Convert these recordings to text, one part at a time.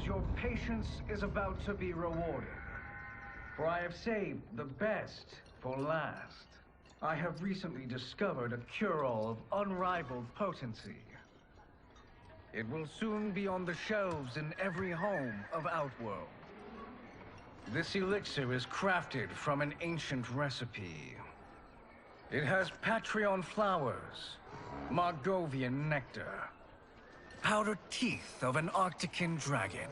your patience is about to be rewarded. For I have saved the best for last. I have recently discovered a cure-all of unrivaled potency. It will soon be on the shelves in every home of Outworld. This elixir is crafted from an ancient recipe. It has Patreon flowers, Margovian nectar, powdered teeth of an Arctican dragon.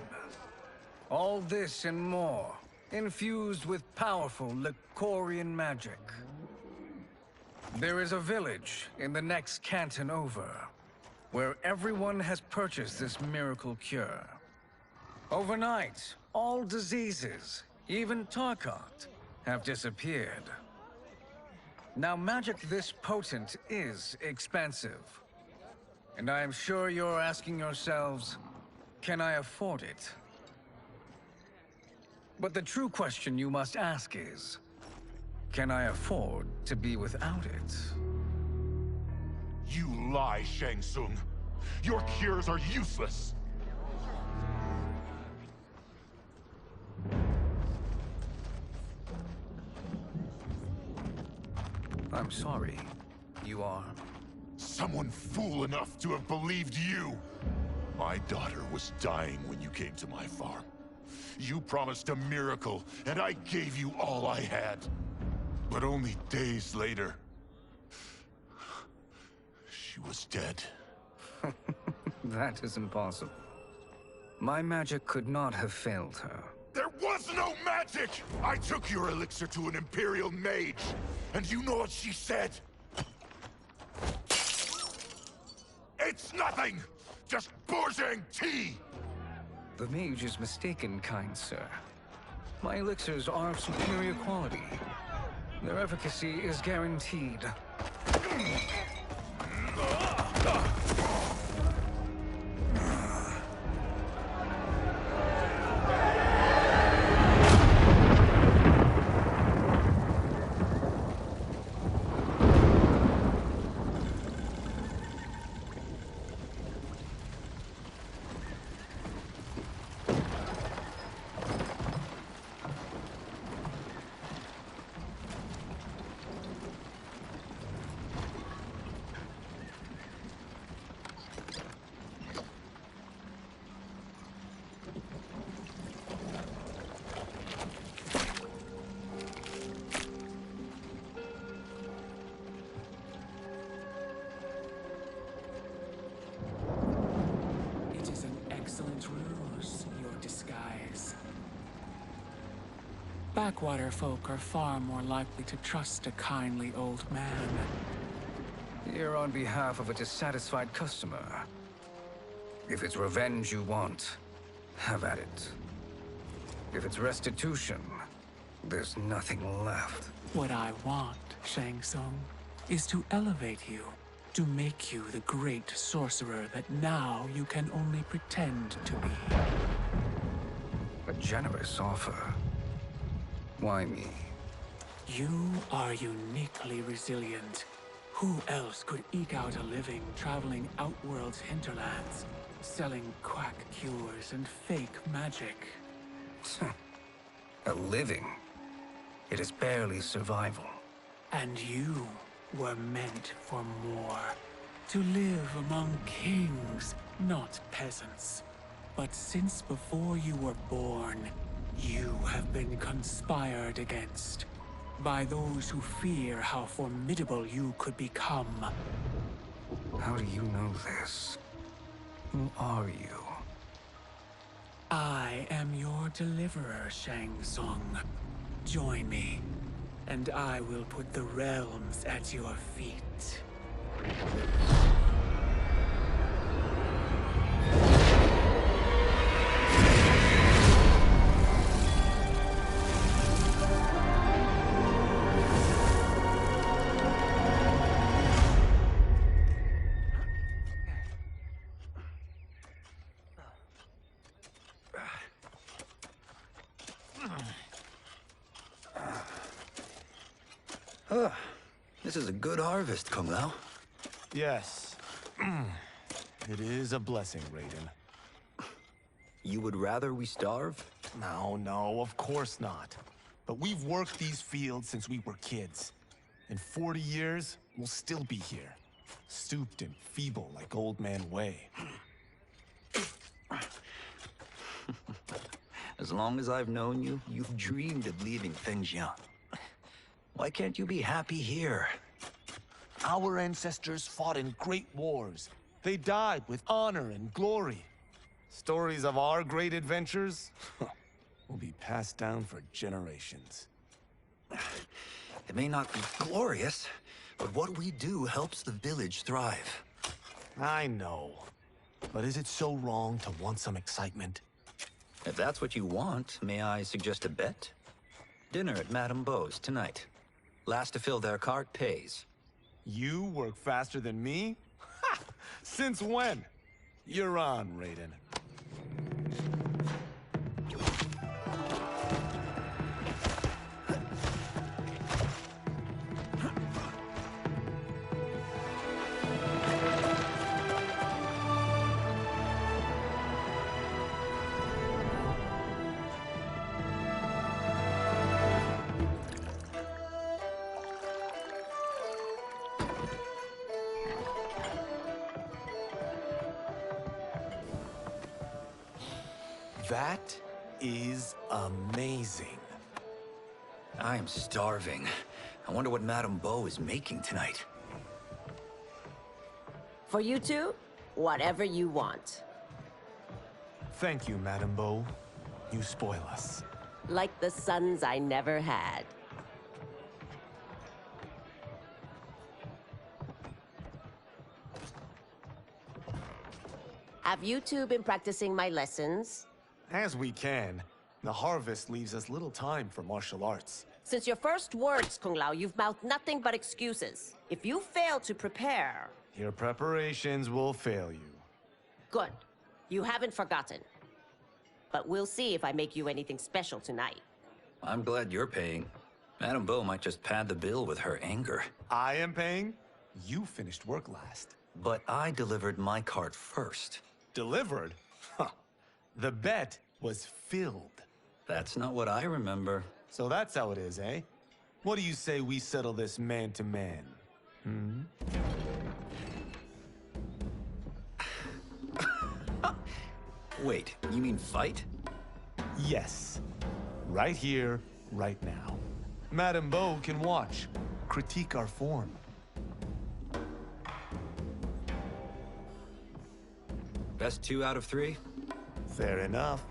All this and more, infused with powerful Lycorian magic. There is a village in the next canton over, where everyone has purchased this miracle cure. Overnight, all diseases, even Tarkat, have disappeared. Now, magic this potent is expensive. And I am sure you're asking yourselves, can I afford it? But the true question you must ask is, can I afford to be without it? You lie, Shang Tsung. Your cures are useless. I'm sorry. You are? Someone fool enough to have believed you. My daughter was dying when you came to my farm. You promised a miracle, and I gave you all I had. But only days later, she was dead. That is impossible. My magic could not have failed her. There was no magic! I took your elixir to an Imperial mage, and you know what she said? It's nothing! Just bourgeois tea! The mage is mistaken, kind sir. My elixirs are of superior quality. Their efficacy is guaranteed. Backwater folk are far more likely to trust a kindly old man. Here on behalf of a dissatisfied customer. If it's revenge you want, have at it. If it's restitution, there's nothing left. What I want, Shang Tsung, is to elevate you, to make you the great sorcerer that now you can only pretend to be. A generous offer. Why me? You are uniquely resilient. Who else could eke out a living traveling Outworld's hinterlands, selling quack cures and fake magic? A living? It is barely survival. And you were meant for more. To live among kings, not peasants. But since before you were born, you have been conspired against by those who fear how formidable you could become. How do you know this? Who are you? I am your deliverer, Shang Tsung. Join me, and I will put the realms at your feet. This is a good harvest, Kung Lao. Yes. It is a blessing, Raiden. You would rather we starve? No, of course not. But we've worked these fields since we were kids. In 40 years, we'll still be here. Stooped and feeble like Old Man Way. As long as I've known you, you've dreamed of leaving things young. Why can't you be happy here? Our ancestors fought in great wars. They died with honor and glory. Stories of our great adventures will be passed down for generations. It may not be glorious, but what we do helps the village thrive. I know. But is it so wrong to want some excitement? If that's what you want, may I suggest a bet? Dinner at Madame Beau's tonight. Last to fill their cart pays. You work faster than me? Ha! Since when? You're on, Raiden. That is amazing. I am starving. I wonder what Madame Beau is making tonight. For you two, whatever you want. Thank you, Madame Beau. You spoil us. Like the sons I never had. Have you two been practicing my lessons? As we can. The harvest leaves us little time for martial arts. Since your first words, Kung Lao, you've mouthed nothing but excuses. If you fail to prepare... Your preparations will fail you. Good. You haven't forgotten. But we'll see if I make you anything special tonight. I'm glad you're paying. Madame Beau might just pad the bill with her anger. I am paying? You finished work last. But I delivered my cart first. Delivered? Huh. The bet was filled. That's not what I remember. So that's how it is, eh? What do you say we settle this man to man? Hmm? Wait, you mean fight? Yes. Right here, right now. Madame Beau can watch, critique our form. Best 2 out of 3? Fair enough.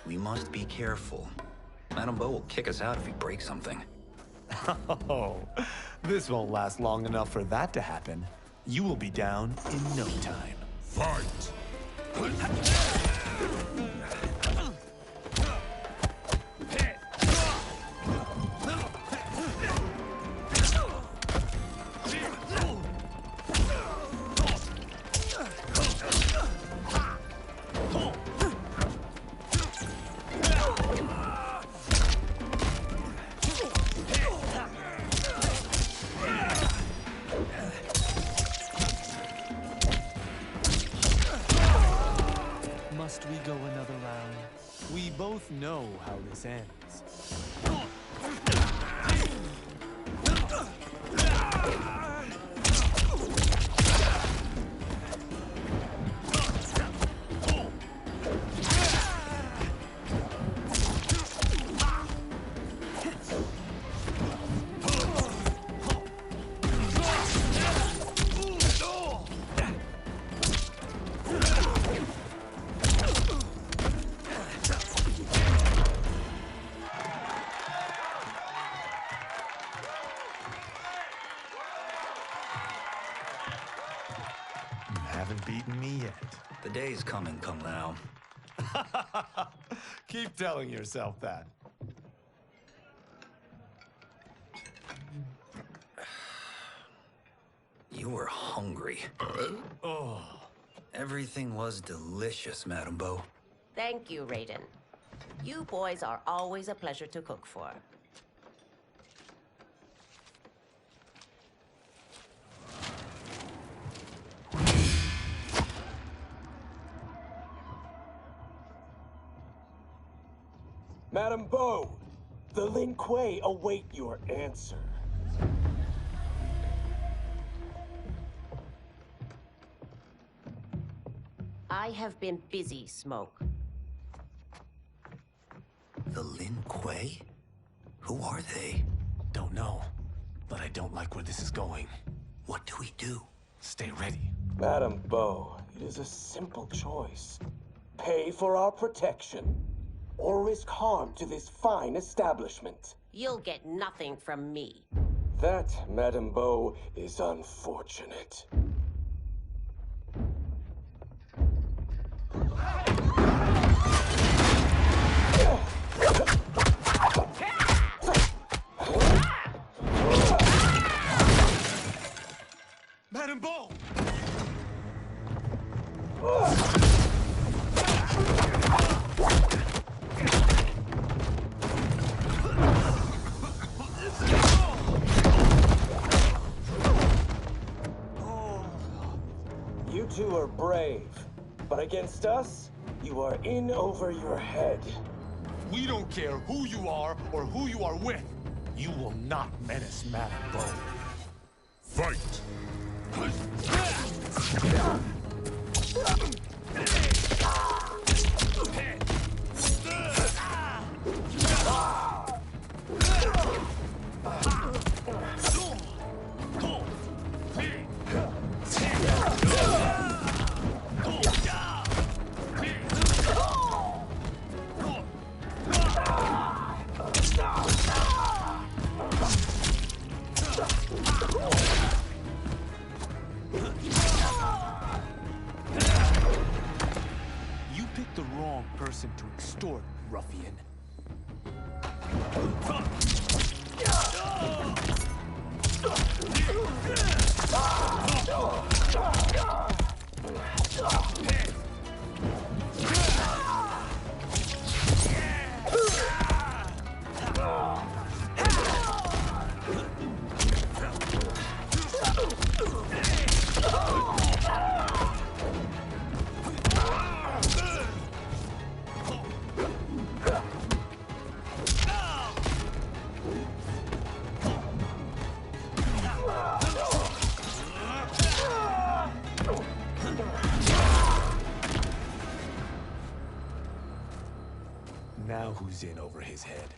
We must be careful. Madame Beau will kick us out if we break something. Oh, this won't last long enough for that to happen. You will be down in no time. Fight! Must we go another round? We both know how this ends. Haven't beaten me yet. The day's coming, Kung Lao. Keep telling yourself that. You were hungry. Oh. Everything was delicious, Madame Beau. Thank you, Raiden. You boys are always a pleasure to cook for. Madame Bo, the Lin Kuei await your answer. I have been busy, Smoke. The Lin Kuei? Who are they? Don't know, but I don't like where this is going. What do we do? Stay ready. Madame Bo, it is a simple choice. Pay for our protection, or risk harm to this fine establishment. You'll get nothing from me. That, Madame Bo, is unfortunate. Madame Bo! You two are brave, but against us, you are in over your head. We don't care who you are or who you are with. You will not menace Madame Bo. Fight! You picked the wrong person to extort, ruffian. Now who's in over his head?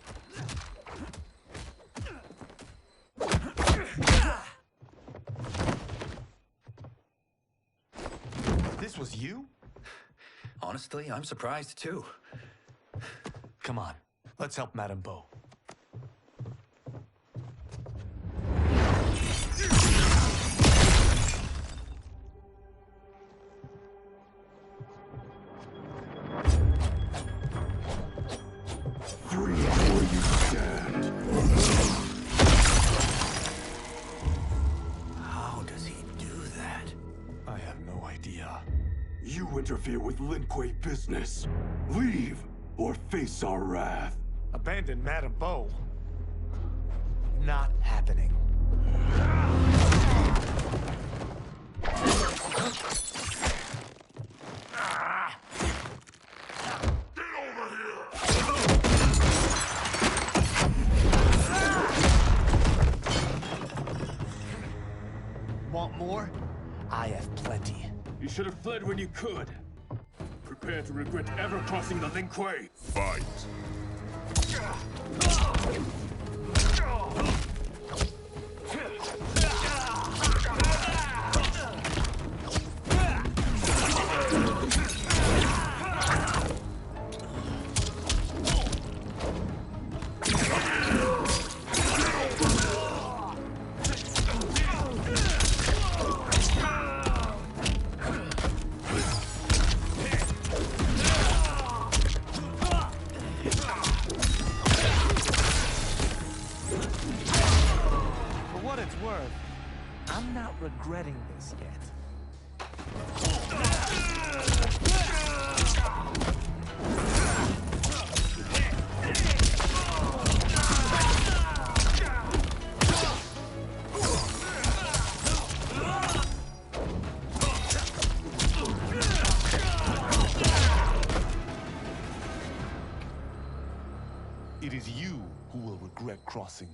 This was you? Honestly, I'm surprised too. Come on, let's help Madame Bo. Free where you stand. How does he do that? I have no idea. You interfere with Lin Kuei business. Leave, or face our wrath. Abandon Madame Bo? Not happening. Want more? I have plenty. You should have fled when you could. Prepare to regret ever crossing the Lin Kuei. Fight! I'm not regretting this yet.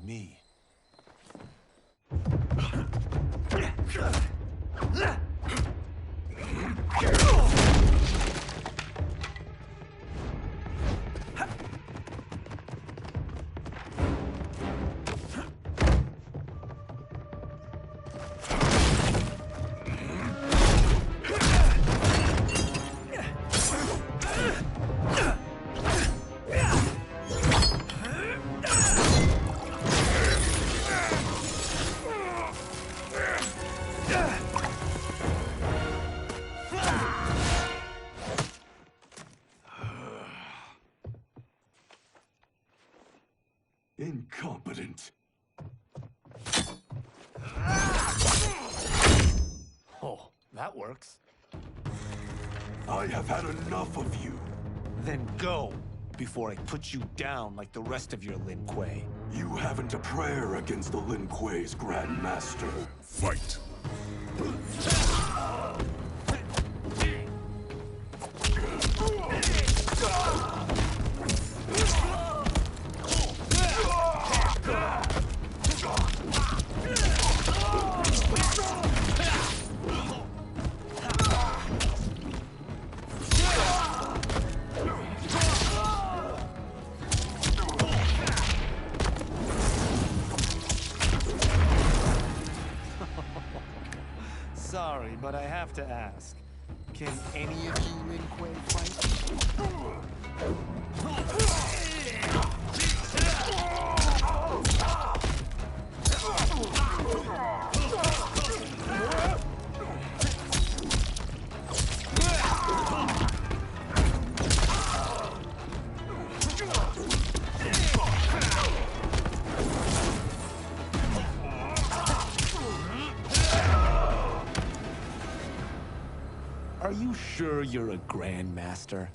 me. Incompetent. Oh, that works. I have had enough of you. Then go, before I put you down like the rest of your Lin Kuei. You haven't a prayer against the Lin Kuei's Grand Master. Fight. Sorry, but I have to ask. Can any of you Lin Kuei fight? Are you sure you're a Grandmaster?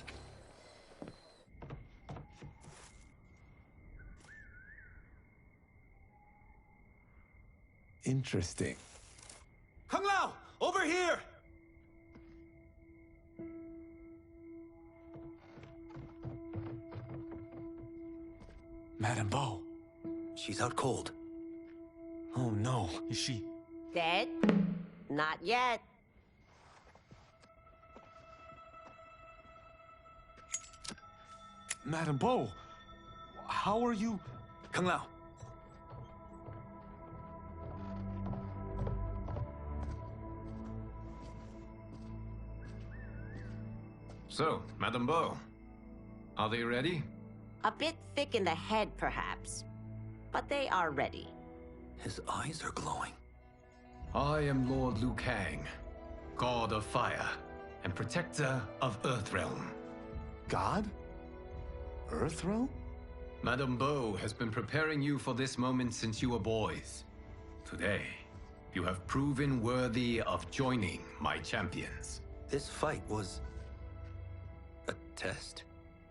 Interesting. Kung Lao! Over here! Madame Bo. She's out cold. Oh no, is she? Dead? Not yet. Madame Bo, how are you? Kung Lao. So, Madame Bo, are they ready? A bit thick in the head, perhaps. But they are ready. His eyes are glowing. I am Lord Liu Kang, God of Fire and Protector of Earthrealm. God? Earthrealm? Madame Bo has been preparing you for this moment since you were boys. Today, you have proven worthy of joining my champions. This fight was a test.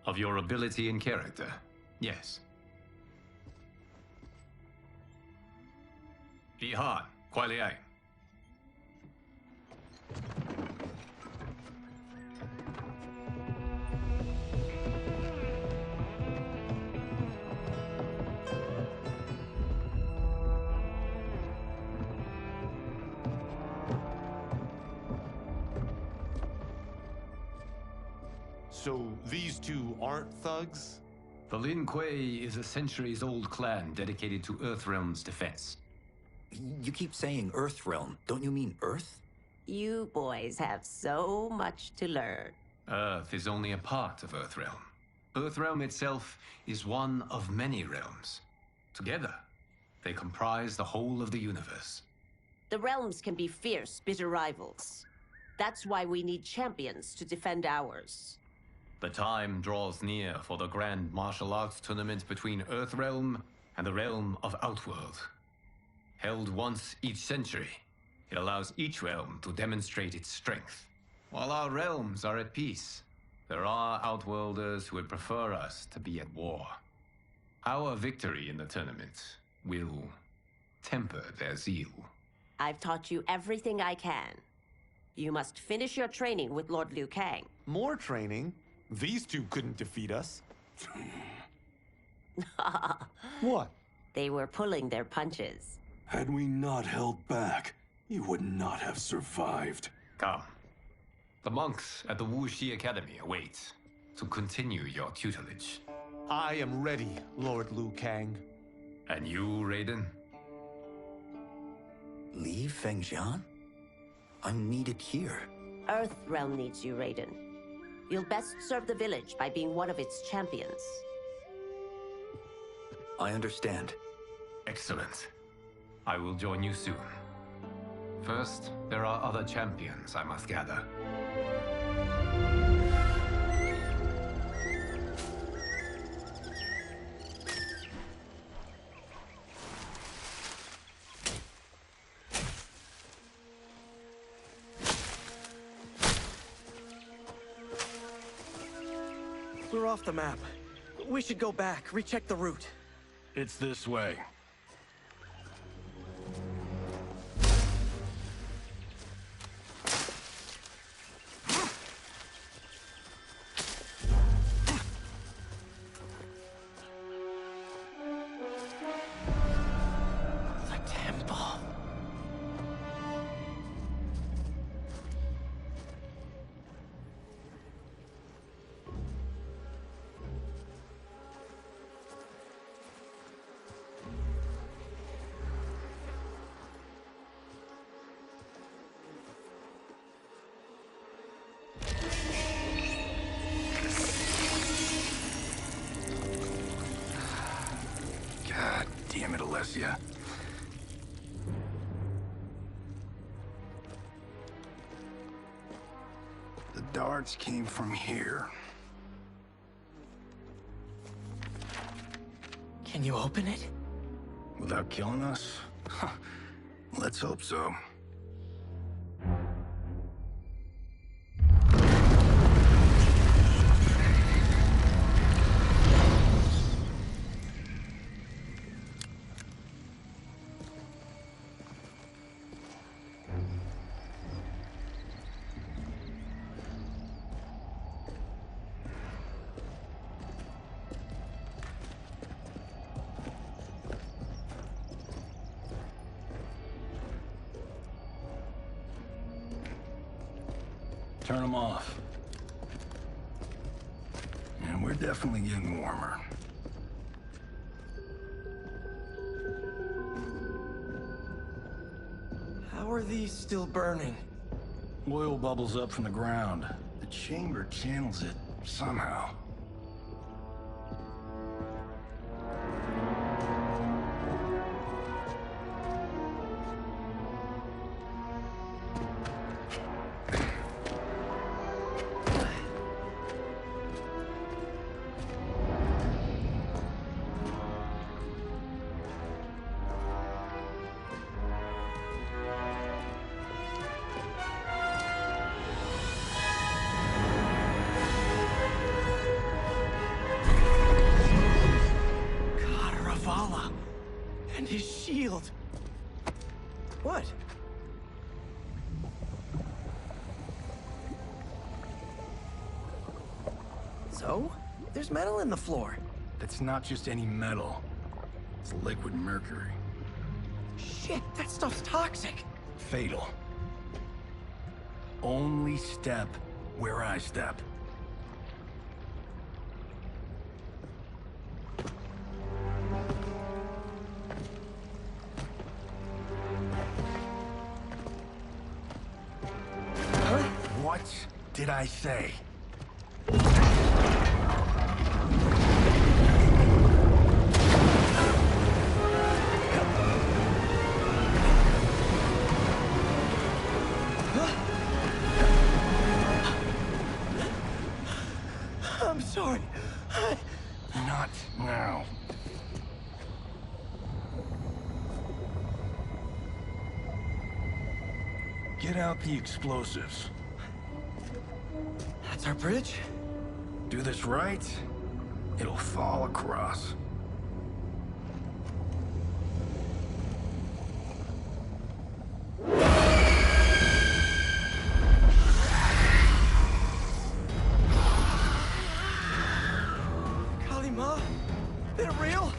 Of your ability and character, yes. Ihan, Kuai Liang. So these two aren't thugs? The Lin Kuei is a centuries-old clan dedicated to Earthrealm's defense. You keep saying Earthrealm. Don't you mean Earth? You boys have so much to learn. Earth is only a part of Earthrealm. Earthrealm itself is one of many realms. Together, they comprise the whole of the universe. The realms can be fierce, bitter rivals. That's why we need champions to defend ours. The time draws near for the grand martial arts tournament between Earthrealm and the realm of Outworld. Held once each century, it allows each realm to demonstrate its strength. While our realms are at peace, there are Outworlders who would prefer us to be at war. Our victory in the tournament will temper their zeal. I've taught you everything I can. You must finish your training with Lord Liu Kang. More training? These two couldn't defeat us. What? They were pulling their punches. Had we not held back, you would not have survived. Come. The monks at the Wuxi Academy await to continue your tutelage. I am ready, Lord Liu Kang. And you, Raiden? Leave Fengjian? I'm needed here. Earthrealm needs you, Raiden. You'll best serve the village by being one of its champions. I understand. Excellent. I will join you soon. First, there are other champions I must gather. We're off the map. We should go back, recheck the route. It's this way. The temple. God damn it, Alessia. The darts came from here. Can you open it? Without killing us? Let's hope so. Turn them off. And we're definitely getting warmer. How are these still burning? Oil bubbles up from the ground. The chamber channels it somehow. And his shield. What? So? There's metal in the floor. That's not just any metal. It's liquid mercury. Shit, that stuff's toxic. Fatal. Only step where I step. What did I say? I'm sorry. Not now. Get out the explosives. That's our bridge? Do this right, it'll fall across. Kalima? They're real?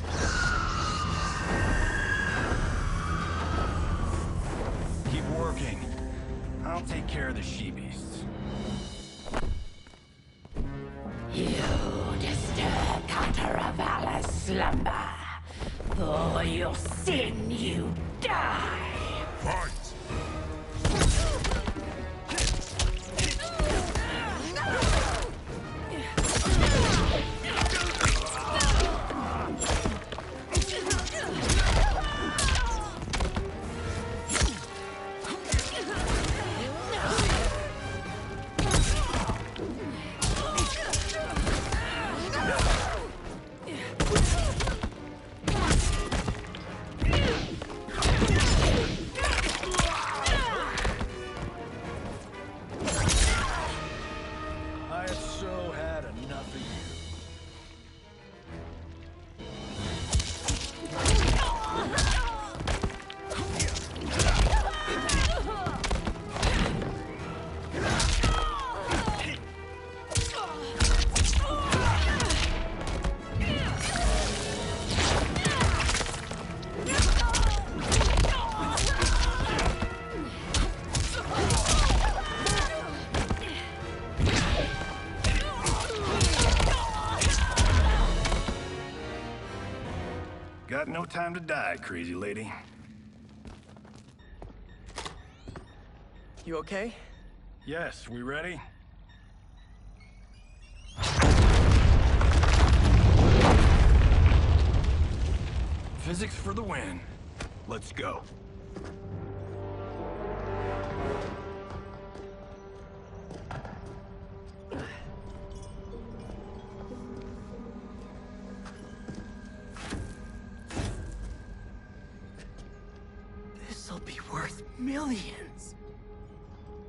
I'll take care of the she-beasts. You disturb Cataravalla's slumber. For your sin, you die! Fight! Got no time to die, crazy lady. You okay? Yes, we ready? Physics for the win. Let's go. This'll be worth millions.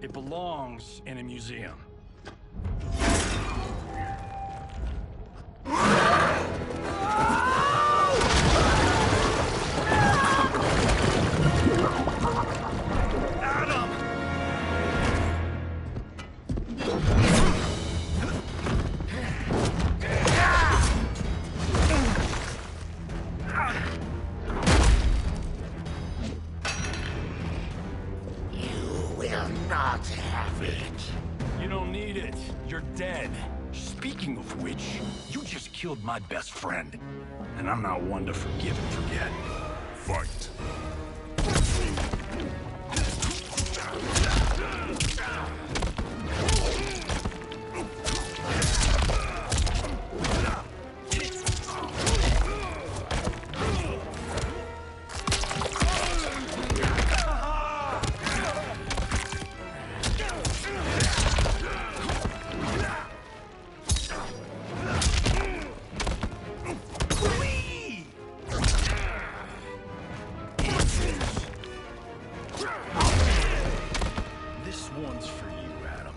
It belongs in a museum. Not have it. You don't need it. You're dead. Speaking of which, you just killed my best friend. And I'm not one to forgive and forget. Fight! This one's for you, Adam.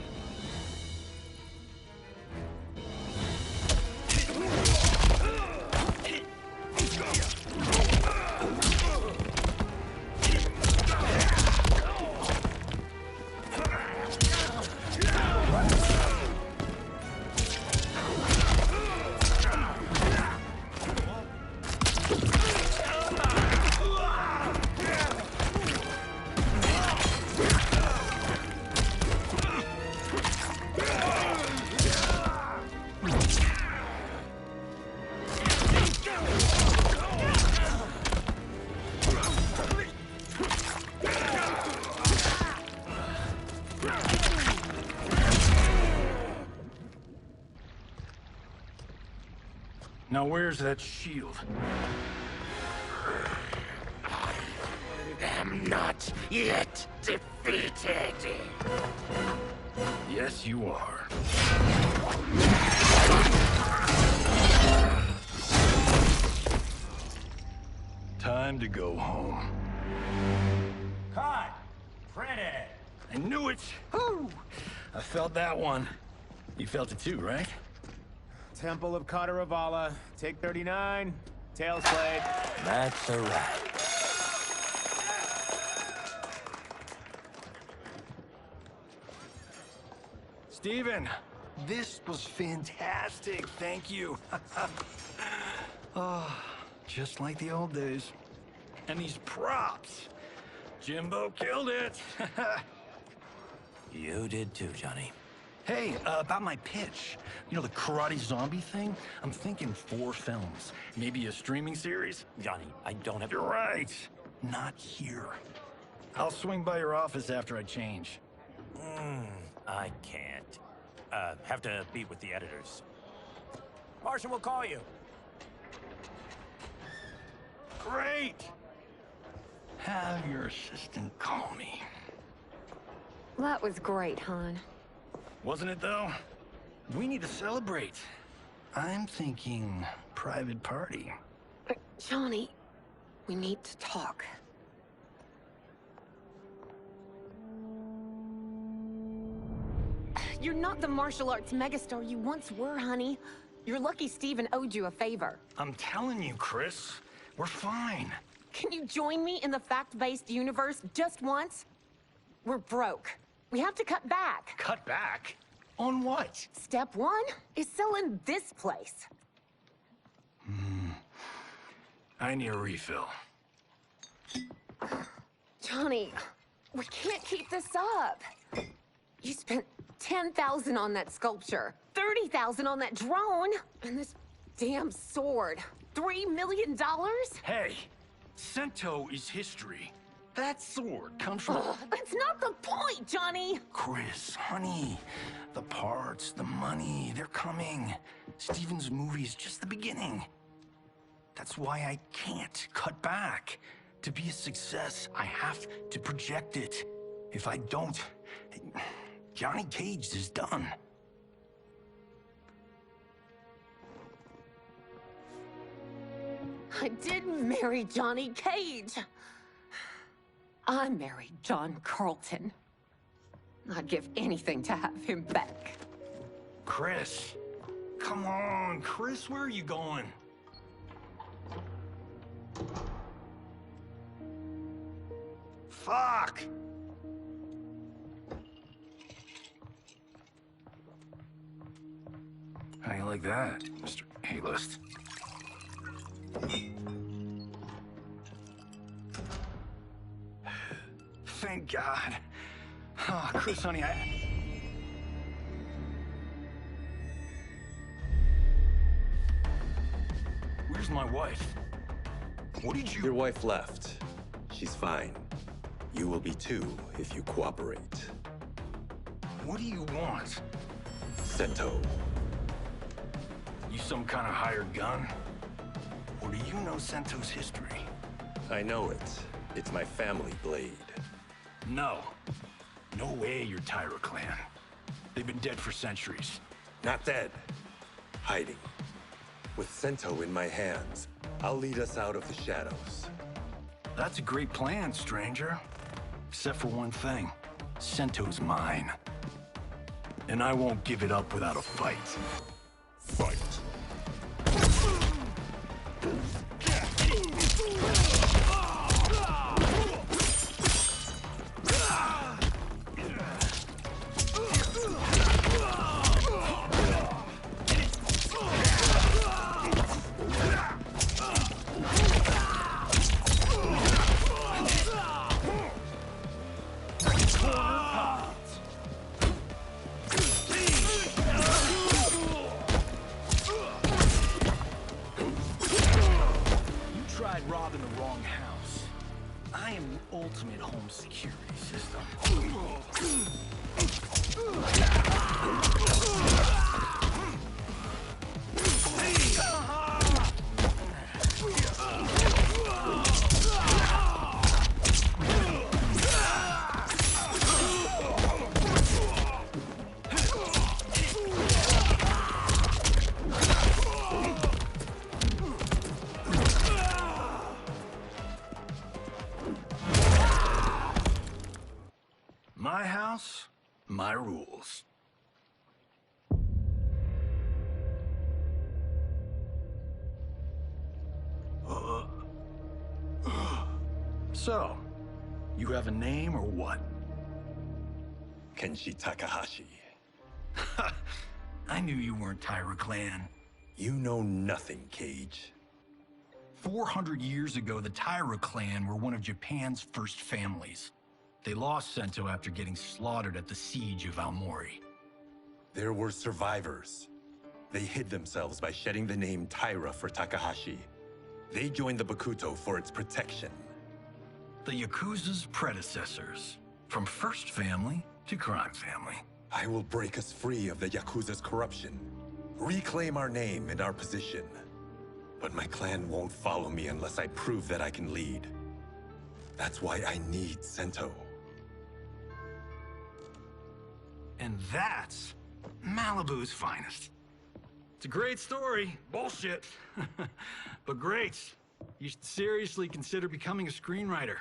Now where's that shield? I'm not yet defeated. Yes, you are. Time to go home. Cut! Printed! I knew it! Woo! I felt that one. You felt it too, right? Temple of Cataravalla, take 39, tails played. That's a wrap. Steven, this was fantastic. Thank you. Oh, just like the old days. And these props. Jimbo killed it. You did too, Johnny. Hey, about my pitch. You know, the karate zombie thing? I'm thinking 4 films. Maybe a streaming series? Johnny, I don't have... You're right. Not here. I'll swing by your office after I change. I can't. Have to meet with the editors. Martian will call you. Great! Have your assistant call me. That was great, hon. Wasn't it, though? We need to celebrate. I'm thinking private party. Johnny, we need to talk. You're not the martial arts megastar you once were, honey. You're lucky Steven owed you a favor. I'm telling you, Chris, we're fine. Can you join me in the fact-based universe just once? We're broke. We have to cut back. Cut back? On what? Step 1 is selling this place. I need a refill. Johnny, we can't keep this up. You spent $10,000 on that sculpture, $30,000 on that drone, and this damn sword. $3 million? Hey, Sento is history. That sword comes from... That's not the point, Johnny! Chris, honey, the parts, the money, they're coming. Steven's movie is just the beginning. That's why I can't cut back. To be a success, I have to project it. If I don't, Johnny Cage is done. I didn't marry Johnny Cage. I married John Carlton. I'd give anything to have him back. Chris, come on, Chris, where are you going? Fuck! How you like that, Mr. A-list? Thank God. Oh, Chris, honey, Where's my wife? What did you... Your wife left. She's fine. You will be too, if you cooperate. What do you want? Sento. You some kind of hired gun? Or do you know Sento's history? I know it. It's my family blade. No. No way you're Tyra clan. They've been dead for centuries. Not dead. Hiding. With Sento in my hands, I'll lead us out of the shadows. That's a great plan, stranger. Except for one thing. Sento's mine. And I won't give it up without a fight. Fight. Robbing the wrong house. I am the ultimate home security system. My house, my rules. So, you have a name or what? Kenshi Takahashi. I knew you weren't Tyra clan. You know nothing, Cage. 400 years ago, the Tyra clan were one of Japan's first families. They lost Sento after getting slaughtered at the siege of Aomori. There were survivors. They hid themselves by shedding the name Taira for Takahashi. They joined the Bakuto for its protection. The Yakuza's predecessors. From First Family to Crime Family. I will break us free of the Yakuza's corruption. Reclaim our name and our position. But my clan won't follow me unless I prove that I can lead. That's why I need Sento. And that's Malibu's finest. It's a great story. Bullshit. But great. You should seriously consider becoming a screenwriter.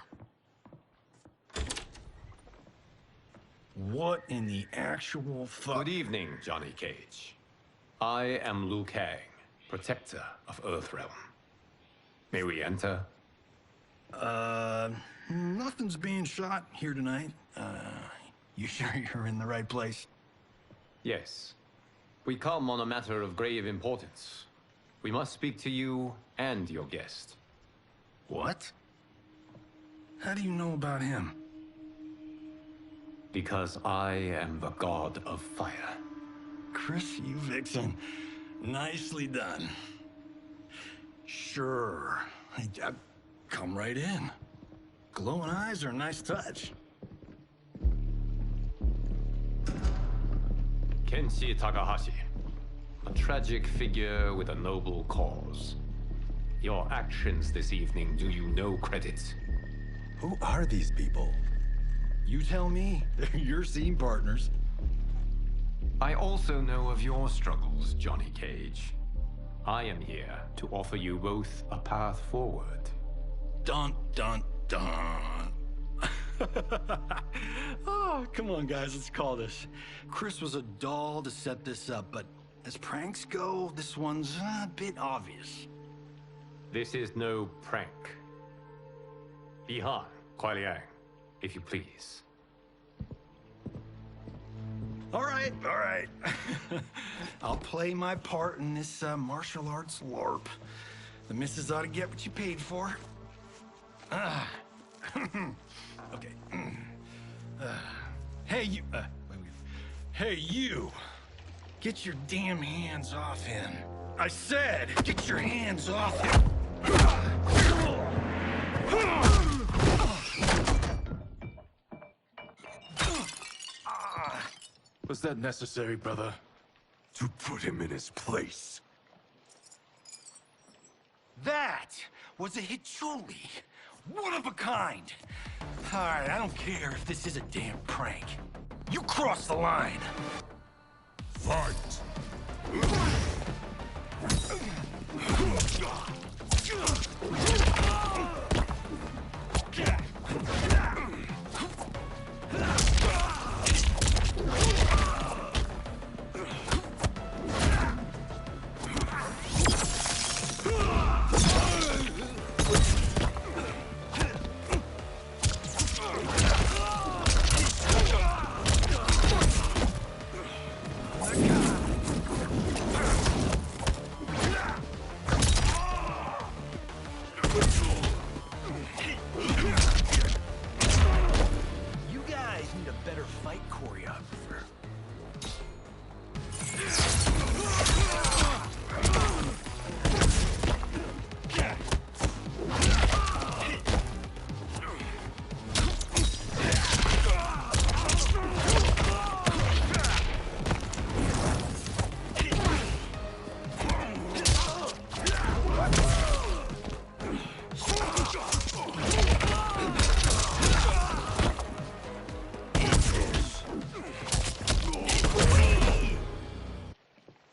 What in the actual fuck? Good evening, Johnny Cage. I am Liu Kang, protector of Earthrealm. May we enter? Nothing's being shot here tonight. You sure you're in the right place? Yes. We come on a matter of grave importance. We must speak to you and your guest. What? How do you know about him? Because I am the god of fire. Chris, you vixen. Nicely done. Sure. Come right in. Glowing eyes are a nice touch. Kenshi Takahashi. A tragic figure with a noble cause. Your actions this evening do you no credit. Who are these people? You tell me. They're your scene partners. I also know of your struggles, Johnny Cage. I am here to offer you both a path forward. Dun, dun, dun. Oh, come on, guys, let's call this. Chris was a doll to set this up, but as pranks go, this one's a bit obvious. This is no prank. Ihan, Kuai Liang, if you please. All right. I'll play my part in this martial arts LARP. The missus ought to get what you paid for. Okay. Hey, you. Hey, you. Get your damn hands off him. I said, get your hands off him. Was that necessary, brother? To put him in his place. That was a Hichuli. One of a kind. All right, I don't care if this is a damn prank. You crossed the line. Fight! You guys need a better fight choreographer.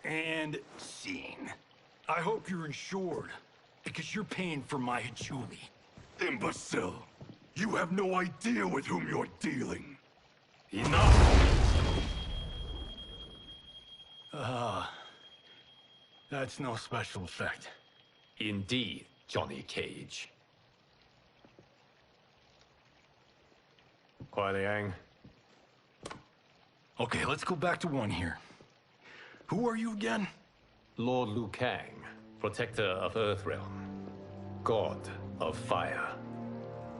And scene. I hope you're insured, because you're paying for my Hichuli. Imbecile! You have no idea with whom you're dealing. Enough! That's no special effect. Indeed, Johnny Cage. Kuai Liang. Okay, let's go back to one here. Who are you again? Lord Liu Kang, protector of Earthrealm. God of fire.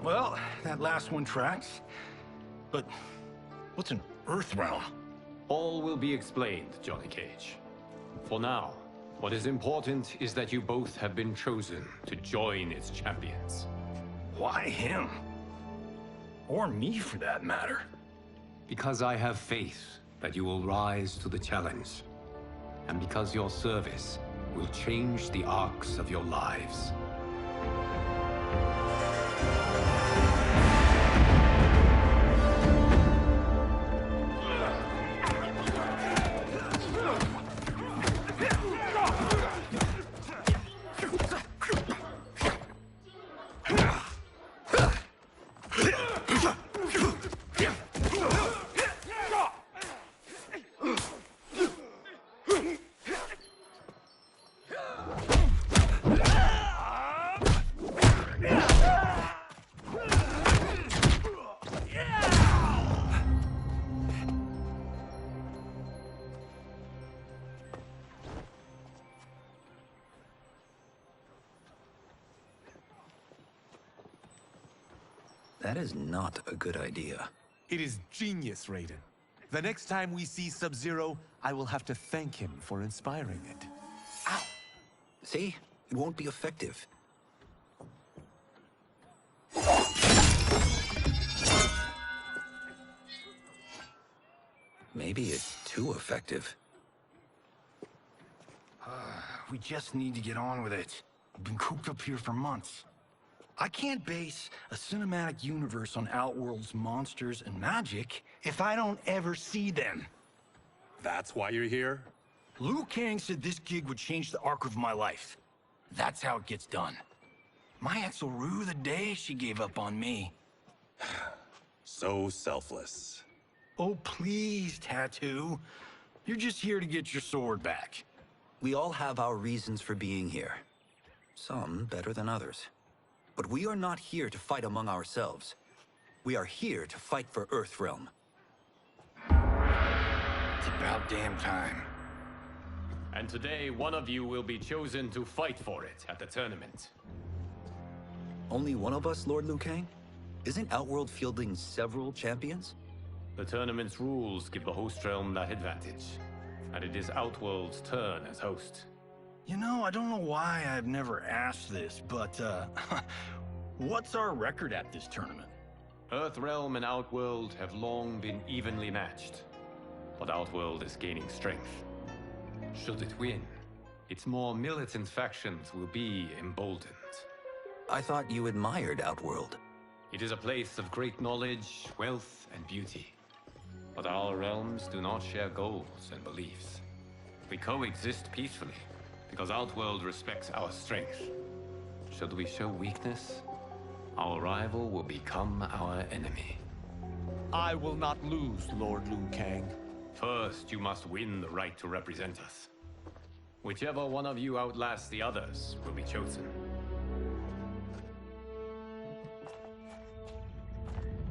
Well, that last one tracks. But what's an Earthrealm? All will be explained, Johnny Cage. For now, what is important is that you both have been chosen to join its champions. Why him? Or me, for that matter. Because I have faith that you will rise to the challenge. And because your service will change the arcs of your lives. That is not a good idea. It is genius, Raiden. The next time we see Sub-Zero, I will have to thank him for inspiring it. Ow! See? It won't be effective. Maybe it's too effective. We just need to get on with it. I've been cooped up here for months. I can't base a cinematic universe on Outworld's monsters and magic if I don't ever see them. That's why you're here? Liu Kang said this gig would change the arc of my life. That's how it gets done. My ex will rue the day she gave up on me. So selfless. Oh, please, Tattoo. You're just here to get your sword back. We all have our reasons for being here. Some better than others. But we are not here to fight among ourselves. We are here to fight for Earthrealm. It's about damn time. And today, one of you will be chosen to fight for it at the tournament. Only one of us, Lord Liu Kang? Isn't Outworld fielding several champions? The tournament's rules give the host realm that advantage. And it is Outworld's turn as host. You know, I don't know why I've never asked this, but, what's our record at this tournament? Earthrealm and Outworld have long been evenly matched. But Outworld is gaining strength. Should it win, its more militant factions will be emboldened. I thought you admired Outworld. It is a place of great knowledge, wealth, and beauty. But our realms do not share goals and beliefs. We coexist peacefully, because Outworld respects our strength. Should we show weakness, our rival will become our enemy. I will not lose, Lord Liu Kang. First, you must win the right to represent us. Whichever one of you outlasts the others will be chosen.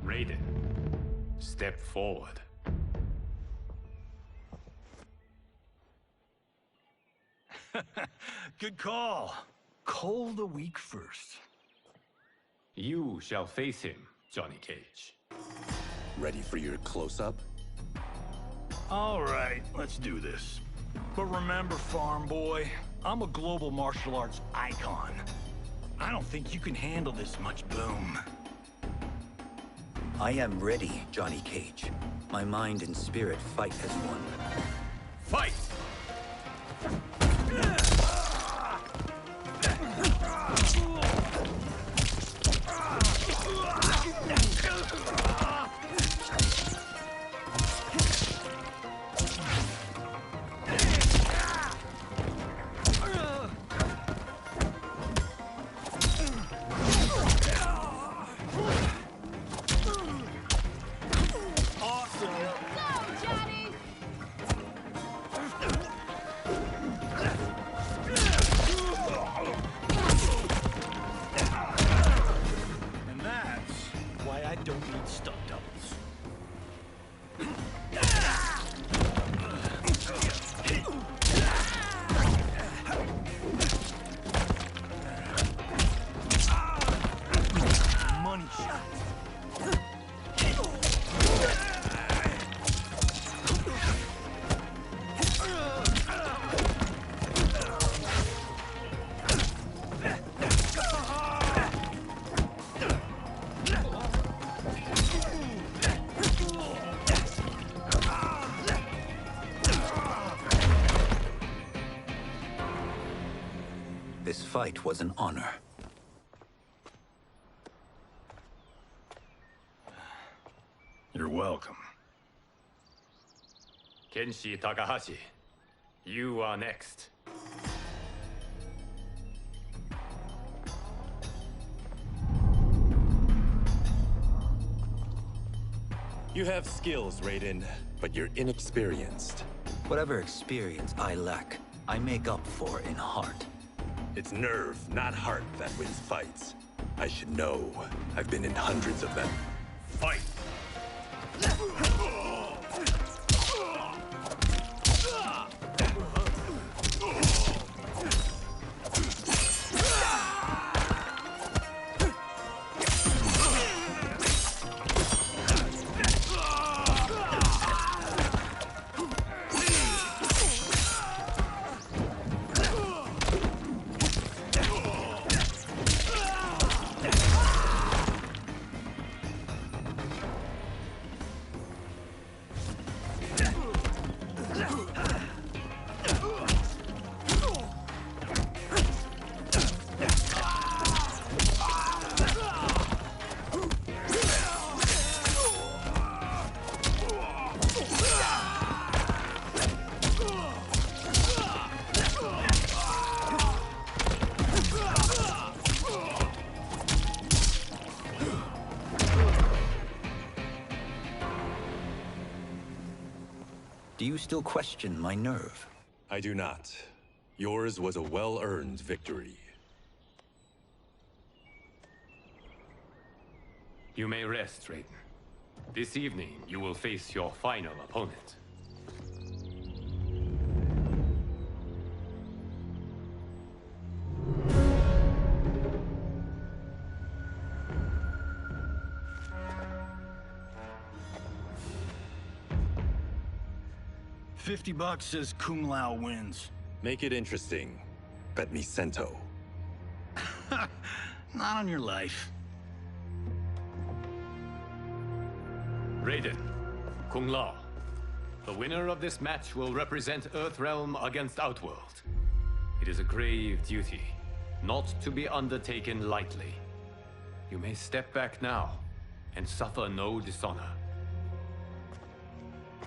Raiden, step forward. Good call. Cole the weak first. You shall face him, Johnny Cage. Ready for your close-up? All right, let's do this. But remember, farm boy, I'm a global martial arts icon. I don't think you can handle this much boom. I am ready, Johnny Cage. My mind and spirit fight as one. Fight! fight was an honor. You're welcome. Kenshi Takahashi, you are next. You have skills, Raiden, but you're inexperienced. Whatever experience I lack, I make up for in heart. It's nerve, not heart, that wins fights. I should know. I've been in hundreds of them. Fight! Do you still question my nerve? I do not. Yours was a well-earned victory. You may rest, Raiden. This evening, you will face your final opponent. $50 says Kung Lao wins. Make it interesting. Bet me Sento. Not on your life. Raiden, Kung Lao. The winner of this match will represent Earthrealm against Outworld. It is a grave duty, not to be undertaken lightly. You may step back now and suffer no dishonor.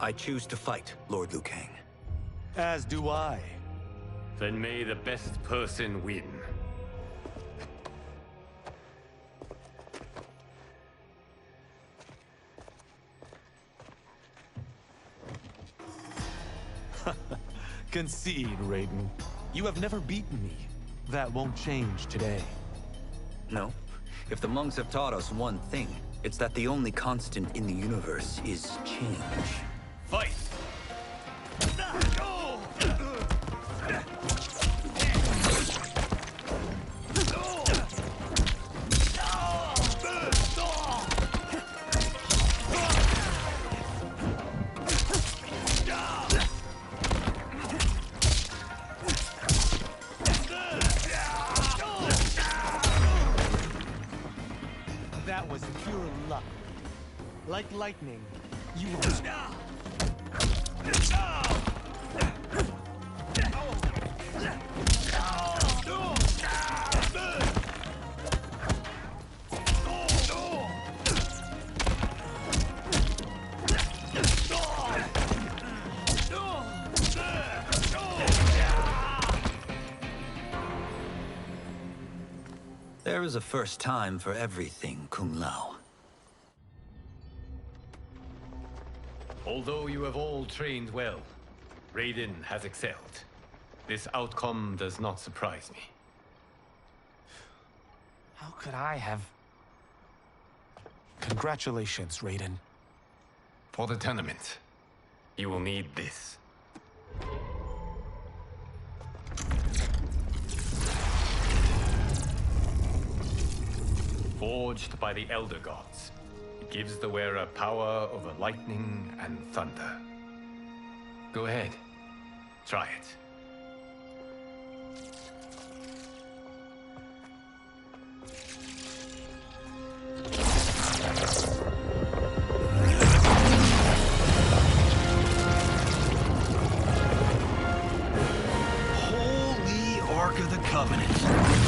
I choose to fight, Lord Liu Kang. As do I. Then may the best person win. Concede, Raiden. You have never beaten me. That won't change today. No. If the monks have taught us one thing, it's that the only constant in the universe is change. Fight! That was pure luck. Like lightning, you will... There is a first time for everything, Kung Lao. Although you have all trained well, Raiden has excelled. This outcome does not surprise me. How could I have... Congratulations, Raiden. For the tournament, you will need this. Forged by the Elder Gods, it gives the wearer power over lightning and thunder. Go ahead, try it. Holy Ark of the Covenant.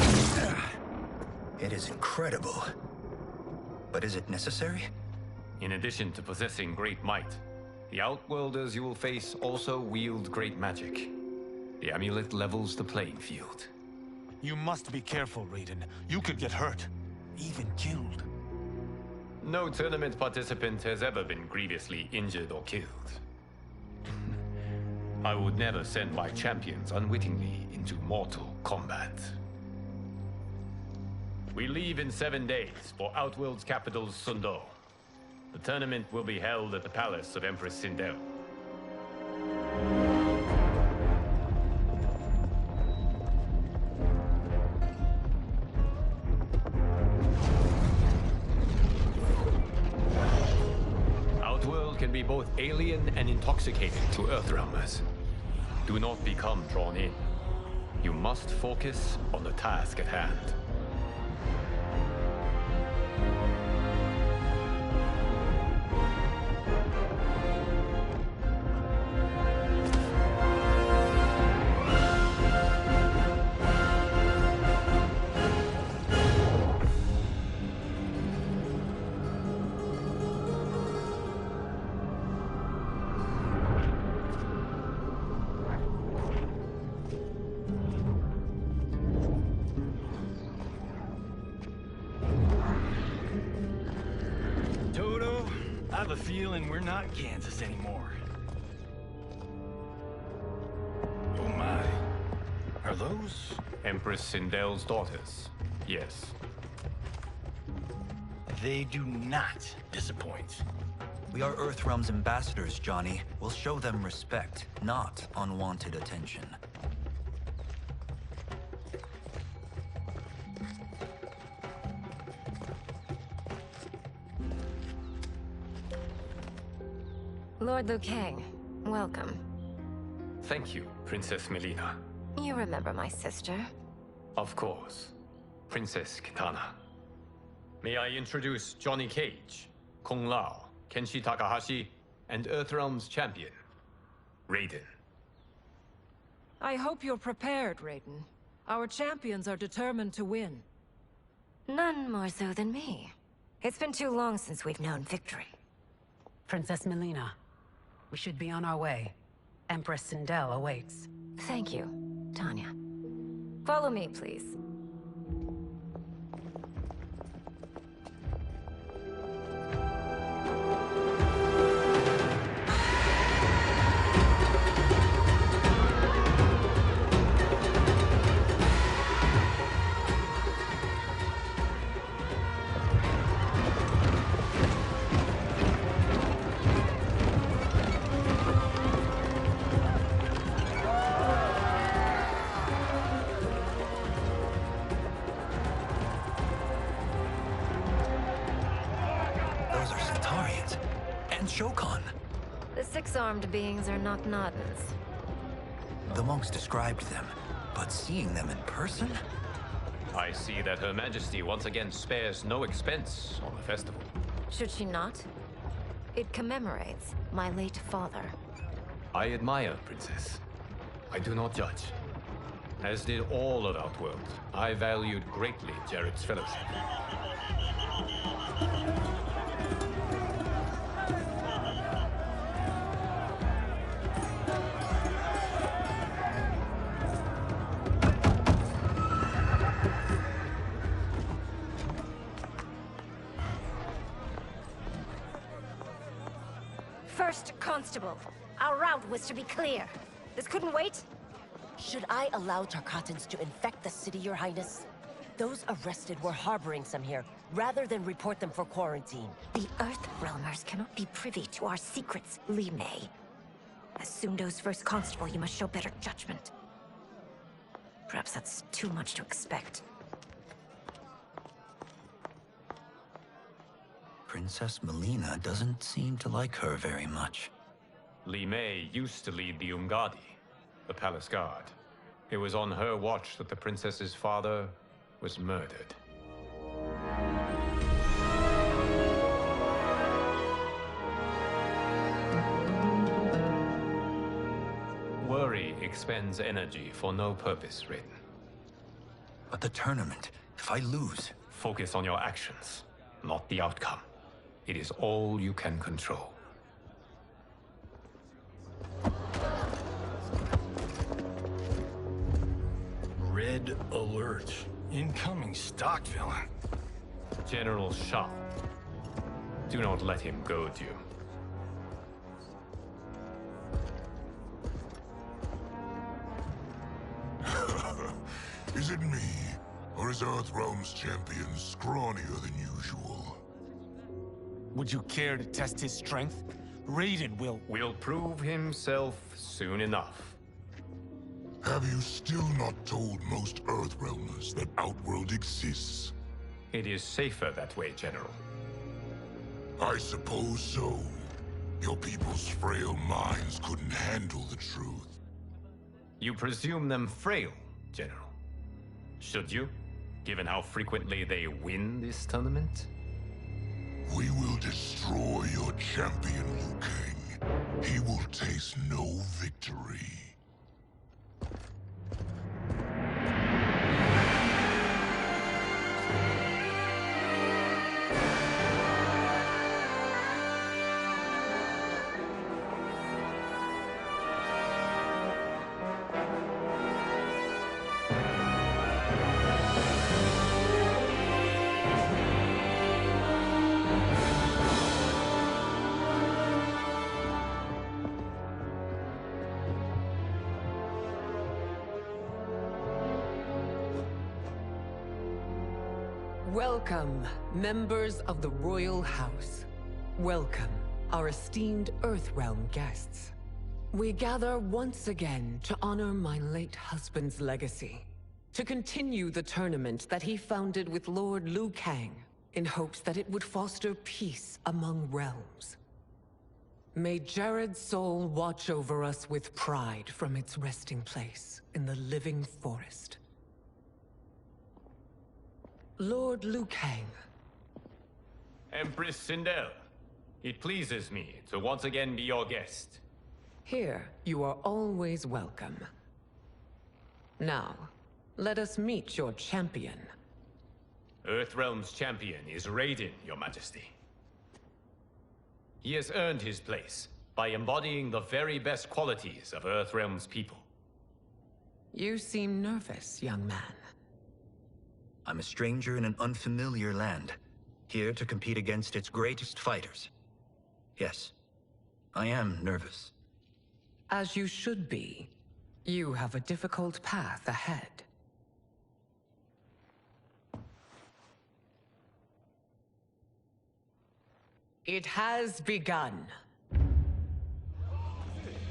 Incredible. But is it necessary? In addition to possessing great might, the Outworlders you will face also wield great magic. The amulet levels the playing field. You must be careful, Raiden. You could get hurt, even killed. No tournament participant has ever been grievously injured or killed. I would never send my champions unwittingly into mortal combat. We leave in 7 days for Outworld's capital, Sundo. The tournament will be held at the palace of Empress Sindel. Outworld can be both alien and intoxicating to Earthrealmers. Do not become drawn in. You must focus on the task at hand. I have a feeling we're not Kansas anymore. Oh my. Are those? Empress Sindel's daughters, yes. They do not disappoint. We are Earthrealm's ambassadors, Johnny. We'll show them respect, not unwanted attention. Lord Liu Kang, welcome. Thank you, Princess Melina. You remember my sister? Of course. Princess Kitana. May I introduce Johnny Cage, Kung Lao, Kenshi Takahashi, and Earthrealm's champion, Raiden. I hope you're prepared, Raiden. Our champions are determined to win. None more so than me. It's been too long since we've known victory. Princess Melina, we should be on our way. Empress Sindel awaits. Thank you, Tanya. Follow me, please. The six-armed beings are Knock-Noddins. The monks described them, but seeing them in person? I see that Her Majesty once again spares no expense on the festival. Should she not? It commemorates my late father. I admire, Princess. I do not judge. As did all of Outworld, I valued greatly Jared's fellowship. First Constable, our route was to be clear. This couldn't wait? Should I allow Tarkatans to infect the city, Your Highness? Those arrested were harboring some here, rather than report them for quarantine. The Earthrealmers cannot be privy to our secrets, Li Mei. As Sundo's first constable, you must show better judgment. Perhaps that's too much to expect. Princess Melina doesn't seem to like her very much. Li Mei used to lead the Umgadi, the palace guard. It was on her watch that the princess's father was murdered. Worry expends energy for no purpose, Raiden. But the tournament, if I lose, Focus on your actions, not the outcome. It is all you can control. Red alert. Incoming stock villain. General Shah. Do not let him goad you. Is it me? Or is Earthrealm's champion scrawnier than usual? Would you care to test his strength? Raiden will prove himself soon enough. Have you still not told most Earthrealmers that Outworld exists? It is safer that way, General. I suppose so. Your people's frail minds couldn't handle the truth. You presume them frail, General. Should you, given how frequently they win this tournament? We will destroy your champion, Liu Kang. He will taste no victory. Welcome, members of the Royal House. Welcome, our esteemed Earthrealm guests. We gather once again to honor my late husband's legacy, to continue the tournament that he founded with Lord Liu Kang, in hopes that it would foster peace among realms. May Jared's soul watch over us with pride from its resting place in the living forest. Lord Liu Kang. Empress Sindel, it pleases me to once again be your guest. Here, you are always welcome. Now, let us meet your champion. Earthrealm's champion is Raiden, Your Majesty. He has earned his place by embodying the very best qualities of Earthrealm's people. You seem nervous, young man. I'm a stranger in an unfamiliar land, here to compete against its greatest fighters. Yes, I am nervous. As you should be. You have a difficult path ahead. It has begun.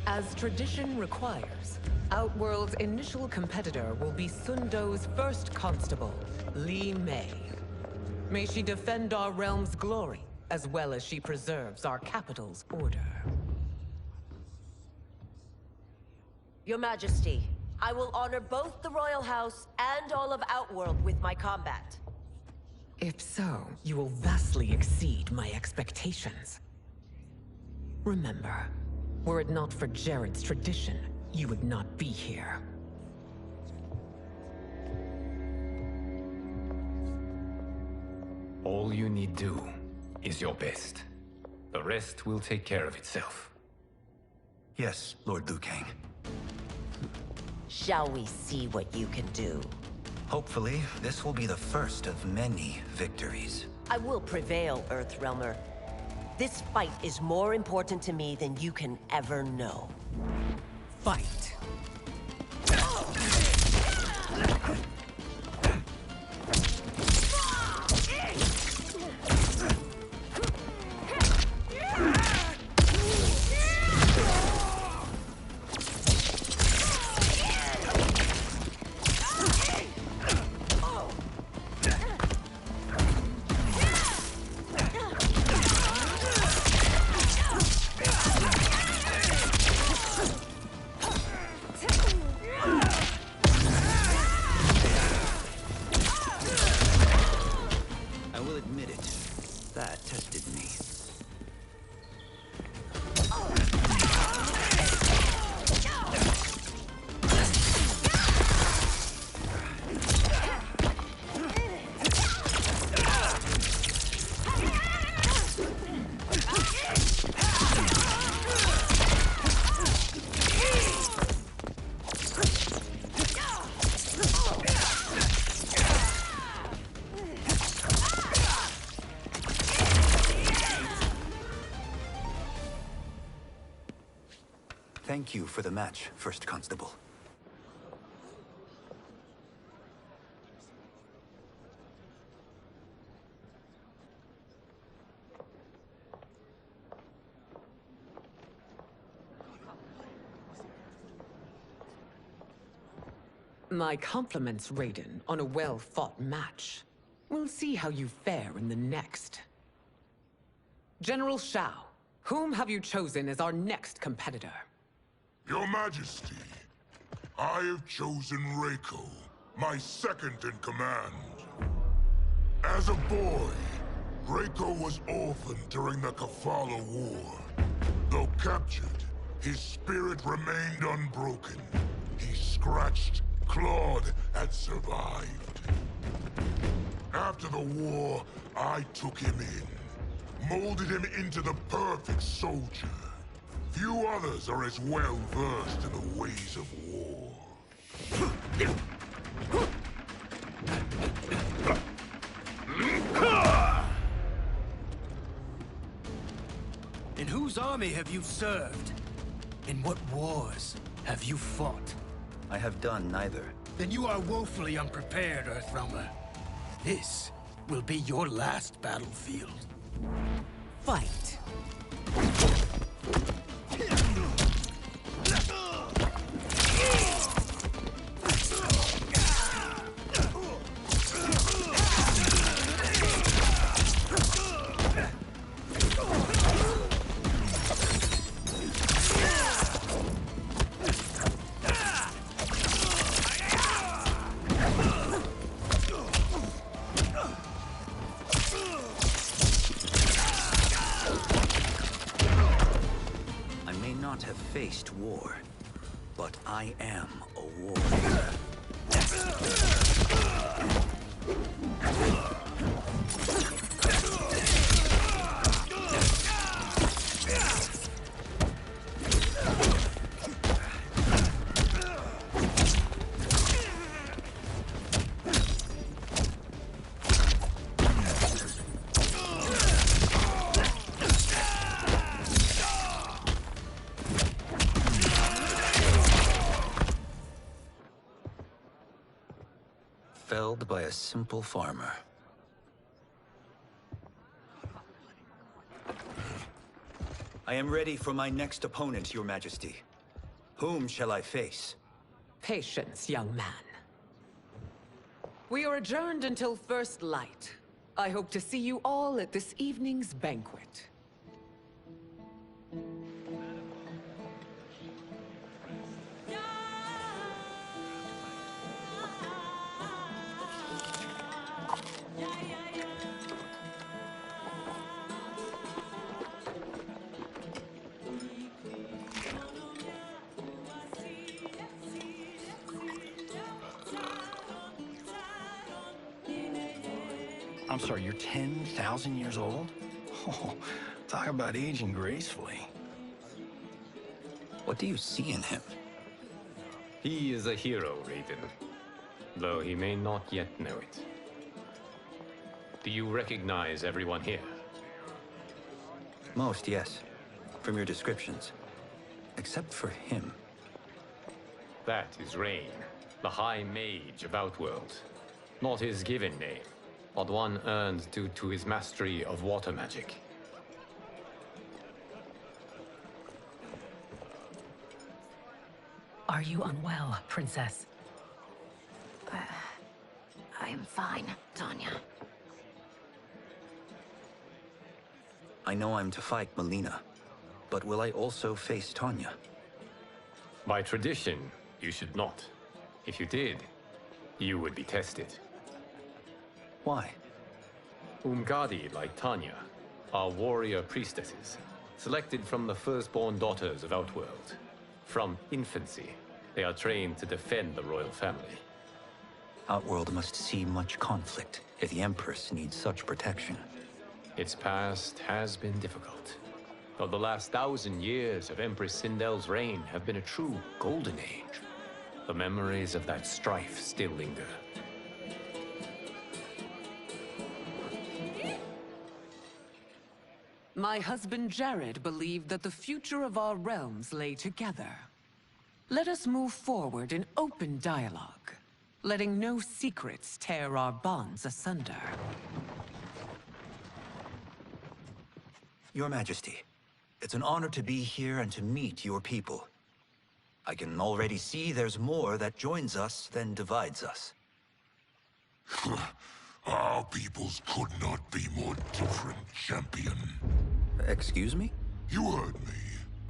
As tradition requires, Outworld's initial competitor will be Sundo's first constable, Li Mei. May she defend our realm's glory, as well as she preserves our capital's order. Your Majesty, I will honor both the Royal House and all of Outworld with my combat. If so, you will vastly exceed my expectations. Remember, were it not for Jared's tradition, you would not be here. All you need do is your best. The rest will take care of itself. Yes, Lord Liu Kang. Shall we see what you can do? Hopefully, this will be the first of many victories. I will prevail, Earthrealmer. This fight is more important to me than you can ever know. Fight! Thank you for the match, First Constable. My compliments, Raiden, on a well-fought match. We'll see how you fare in the next. General Shao, whom have you chosen as our next competitor? Your Majesty, I have chosen Reiko, my second in command. As a boy, Reiko was orphaned during the Kafala War. Though captured, his spirit remained unbroken. He scratched, clawed, and survived. After the war, I took him in, molded him into the perfect soldier. Few others are as well versed in the ways of war. In whose army have you served? In what wars have you fought? I have done neither. Then you are woefully unprepared, Earthrealmer. This will be your last battlefield. Fight! Faced war, but I am a warrior. Felled by a simple farmer. I am ready for my next opponent, Your Majesty. Whom shall I face? Patience, young man. We are adjourned until first light. I hope to see you all at this evening's banquet. I'm sorry, you're 10,000 years old? Oh, talk about aging gracefully. What do you see in him? He is a hero, Raiden, though he may not yet know it. Do you recognize everyone here? Most, yes. From your descriptions. Except for him. That is Rain, the High Mage of Outworld. Not his given name, but one earned due to his mastery of water magic. Are you unwell, Princess? I am fine, Tanya. I know I'm to fight Melina, but will I also face Tanya? By tradition, you should not. If you did, you would be tested. Why? Umgadi, like Tanya, are warrior priestesses, selected from the firstborn daughters of Outworld. From infancy, they are trained to defend the royal family. Outworld must see much conflict if the Empress needs such protection. Its past has been difficult, though the last 1,000 years of Empress Sindel's reign have been a true golden age. The memories of that strife still linger. My husband Jared believed that the future of our realms lay together. Let us move forward in open dialogue, letting no secrets tear our bonds asunder. Your Majesty, it's an honor to be here and to meet your people. I can already see there's more that joins us than divides us. Our peoples could not be more different, champion. Excuse me? You heard me.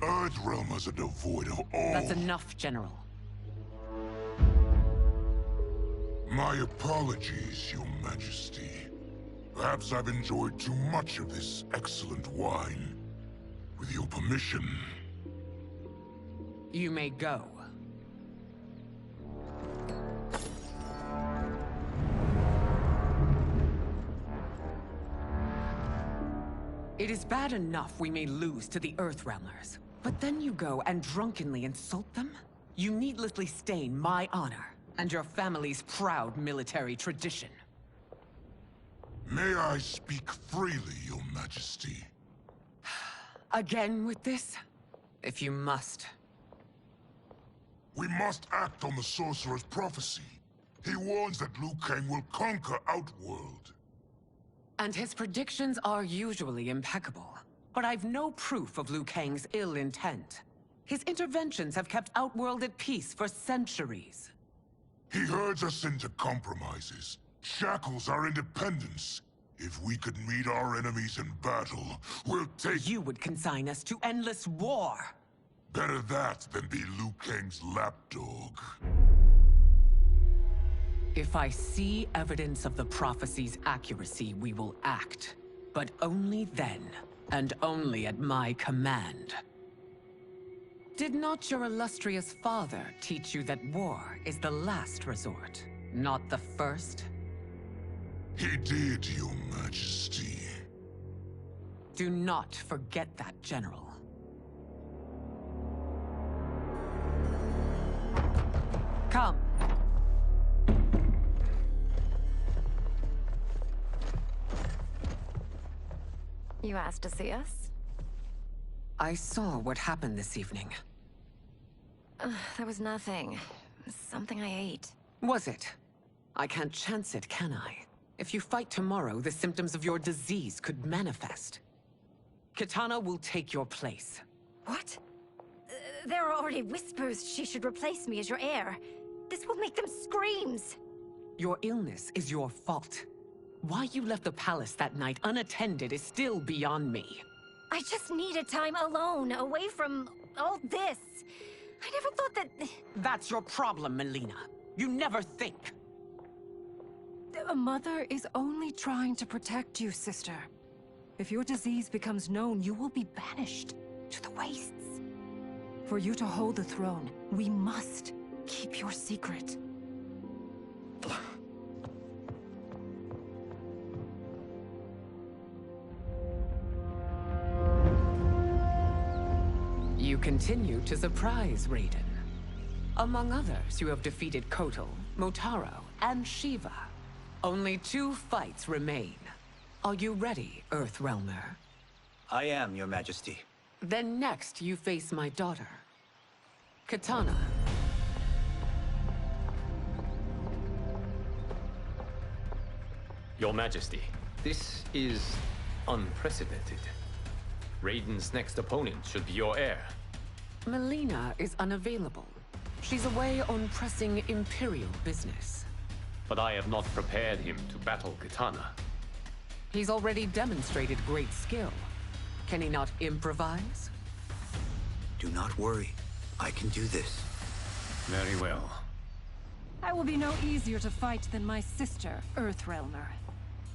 Earthrealm is devoid of all... That's enough, General. My apologies, Your Majesty. Perhaps I've enjoyed too much of this excellent wine. With your permission... You may go. It is bad enough we may lose to the Earthrealmers, but then you go and drunkenly insult them? You needlessly stain my honor and your family's proud military tradition. May I speak freely, Your Majesty? Again with this? If you must. We must act on the Sorcerer's prophecy. He warns that Liu Kang will conquer Outworld. And his predictions are usually impeccable. But I've no proof of Liu Kang's ill intent. His interventions have kept Outworld at peace for centuries. He herds us into compromises, shackles our independence. If we could meet our enemies in battle, we'll take... You would consign us to endless war! Better that than be Liu Kang's lapdog. If I see evidence of the prophecy's accuracy, we will act. But only then, and only at my command. Did not your illustrious father teach you that war is the last resort, not the first? He did, Your Majesty. Do not forget that, General. Come. You asked to see us? I saw what happened this evening. There was nothing. Something I ate. Was it? I can't chance it, can I? If you fight tomorrow, the symptoms of your disease could manifest. Kitana will take your place. What? There are already whispers she should replace me as your heir. This will make them screams! Your illness is your fault. Why you left the palace that night unattended is still beyond me. I just needed time alone, away from all this. I never thought that... That's your problem, Melina. You never think. A mother is only trying to protect you, sister. If your disease becomes known, you will be banished to the wastes. For you to hold the throne, we must keep your secret. You continue to surprise Raiden. Among others, you have defeated Kotal, Motaro, and Shiva. Only 2 fights remain. Are you ready, Earthrealmer? I am, Your Majesty. Then next, you face my daughter, Kitana. Your Majesty, this is unprecedented. Raiden's next opponent should be your heir. Melina is unavailable. She's away on pressing Imperial business. But I have not prepared him to battle Kitana. He's already demonstrated great skill. Can he not improvise? Do not worry. I can do this. Very well. I will be no easier to fight than my sister, Earthrealmer.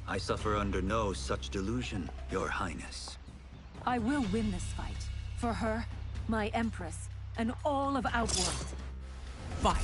I suffer under no such delusion, Your Highness. I will win this fight. For her, my Empress, and all of Outworld. Fight!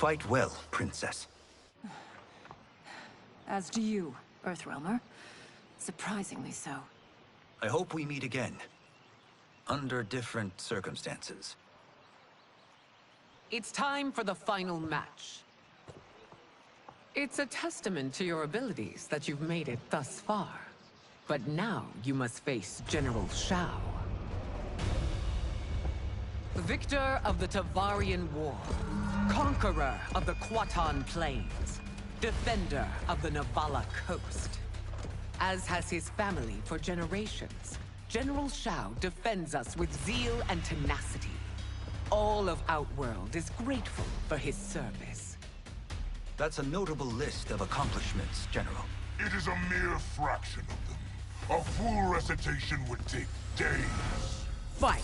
fight well, Princess. As do you, Earthrealmer. Surprisingly so. I hope we meet again. Under different circumstances. It's time for the final match. It's a testament to your abilities that you've made it thus far. But now you must face General Shao. Victor of the Tavarian War. Conqueror of the Quatan Plains. Defender of the Navala Coast. As has his family for generations, General Shao defends us with zeal and tenacity. All of Outworld is grateful for his service. That's a notable list of accomplishments, General. It is a mere fraction of them. A full recitation would take days. Fight!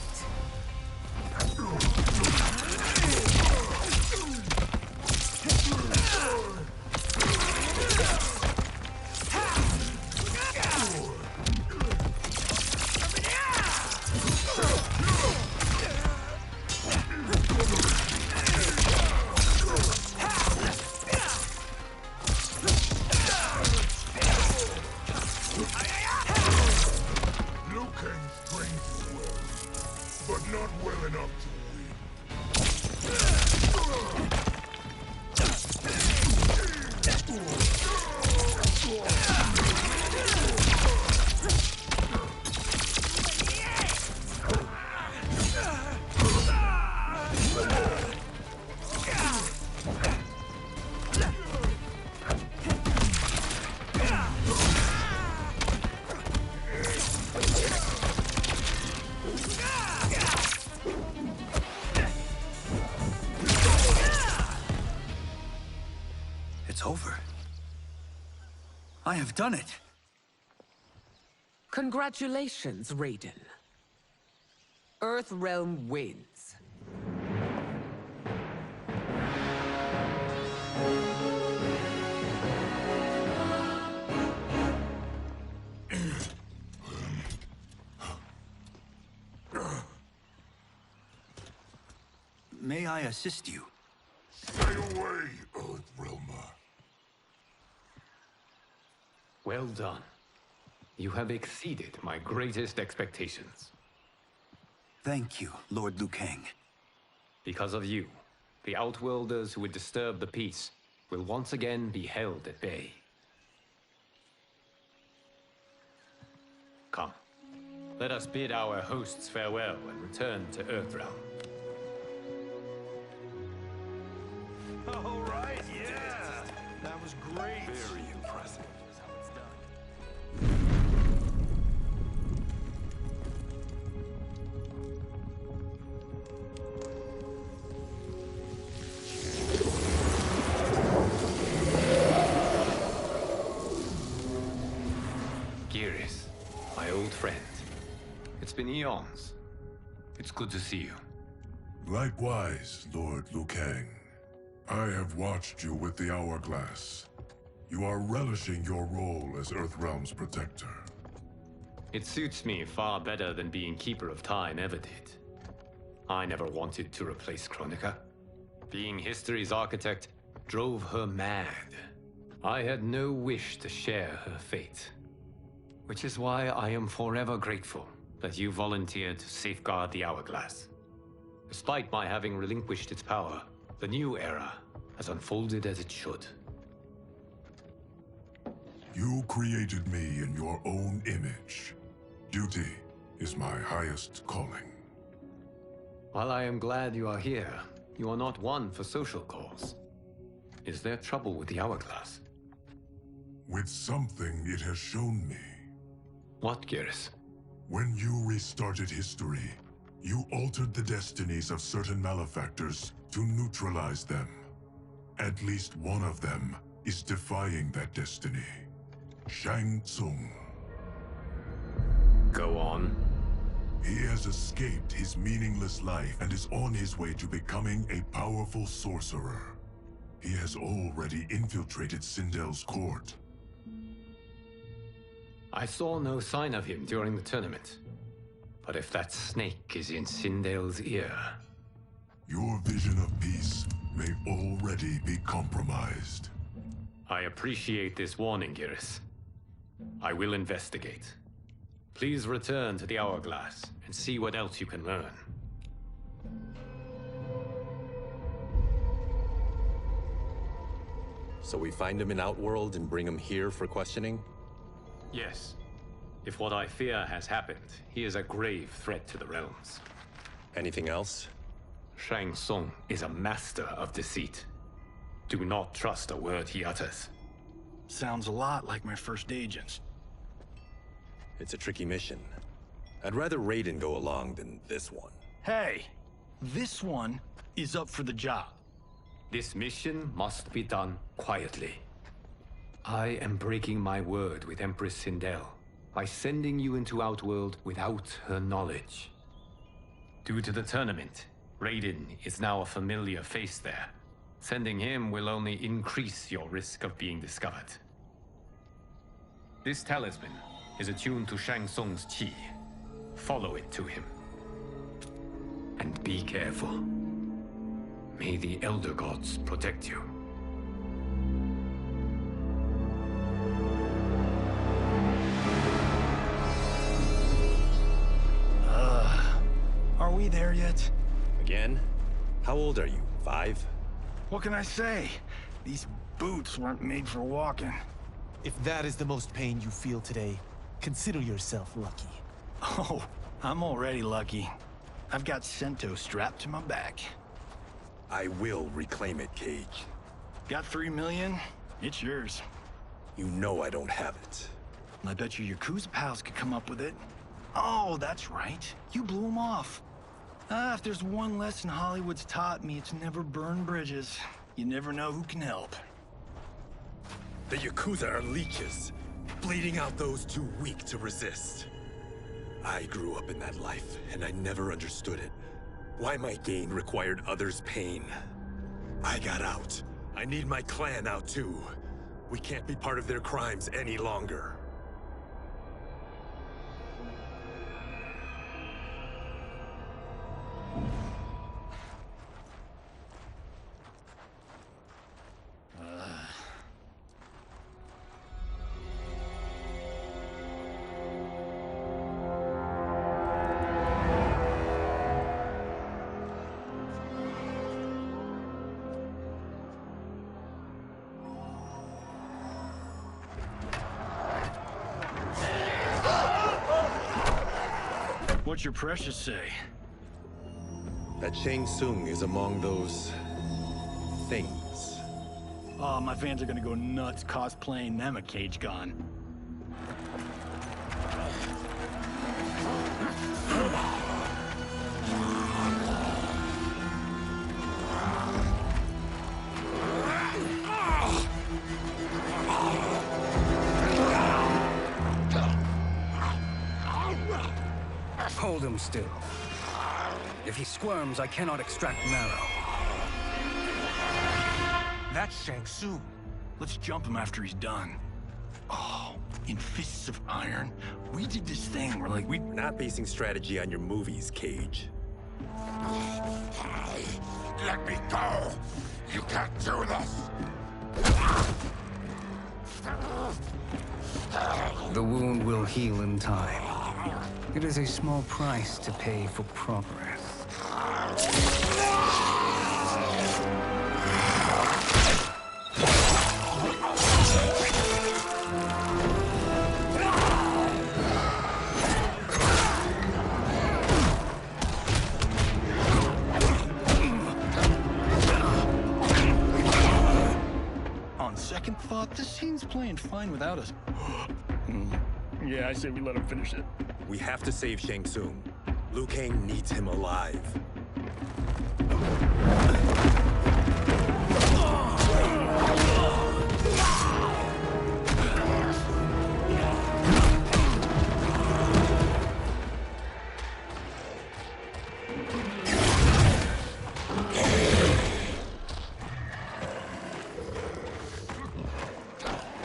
It's over. I have done it. Congratulations, Raiden. Earthrealm wins. May I assist you? Stay away, Earthrealmer. Well done. You have exceeded my greatest expectations. Thank you, Lord Liu Kang. Because of you, the Outworlders who would disturb the peace will once again be held at bay. Come, let us bid our hosts farewell and return to Earthrealm. All right, yeah. That was great. Very impressive. Here's how it's done. Geras, my old friend. It's been eons. It's good to see you. Likewise, Lord Liu Kang. I have watched you with the Hourglass. You are relishing your role as Earthrealm's protector. It suits me far better than being Keeper of Time ever did. I never wanted to replace Kronika. Being history's architect drove her mad. I had no wish to share her fate. Which is why I am forever grateful that you volunteered to safeguard the Hourglass. Despite my having relinquished its power, the new era has unfolded as it should. You created me in your own image. Duty is my highest calling. While I am glad you are here, you are not one for social calls. Is there trouble with the Hourglass? With something it has shown me. What, Geras? When you restarted history, you altered the destinies of certain malefactors to neutralize them. At least one of them is defying that destiny. Shang Tsung. Go on. He has escaped his meaningless life and is on his way to becoming a powerful sorcerer. He has already infiltrated Sindel's court. I saw no sign of him during the tournament. But if that snake is in Sindel's ear... Your vision of peace may already be compromised. I appreciate this warning, Geras. I will investigate. Please return to the Hourglass and see what else you can learn. So we find him in Outworld and bring him here for questioning? Yes. If what I fear has happened, he is a grave threat to the realms. Anything else? Shang Tsung is a master of deceit. Do not trust a word he utters. Sounds a lot like my first agents. It's a tricky mission. I'd rather Raiden go along than this one. Hey, this one is up for the job. This mission must be done quietly. I am breaking my word with Empress Sindel by sending you into Outworld without her knowledge. Due to the tournament, Raiden is now a familiar face there. Sending him will only increase your risk of being discovered. This talisman is attuned to Shang Tsung's chi. Follow it to him. And be careful. May the Elder Gods protect you. Are we there yet? Again? How old are you? 5? What can I say? These boots weren't made for walking. If that is the most pain you feel today, consider yourself lucky. Oh, I'm already lucky. I've got Sento strapped to my back. I will reclaim it, Cage. Got 3 million? It's yours. You know I don't have it. I bet your Yakuza pals could come up with it. Oh, that's right. You blew them off. If there's one lesson Hollywood's taught me, it's never burn bridges. You never know who can help. The Yakuza are leeches, bleeding out those too weak to resist. I grew up in that life, and I never understood it. Why my gain required others' pain. I got out. I need my clan out too. We can't be part of their crimes any longer. What's your precious say? That Shang Tsung is among those... things. Oh, my fans are gonna go nuts cosplaying them a Cage Gun. Hold him still. If he squirms, I cannot extract marrow. That's Shang Tsung. Let's jump him after he's done. Oh, in Fists of Iron, we did this thing where like We're not basing strategy on your movies, Cage. Let me go! You can't do this! The wound will heal in time. It is a small price to pay for progress. On second thought, this scene's playing fine without us. Yeah, I say we let him finish it. We have to save Shang Tsung. Liu Kang needs him alive.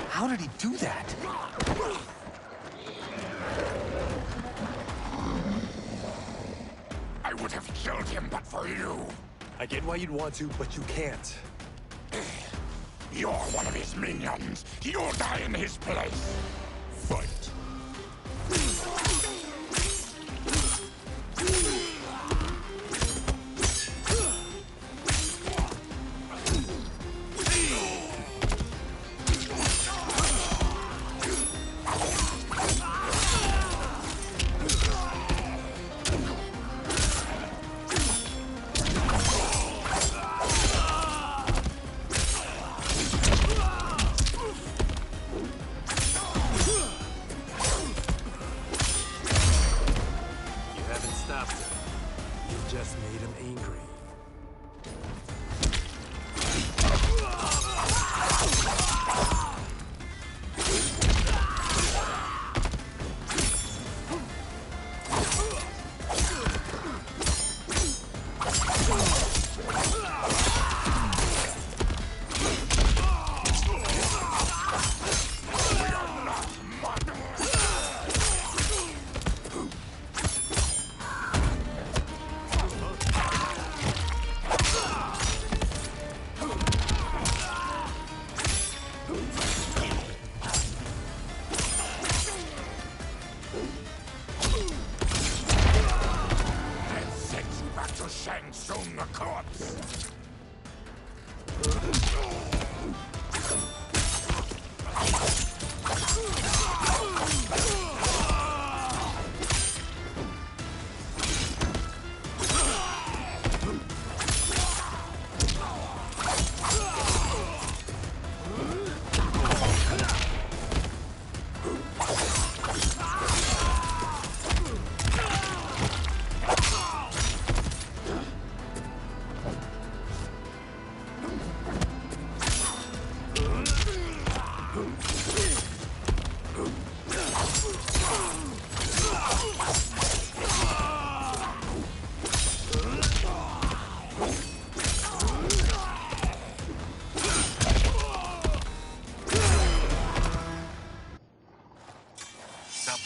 How did he do that? I would have killed him but for you. I get why you'd want to, but you can't. You're one of his minions. You'll die in his place. Fight. Just made him angry. Shang Tsung a corpse!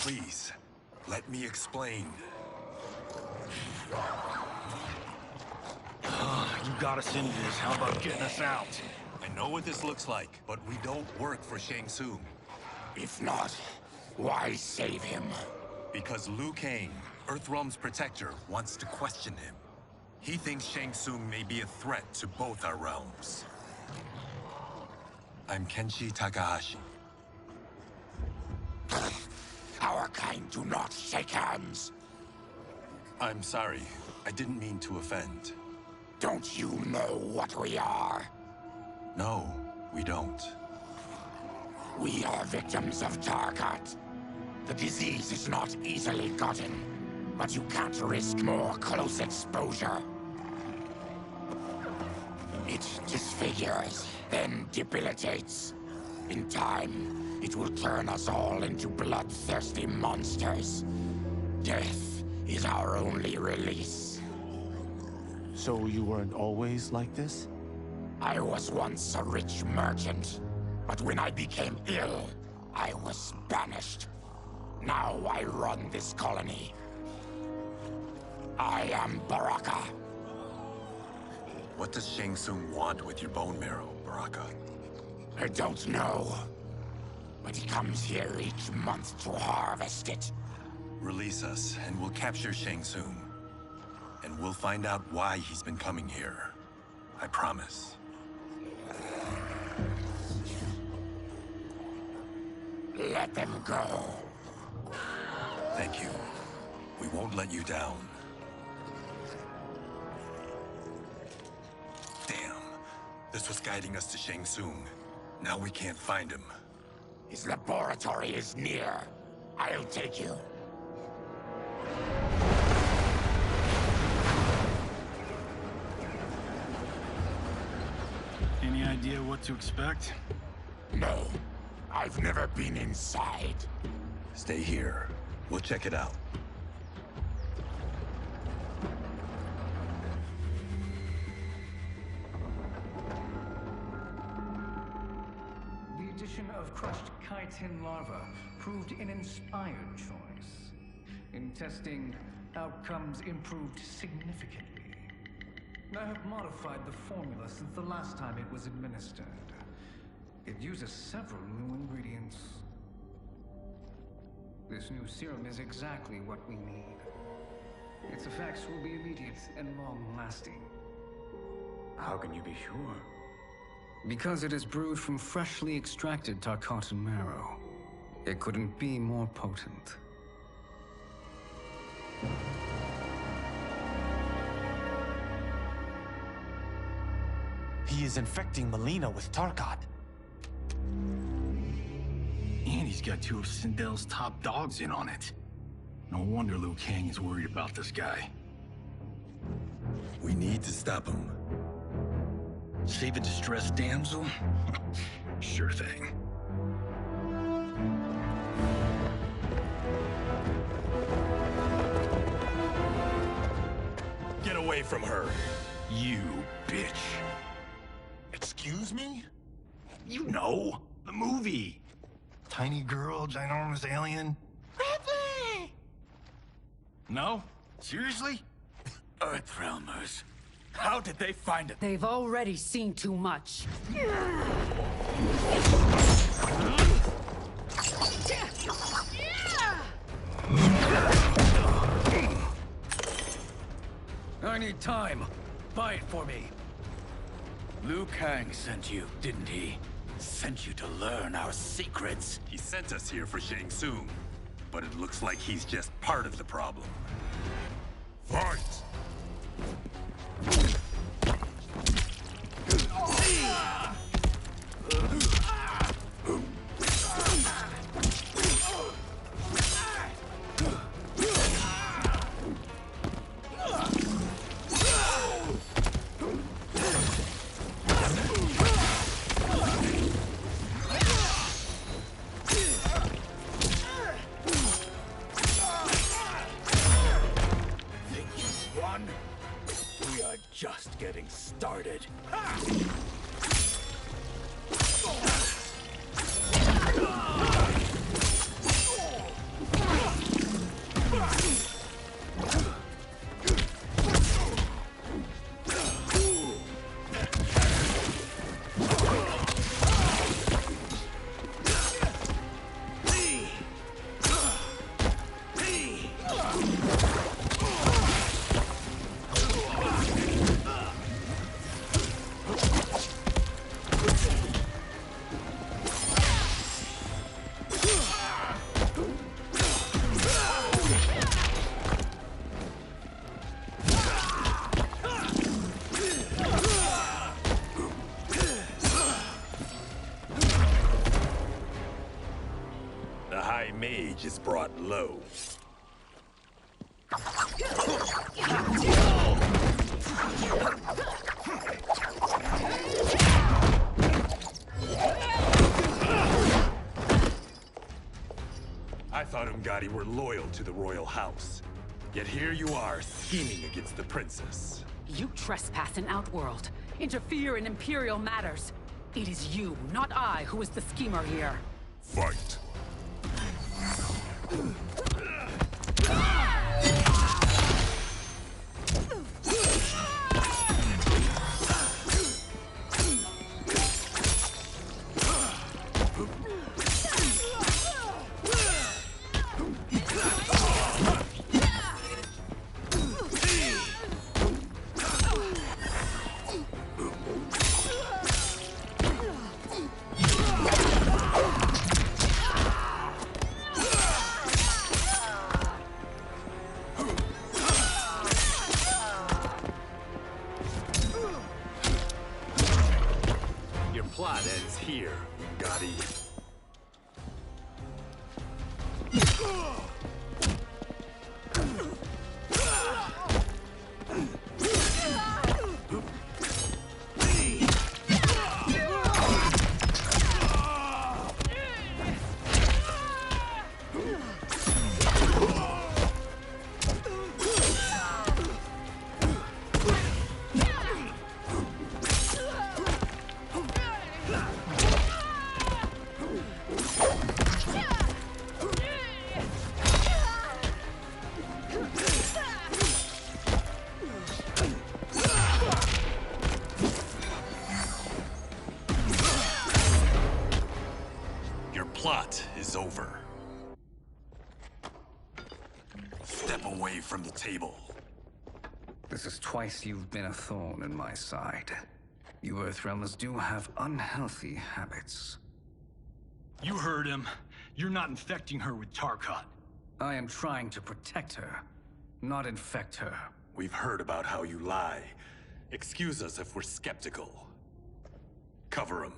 Please, let me explain. You got us into this. How about getting us out? I know what this looks like, but we don't work for Shang Tsung. If not, why save him? Because Liu Kang, Earthrealm's protector, wants to question him. He thinks Shang Tsung may be a threat to both our realms. I'm Kenshi Takahashi. Our kind do not shake hands. I'm sorry. I didn't mean to offend. Don't you know what we are? No, we don't. We are victims of Tarkat. The disease is not easily gotten, but you can't risk more close exposure. It disfigures, then debilitates. In time, it will turn us all into bloodthirsty monsters. Death is our only release. So you weren't always like this? I was once a rich merchant, but when I became ill, I was banished. Now I run this colony. I am Baraka. What does Shang Tsung want with your bone marrow, Baraka? I don't know. But he comes here each month to harvest it. Release us, and we'll capture Shang Tsung. And we'll find out why he's been coming here. I promise. Let them go. Thank you. We won't let you down. Damn. This was guiding us to Shang Tsung. Now we can't find him. His laboratory is near. I'll take you. Any idea what to expect? No. I've never been inside. Stay here. We'll check it out. The addition of crushed chitin larva proved an inspired choice. In testing, outcomes improved significantly. I have modified the formula since the last time it was administered. It uses several new ingredients. This new serum is exactly what we need. Its effects will be immediate and long-lasting. How can you be sure? Because it is brewed from freshly extracted Tarkatan marrow. It couldn't be more potent. He is infecting Melina with Tarkat. And he's got two of Sindel's top dogs in on it. No wonder Liu Kang is worried about this guy. We need to stop him. Save a distressed damsel? Sure thing. Get away from her! You bitch. Excuse me? You know, the movie. Tiny girl, ginormous alien. Ripley! No? Seriously? Earthrealmers. How did they find it? They've already seen too much. I need time. Buy it for me. Liu Kang sent you, didn't he? Sent you to learn our secrets. He sent us here for Shang Tsung, but it looks like he's just part of the problem. Fight! We are just getting started. The High Mage is brought low. I thought Umgadi were loyal to the royal house. Yet here you are, scheming against the princess. You trespass in Outworld, interfere in Imperial matters. It is you, not I, who is the schemer here. Fight! Your plot ends here, Umgadi. plot is over. Step away from the table. This is twice you've been a thorn in my side. You Earthrealmers do have unhealthy habits. You heard him. You're not infecting her with Tarkat. I am trying to protect her, not infect her. We've heard about how you lie. Excuse us if we're skeptical. Cover him.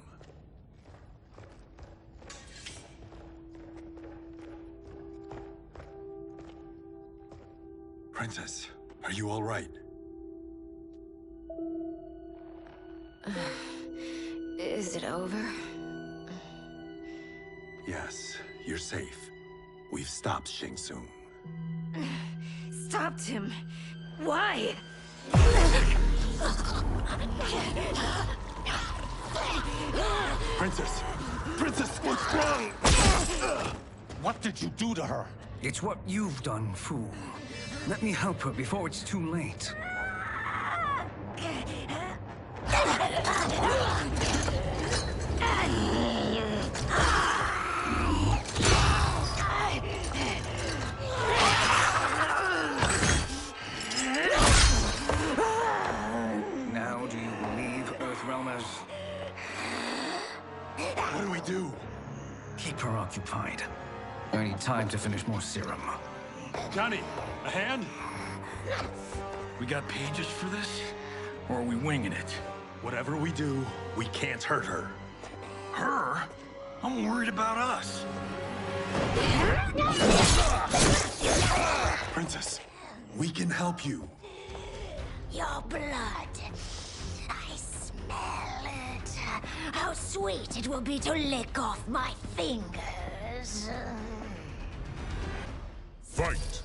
Princess, are you all right? Is it over? Yes, you're safe. We've stopped Shang Tsung. Stopped him? Why? Princess! Princess, what's wrong? What did you do to her? It's what you've done, fool. Let me help her before it's too late. Now do you believe, Earthrealmers? What do we do? Keep her occupied. I need time to finish more serum. Johnny, a hand? We got pages for this? Or are we winging it? Whatever we do, we can't hurt her. Her? I'm worried about us. Princess, we can help you. Your blood. I smell it. How sweet it will be to lick off my fingers. Fight!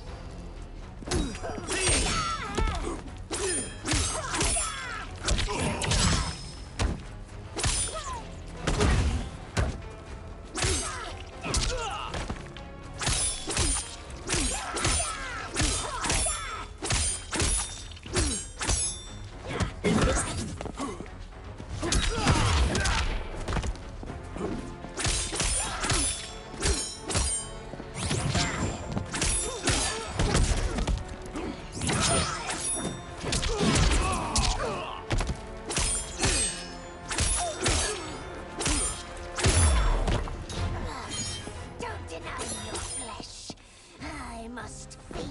Don't deny your flesh. I must feed.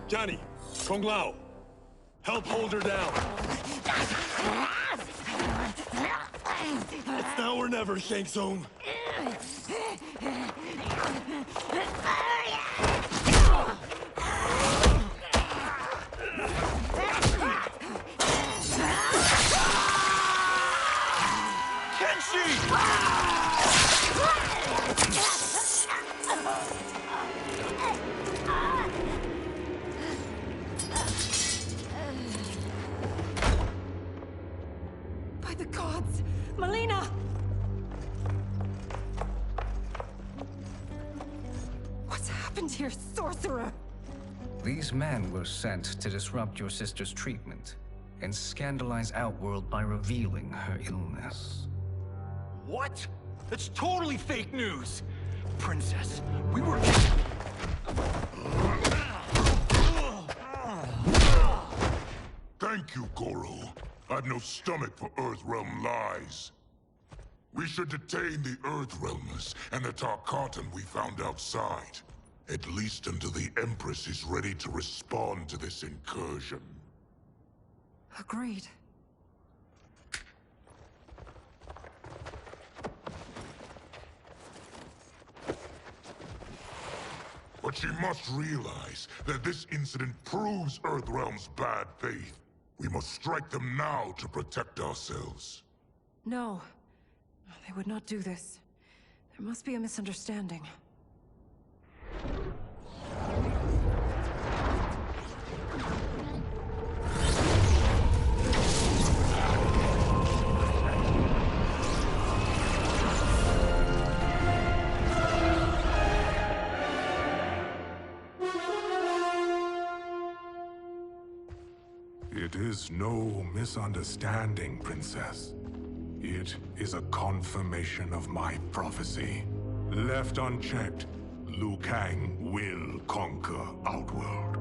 Johnny, Kung Lao, help hold her down. It's now or never, Shang Tsung. By the gods! Melina! What's happened here, sorcerer? These men were sent to disrupt your sister's treatment and scandalize Outworld by revealing her illness. What? That's totally fake news! Princess, we were... Thank you, Goro. I've no stomach for Earthrealm lies. We should detain the Earthrealmers and the Tarkatan we found outside. At least until the Empress is ready to respond to this incursion. Agreed. But she must realize that this incident proves Earthrealm's bad faith. We must strike them now to protect ourselves. No. They would not do this. There must be a misunderstanding. It is no misunderstanding, Princess. It is a confirmation of my prophecy. Left unchecked, Liu Kang will conquer Outworld.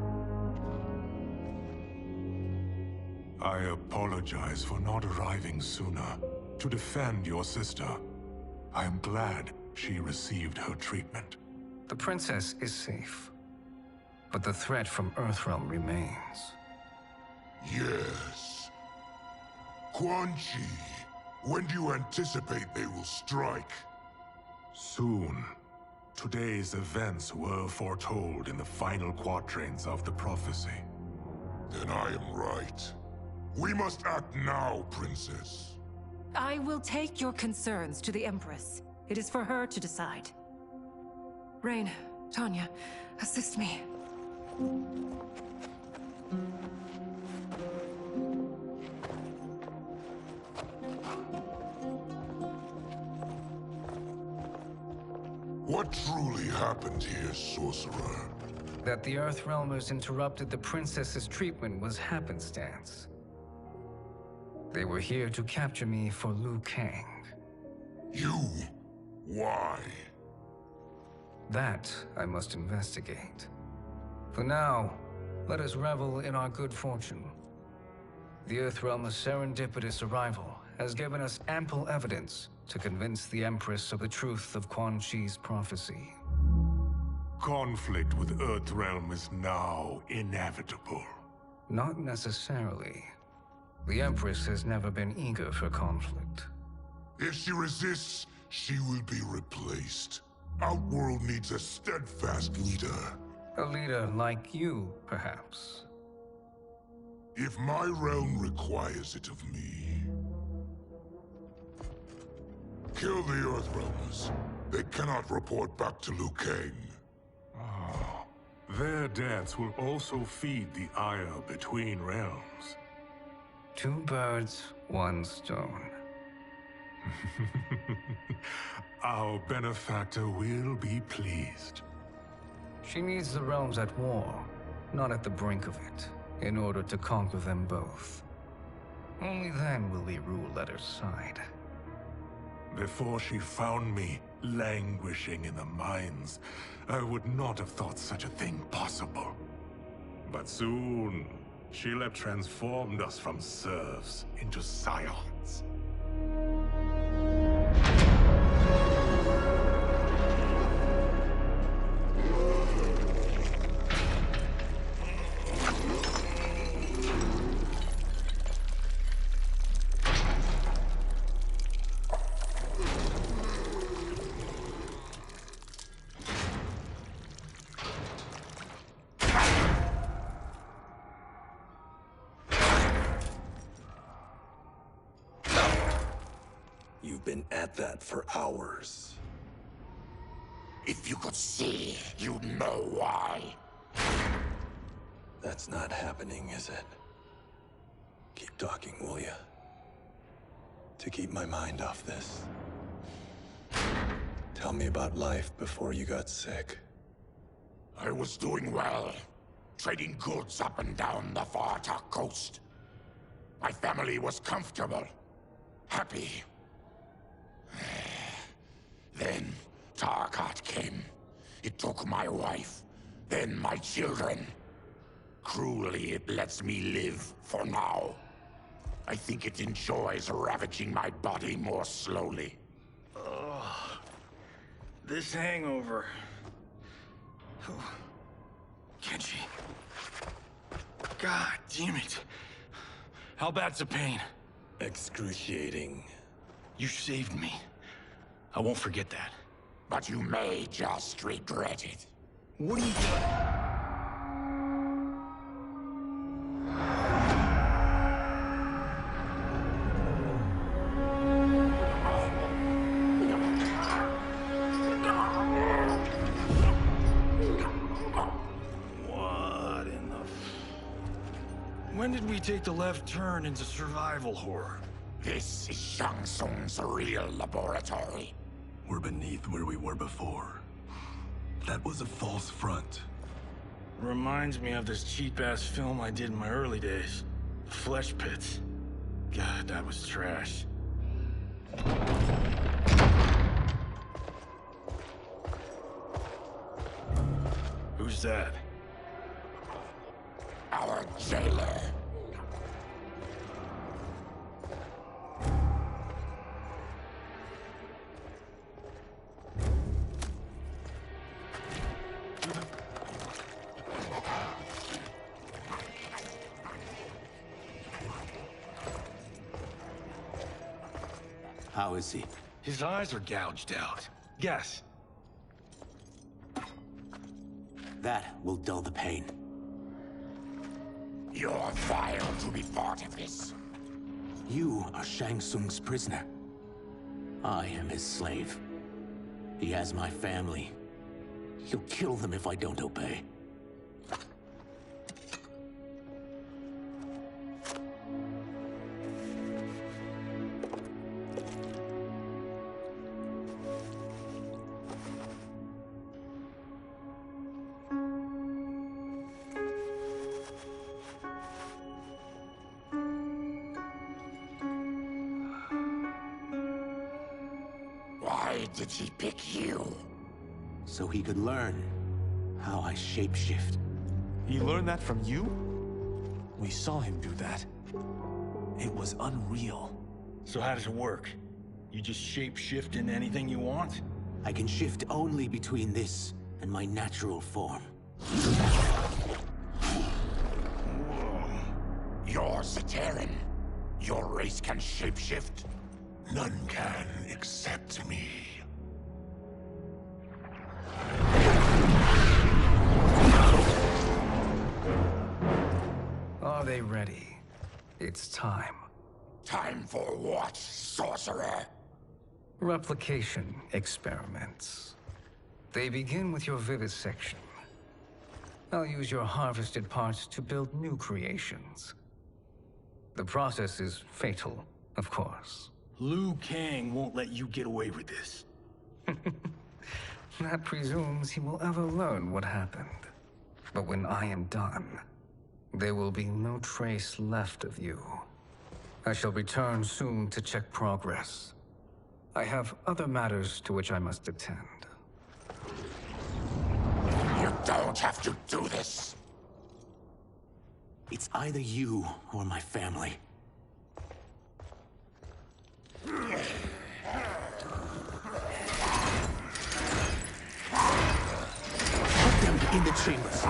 I apologize for not arriving sooner to defend your sister. I am glad she received her treatment. The princess is safe, but the threat from Earthrealm remains. Yes. Quan Chi, when do you anticipate they will strike? Soon. Today's events were foretold in the final quatrains of the prophecy. Then I am right. We must act now, Princess. I will take your concerns to the Empress. It is for her to decide. Rain, Tanya, assist me. What truly happened here, Sorcerer? That the Earthrealmers interrupted the princess's treatment was happenstance. They were here to capture me for Liu Kang. You? Why? That I must investigate. For now, let us revel in our good fortune. The Earthrealm's serendipitous arrival has given us ample evidence to convince the Empress of the truth of Quan Chi's prophecy. Conflict with Earthrealm is now inevitable. Not necessarily. The Empress has never been eager for conflict. If she resists, she will be replaced. Outworld needs a steadfast leader. A leader like you, perhaps. If my realm requires it of me. Kill the Earthrealmers. They cannot report back to Liu Kang. Their deaths will also feed the ire between realms. 2 birds, 1 stone. Our benefactor will be pleased. She needs the realms at war, not at the brink of it, in order to conquer them both. Only then will we rule at her side. Before she found me languishing in the mines, I would not have thought such a thing possible. But soon, she'll have transformed us from serfs into scions. You've been at that for hours. If you could see, you'd know why. That's not happening, is it? Keep talking, will ya? To keep my mind off this. Tell me about life before you got sick. I was doing well, trading goods up and down the Varta coast. My family was comfortable, happy. Then Tarkat came. It took my wife, then my children. Cruelly, it lets me live for now. I think it enjoys ravaging my body more slowly. Ugh. This hangover. Kenshi. God damn it. How bad's the pain? Excruciating. You saved me. I won't forget that. But you may just regret it. What are you doing? What in the... When did we take the left turn into survival horror? This is Shang Tsung's real laboratory. We're beneath where we were before. That was a false front. Reminds me of this cheap-ass film I did in my early days. Flesh Pits. God, that was trash. Who's that? Our jailer. How is he? His eyes are gouged out. Guess. That will dull the pain. You're vile to be part of this. You are Shang Tsung's prisoner. I am his slave. He has my family. He'll kill them if I don't obey. Why did he pick you? So he could learn how I shapeshift. He learned that from you? We saw him do that. It was unreal. So how does it work? You just shape-shift into anything you want? I can shift only between this and my natural form. You're Zaterran. Your race can shapeshift. None can except me. Are they ready? It's time. Time for what, sorcerer? Replication experiments. They begin with your vivisection. I'll use your harvested parts to build new creations. The process is fatal, of course. Liu Kang won't let you get away with this. That presumes he will ever learn what happened. But when I am done, there will be no trace left of you. I shall return soon to check progress. I have other matters to which I must attend. You don't have to do this. It's either you or my family. Put them in the chambers.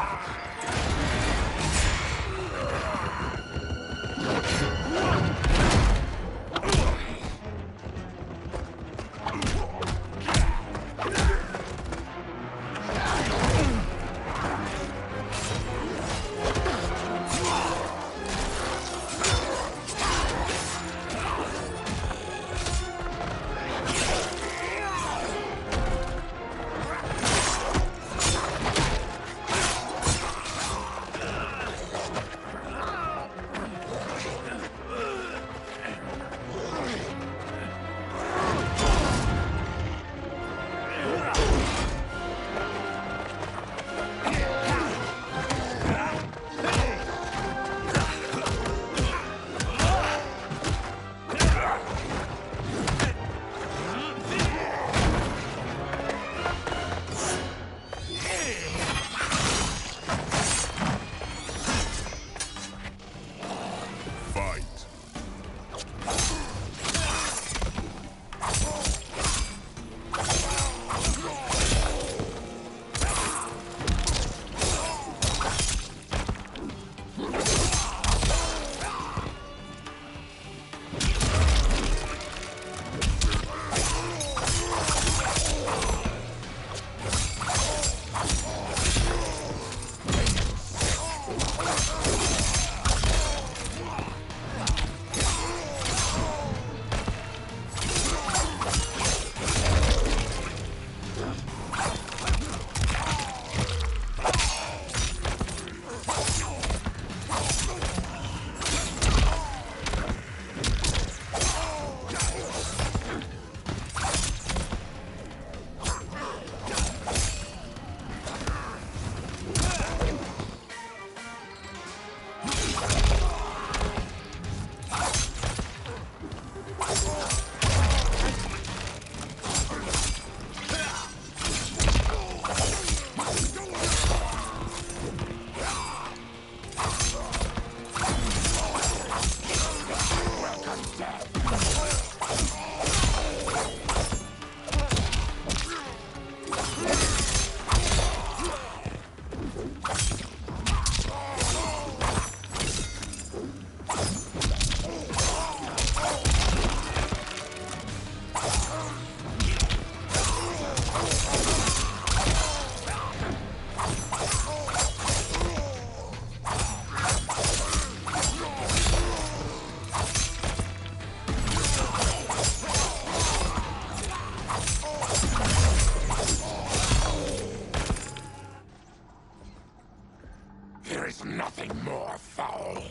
something more foul.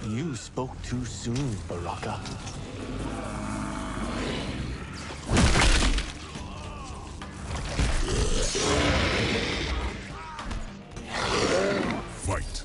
You spoke too soon, Baraka. Fight.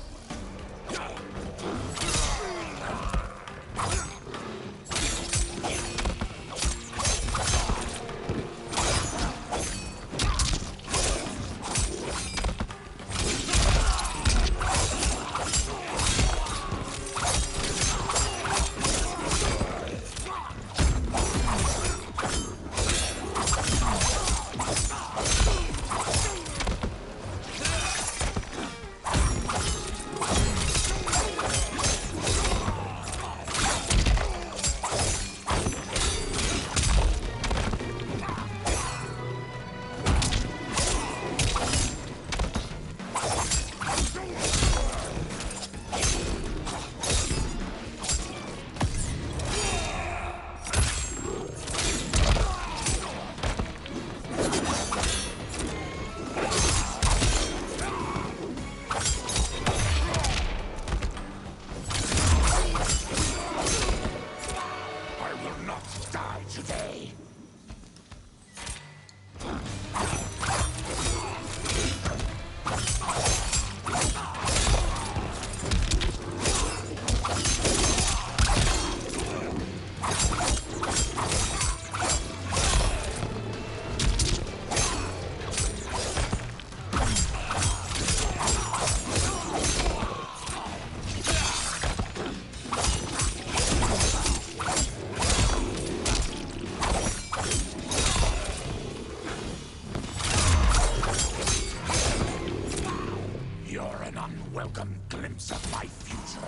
Welcome glimpse of my future.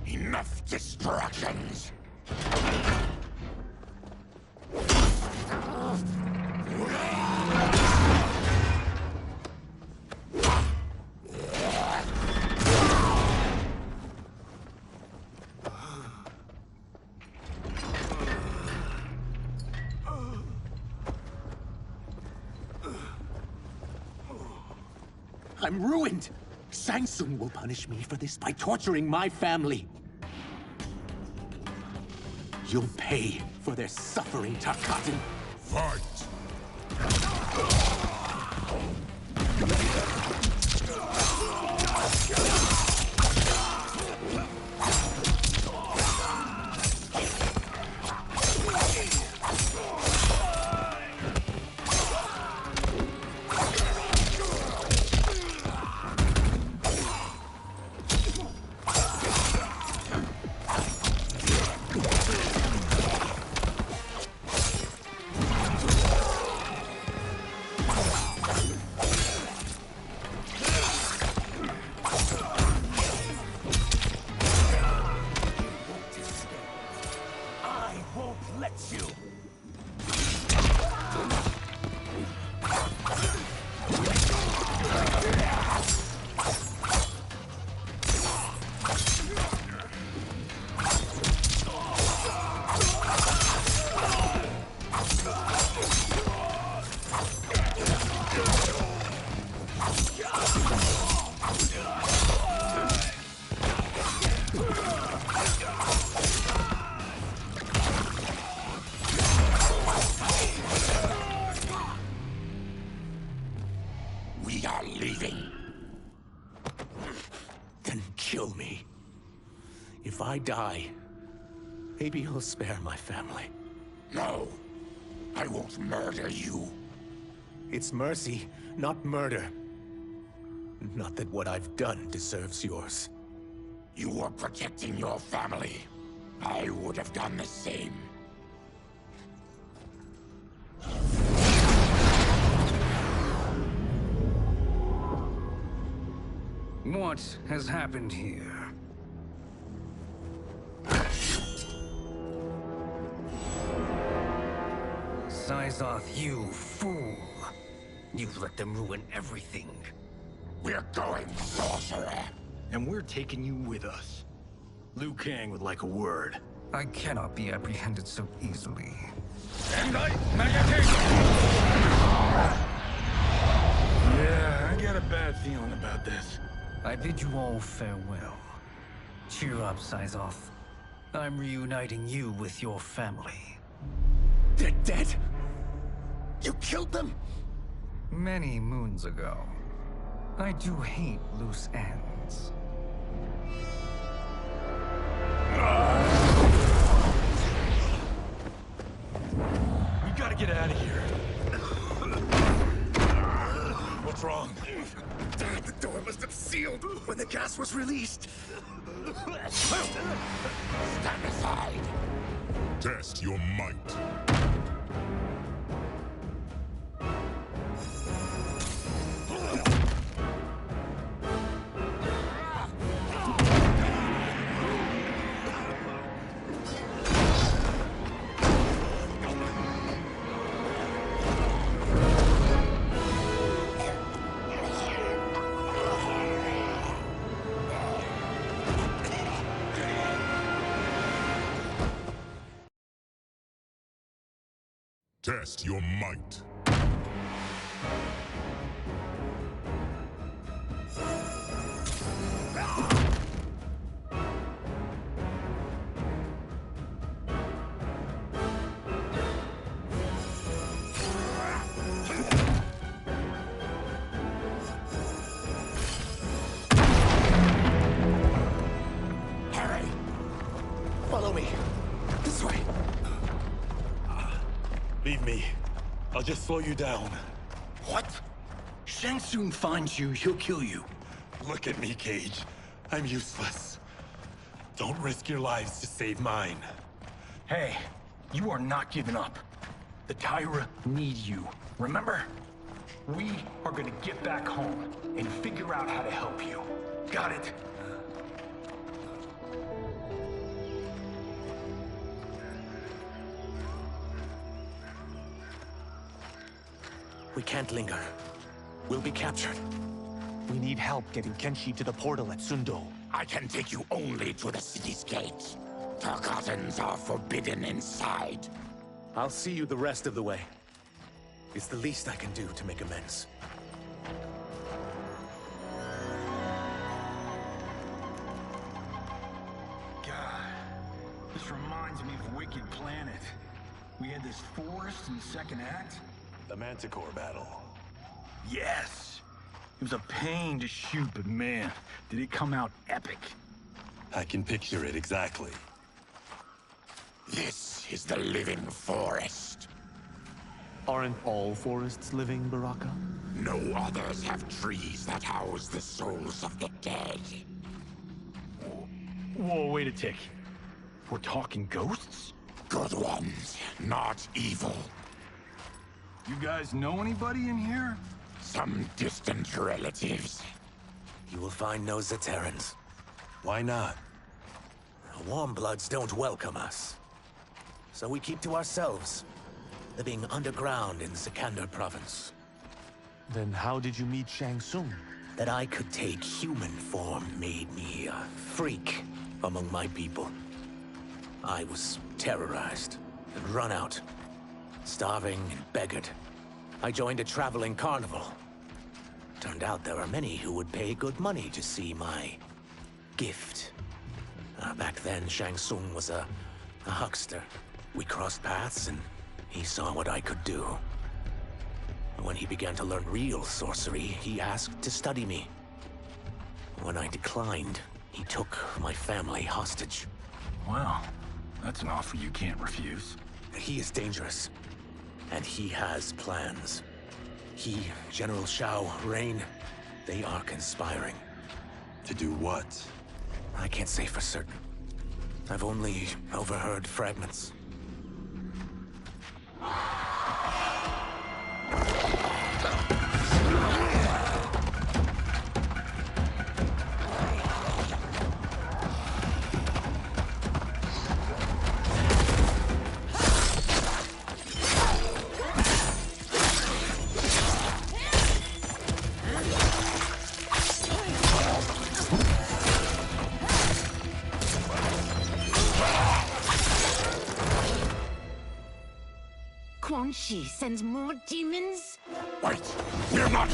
Enough distractions! I'm ruined! Shang Tsung will punish me for this by torturing my family. You'll pay for their suffering, Tarkatan. Fight! We are leaving. Then kill me. If I die, maybe you'll spare my family. No, I won't murder you. It's mercy, not murder. Not that what I've done deserves yours. You were protecting your family. I would have done the same. What has happened here? Syzoth, you fool! You've let them ruin everything. We're going, sorcerer. And we're taking you with us. Liu Kang would like a word. I cannot be apprehended so easily. Yeah, I got a bad feeling about this. I bid you all farewell. Cheer up, Syzoth. I'm reuniting you with your family. They're dead? You killed them? Many moons ago. I do hate loose ends. We gotta get out of here. What's wrong? The door must have sealed when the gas was released. Stand aside. Test your might. Test your might. Harry! Follow me. This way. Leave me. I'll just slow you down. What? Shang Tsung finds you, he'll kill you. Look at me, Cage. I'm useless. Don't risk your lives to save mine. Hey, you are not giving up. The Tyra need you, remember? We are gonna get back home and figure out how to help you. Got it? We can't linger. We'll be captured. We need help getting Kenshi to the portal at Sundo. I can take you only to the city's gate. Tarkatans are forbidden inside. I'll see you the rest of the way. It's the least I can do to make amends. God, this reminds me of Wicked Planet. We had this forest in the second act. The Manticore battle. Yes! It was a pain to shoot, but man, did it come out epic. I can picture it exactly. This is the living forest. Aren't all forests living, Baraka? No others have trees that house the souls of the dead. Whoa, wait a tick. We're talking ghosts? Good ones, not evil. You guys know anybody in here? Some distant relatives. You will find no Zaterrans. Why not? The Warmbloods don't welcome us. So we keep to ourselves, living underground in Sikander province. Then how did you meet Shang Tsung? That I could take human form made me a freak among my people. I was terrorized and run out, starving and beggared. I joined a traveling carnival. Turned out there are many who would pay good money to see my gift. Back then, Shang Tsung was a huckster. We crossed paths and he saw what I could do. When he began to learn real sorcery, he asked to study me. When I declined, he took my family hostage. Wow, that's an offer you can't refuse. He is dangerous, and he has plans. He, General Shao, Rain, They are conspiring. To do what? I can't say for certain. I've only overheard fragments. Quan Chi sends more demons? Wait, we're not...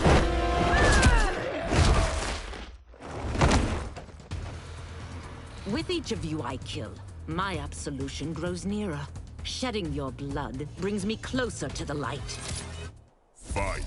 With each of you I kill, my absolution grows nearer. Shedding your blood brings me closer to the light. Fight.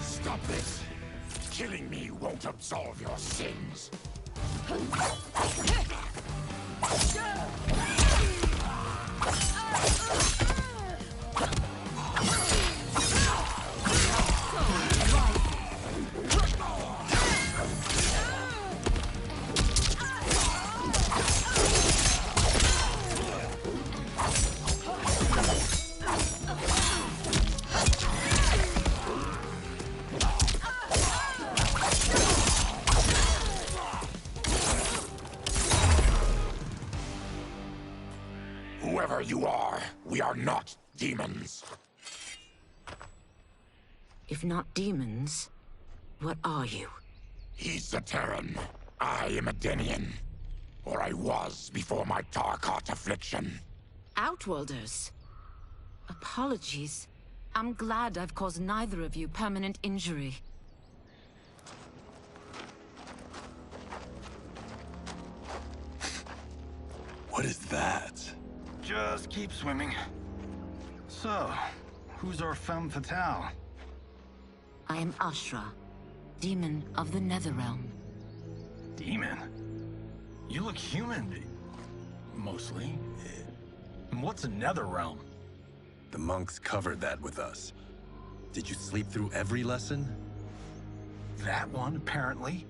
Stop this. Killing me won't absolve your sins. Whoever you are, we are not demons. If not demons, what are you? He's a Terran. I am a Denian. Or I was before my Tarkat affliction. Outworlders. Apologies. I'm glad I've caused neither of you permanent injury. What is that? Just keep swimming. So, who's our femme fatale? I am Ashra, demon of the Netherrealm. Demon? You look human. Mostly. And what's a Netherrealm? The monks covered that with us. Did you sleep through every lesson? That one, apparently.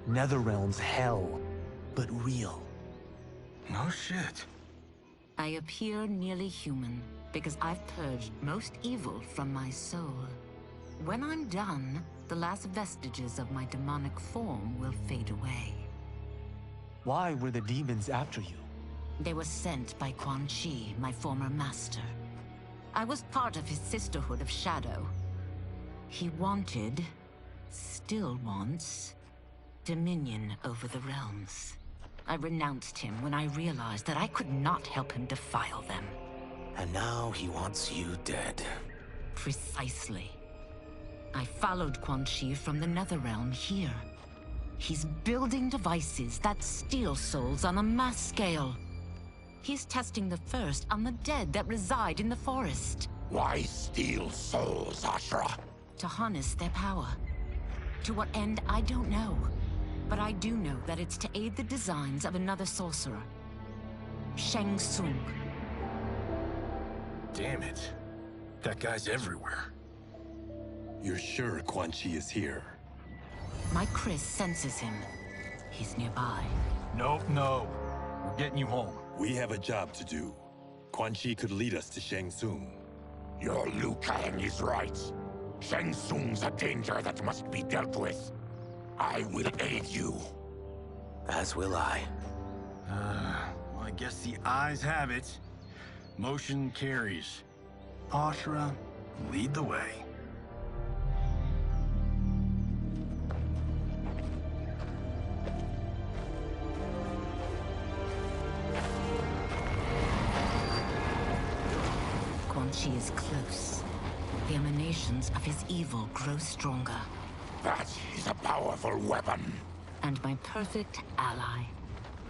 Netherrealm's hell, but real. No shit. I appear nearly human because I've purged most evil from my soul. When I'm done, the last vestiges of my demonic form will fade away. Why were the demons after you? They were sent by Quan Chi, my former master. I was part of his Sisterhood of Shadow. He wanted, still wants, dominion over the realms. I renounced him when I realized that I could not help him defile them. And now he wants you dead. Precisely. I followed Quan Chi from the Netherrealm here. He's building devices that steal souls on a mass scale. He's testing the first on the dead that reside in the forest. Why steal souls, Ashra? To harness their power. To what end, I don't know. But I do know that it's to aid the designs of another sorcerer. Shang Tsung. Damn it. That guy's everywhere. You're sure Quan Chi is here? My Chris senses him. He's nearby. Nope, no. We're getting you home. We have a job to do. Quan Chi could lead us to Shang Tsung. Your Liu Kang is right. Shang Tsung's a danger that must be dealt with. I will aid you. As will I. Well, I guess the eyes have it. Motion carries. Ashra, lead the way. Quan Chi is close. The emanations of his evil grow stronger. That is a powerful weapon. And my perfect ally.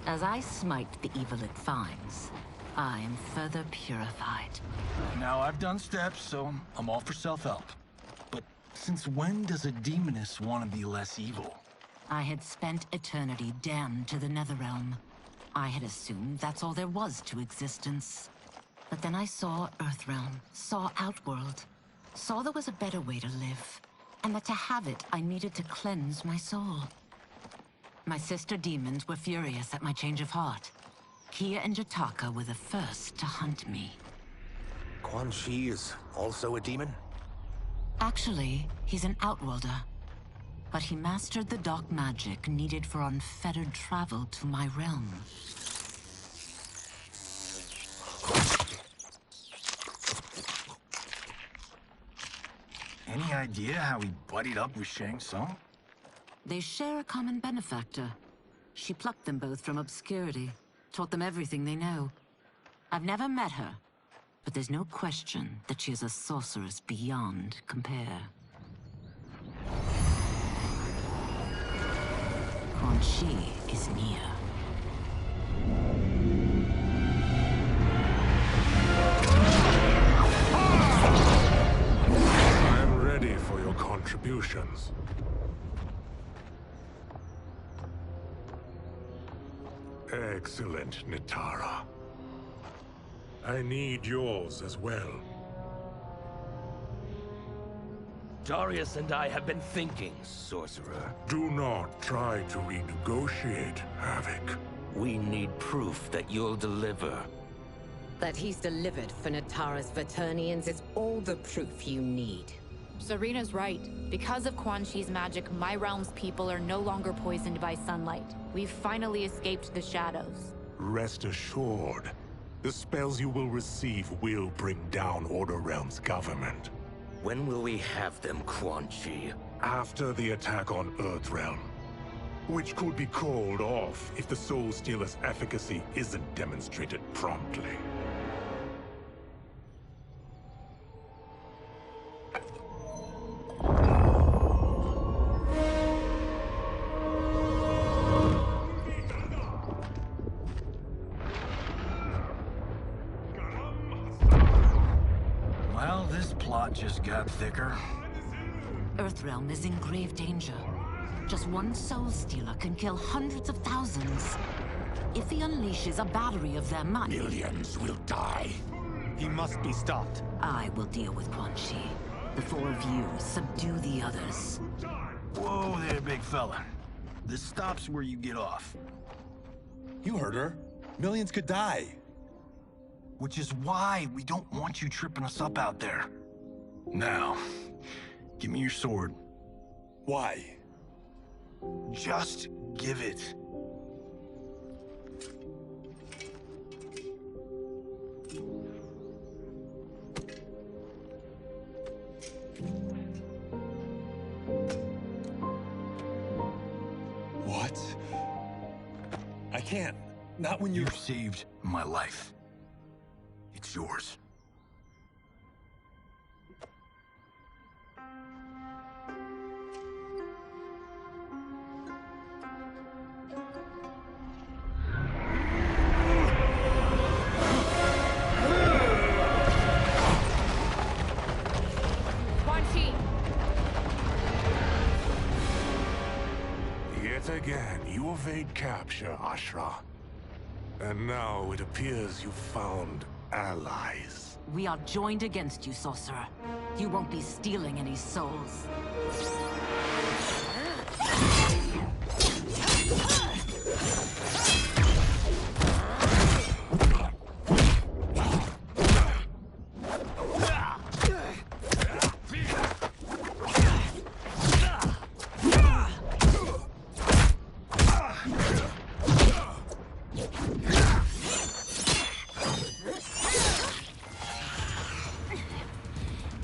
As I smite the evil it finds, I am further purified. Now, I've done steps, so I'm all for self-help. But since when does a demoness want to be less evil? I had spent eternity damned to the Netherrealm. I had assumed that's all there was to existence. But then I saw Earthrealm, saw Outworld, saw there was a better way to live, and that to have it, I needed to cleanse my soul. My sister demons were furious at my change of heart. Kia and Jataka were the first to hunt me. Quan Chi is also a demon? Actually, he's an Outworlder. But he mastered the dark magic needed for unfettered travel to my realm. Any idea how he buddied up with Shang Tsung? They share a common benefactor. She plucked them both from obscurity, taught them everything they know. I've never met her, but there's no question that she is a sorceress beyond compare. Quan Chi is near. I'm ready for your contributions. Excellent, Nitara. I need yours as well. Darius and I have been thinking, Sorcerer. Do not try to renegotiate, Havoc. We need proof that you'll deliver. That he's delivered for Natara's Vaternians is all the proof you need. Serena's right. Because of Quan Chi's magic, my realm's people are no longer poisoned by sunlight. We've finally escaped the shadows. Rest assured, the spells you will receive will bring down Order Realm's government. When will we have them, Quan Chi? After the attack on Earthrealm, which could be called off if the Soul Stealer's efficacy isn't demonstrated promptly. Well, this plot just got thicker. Earthrealm is in grave danger. Just one Soul Stealer can kill hundreds of thousands. If he unleashes a battery of them, millions will die. He must be stopped. I will deal with Quan Chi. The four of you subdue the others. Whoa there, big fella. This stops where you get off. You heard her. Millions could die. Which is why we don't want you tripping us up out there. Now, give me your sword. Why? Just give it. What? I can't. Not when You've saved my life. It's yours. Quan Chi! Yet again, you evade capture, Ashra. And now it appears you've found allies. We are joined against you, Sorcerer. You won't be stealing any souls.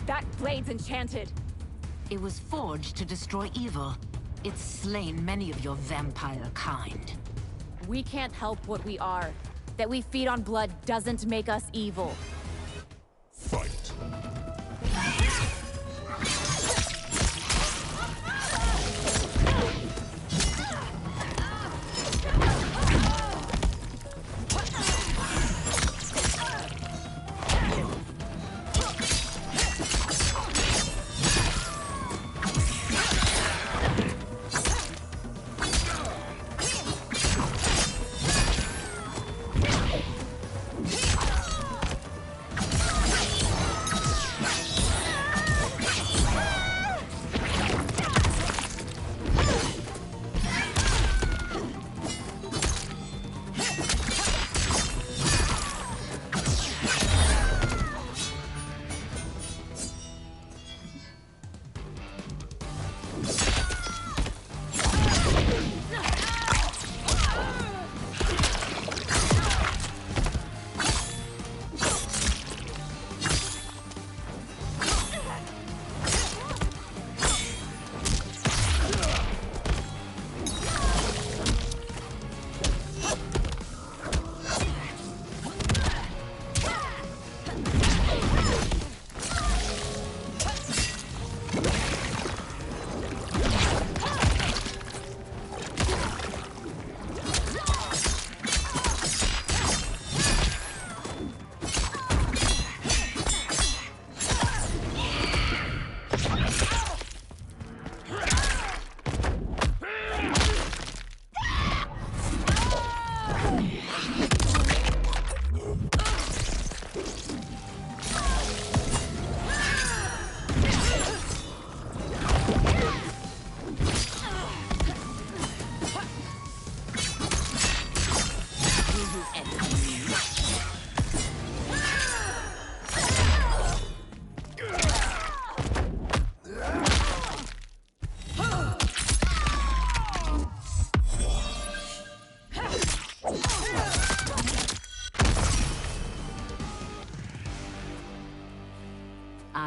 That blade's enchanted. It was forged to destroy evil. It's slain many of your vampire kind. We can't help what we are. That we feed on blood doesn't make us evil. Fight.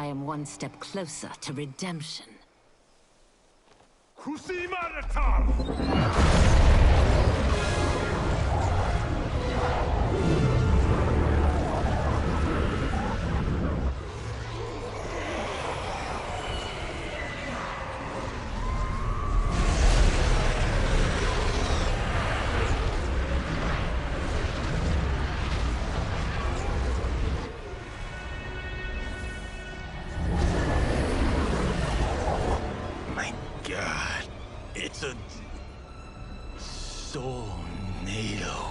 am one step closer to redemption. It's a tornado.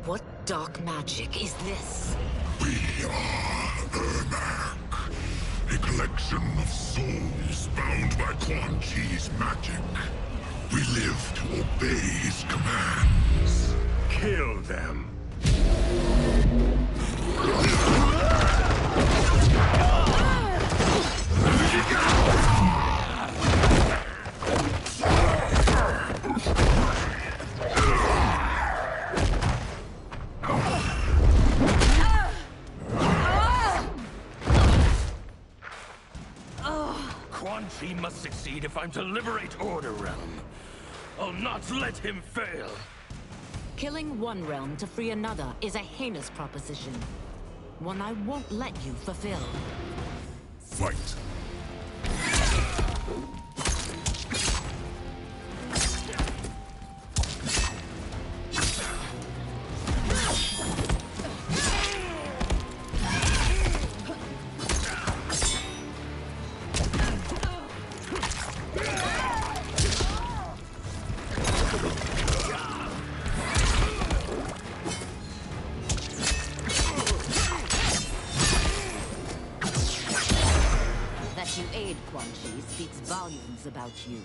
What dark magic is this? We are Ermac, a collection of souls bound by Quan Chi's magic. We live to obey his commands. Kill them. Quan Chi must succeed if I'm to liberate Order Realm. I'll not let him fail. Killing one realm to free another is a heinous proposition. One I won't let you fulfill. Fight. That you aid Quan Chi speaks volumes about you.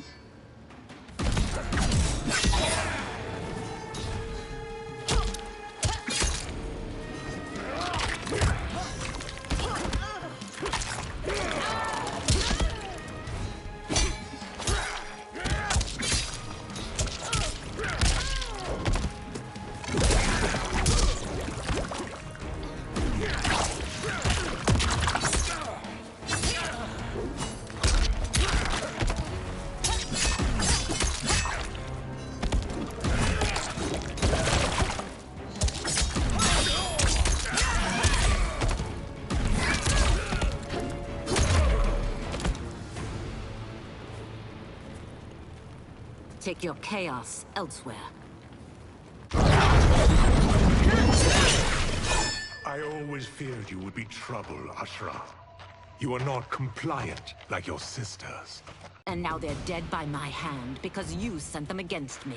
Take your chaos elsewhere. I always feared you would be trouble, Ashraf. You are not compliant like your sisters. And now they're dead by my hand because you sent them against me.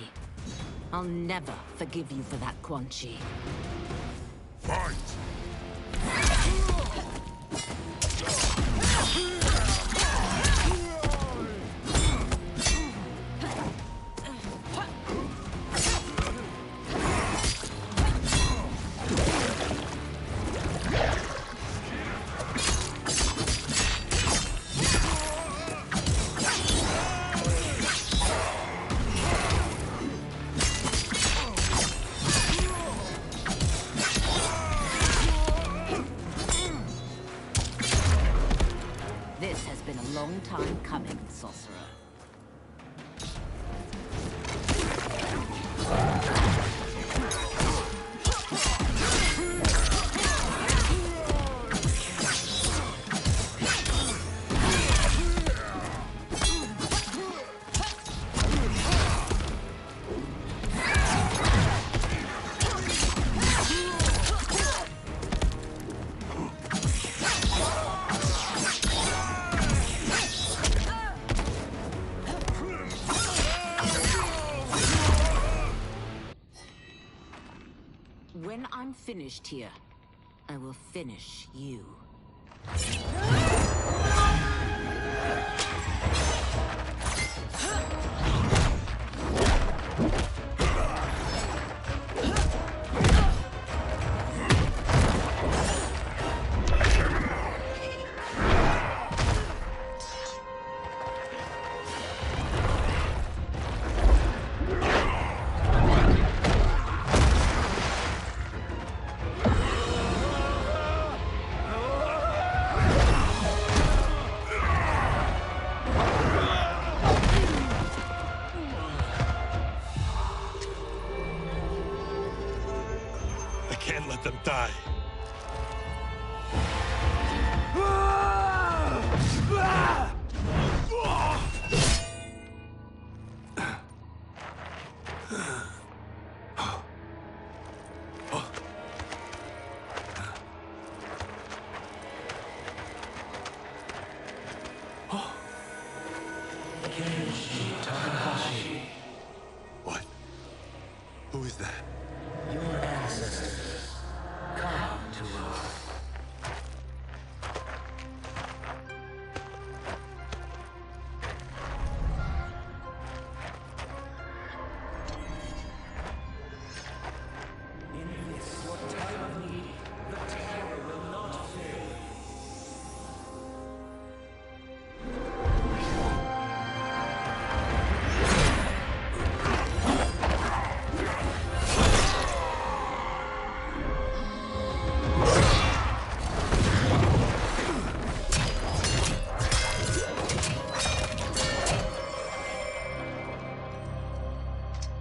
I'll never forgive you for that, Quan Chi. Fight! When I'm finished here, I will finish you. I can't let them die. What? Who is that? Your ancestors come to us. In this, your time of need, the terror will not fail.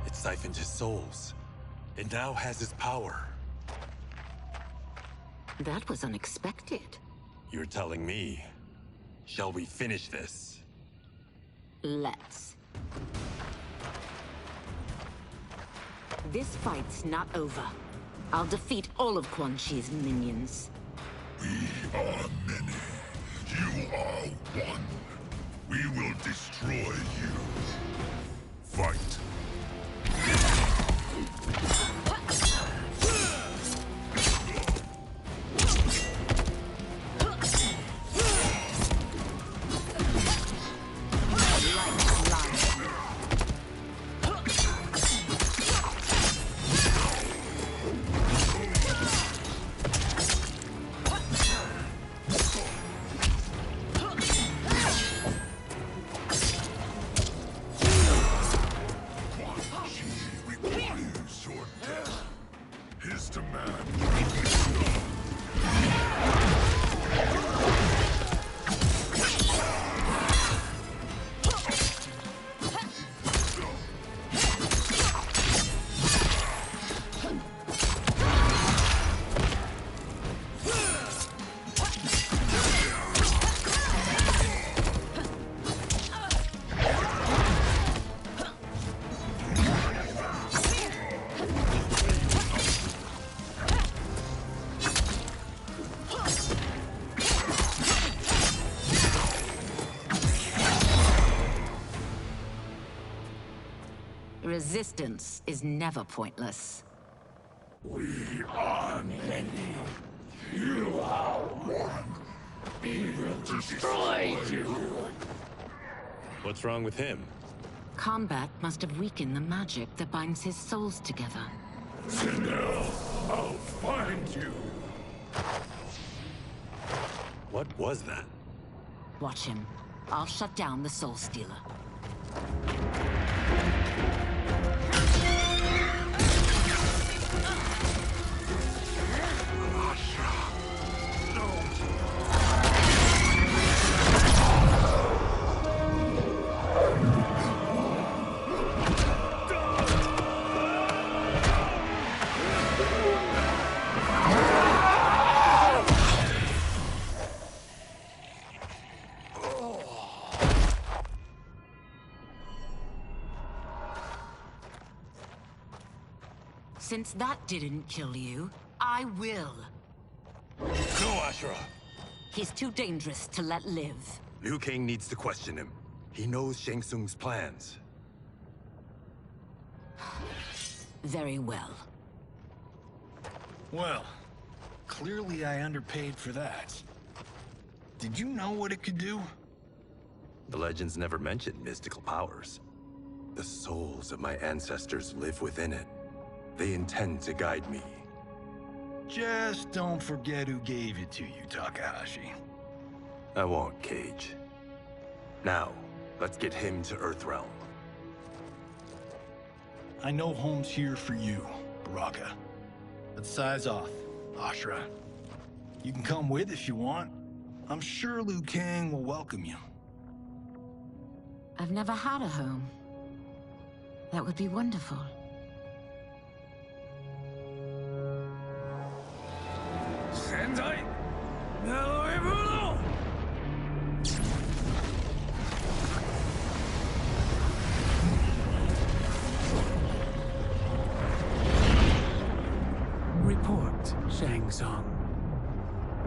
It siphoned his souls. It now has his power. That was unexpected. You're telling me. Shall we finish this? Let's. This fight's not over. I'll defeat all of Quan Chi's minions. We are many. You are one. We will destroy you. Fight. His demand. Resistance is never pointless. We are many. You are one. We will destroy you. What's wrong with him? Kombat must have weakened the magic that binds his souls together. Sinel, I'll find you. What was that? Watch him. I'll shut down the Soul Stealer. Since that didn't kill you, I will. No, Ashura! He's too dangerous to let live. Liu Kang needs to question him. He knows Shang Tsung's plans. Very well. Well, clearly I underpaid for that. Did you know what it could do? The legends never mentioned mystical powers. The souls of my ancestors live within it. They intend to guide me. Just don't forget who gave it to you, Takahashi. I won't, Cage. Now, let's get him to Earthrealm. I know home's here for you, Baraka. Let's size off, Ashra. You can come with if you want. I'm sure Liu Kang will welcome you. I've never had a home. That would be wonderful. Sendai! Naoibuno! Report, Shang Tsung.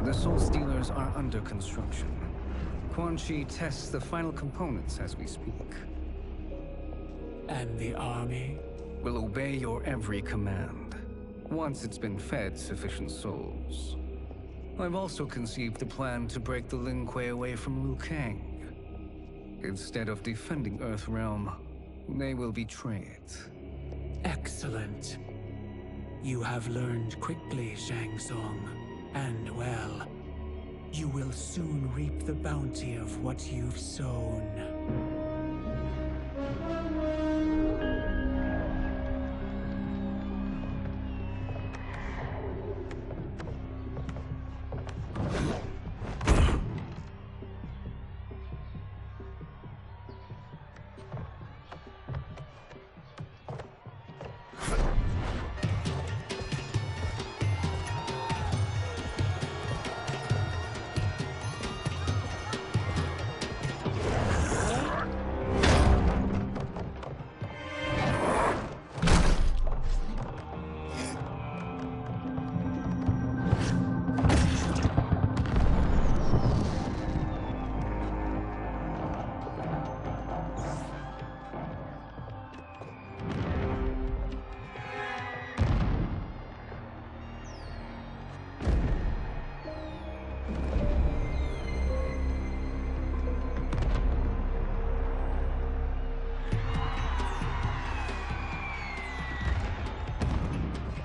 The Soul Stealers are under construction. Quan Chi tests the final components as we speak. And the army will obey your every command, once it's been fed sufficient souls. I've also conceived a plan to break the Lin Kuei away from Liu Kang. Instead of defending Earthrealm, they will betray it. Excellent. You have learned quickly, Shang Tsung. And well, you will soon reap the bounty of what you've sown.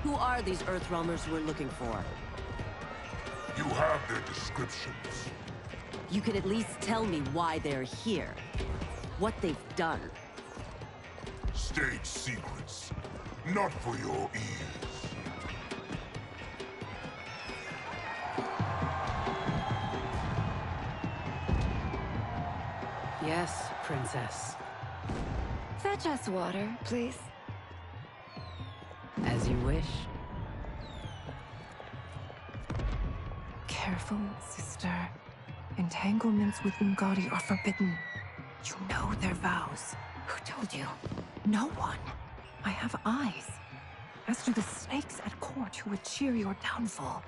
Who are these Earthrealmers we're looking for? You have their descriptions. You can at least tell me why they're here. What they've done. State secrets. Not for your ears. Yes, Princess. Fetch us water, please. As you wish. Careful, sister. Entanglements with Ungadi are forbidden. You know their vows. Who told you? No one. I have eyes. As do the snakes at court who would cheer your downfall.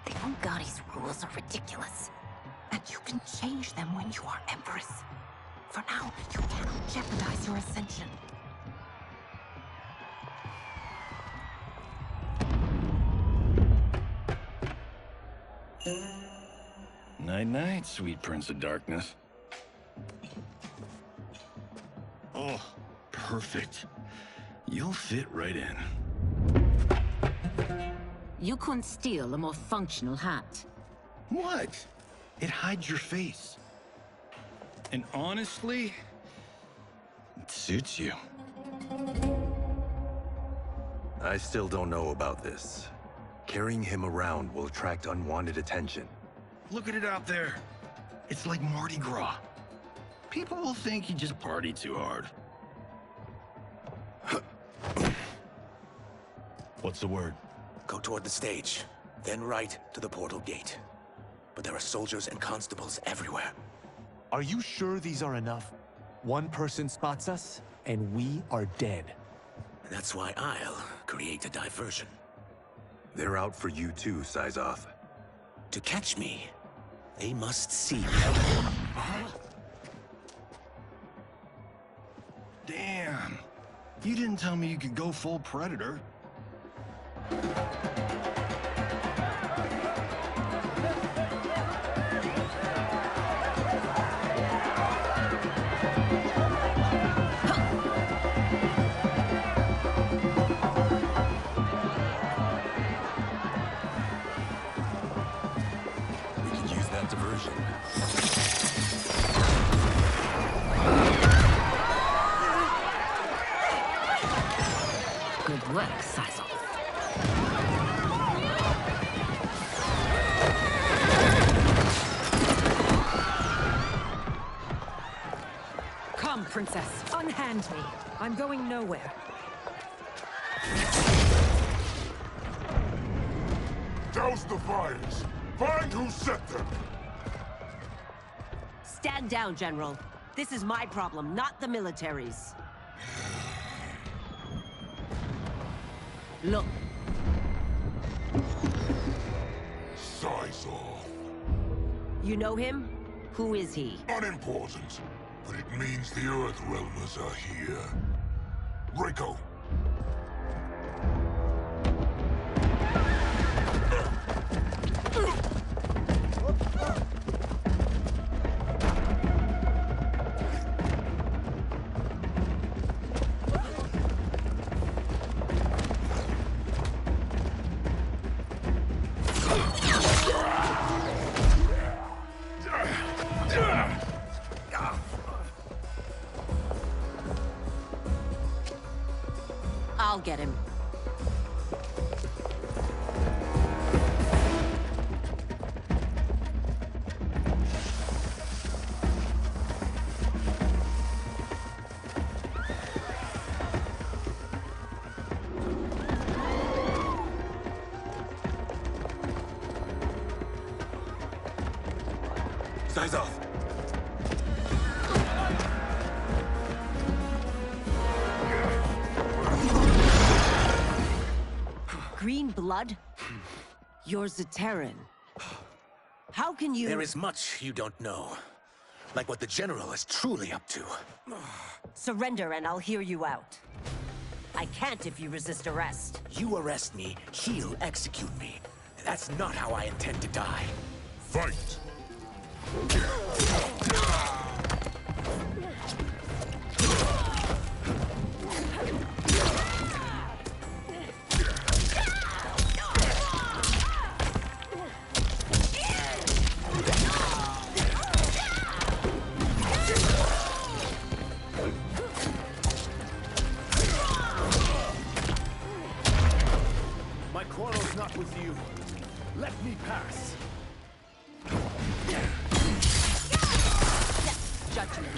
The Ungadi's rules are ridiculous. And you can change them when you are Empress. For now, you cannot jeopardize your ascension. Night-night, sweet Prince of Darkness. Oh, perfect. You'll fit right in. You couldn't steal a more functional hat. What? It hides your face. And honestly, it suits you. I still don't know about this. Carrying him around will attract unwanted attention. Look at it out there. It's like Mardi Gras. People will think you just party too hard. What's the word? Go toward the stage, then right to the portal gate. But there are soldiers and constables everywhere. Are you sure these are enough? One person spots us, and we are dead. That's why I'll create a diversion. They're out for you too, Syzoth. To catch me, they must see me. Damn. You didn't tell me you could go full Predator. Good work, Sizel. Come, Princess. Unhand me. I'm going nowhere. Douse the fires! Find who set them! Stand down, General. This is my problem, not the military's. Look. Sizel. You know him? Who is he? Unimportant, but it means the Earthrealmers are here. Rico. I'll get him. Eyes off. Green blood? You're Zaterran. How can you— There is much you don't know. Like what the General is truly up to. Surrender and I'll hear you out. I can't if you resist arrest. You arrest me, he'll execute me. That's not how I intend to die. Fight! My quarrel's not with you. Let me pass. Judgment.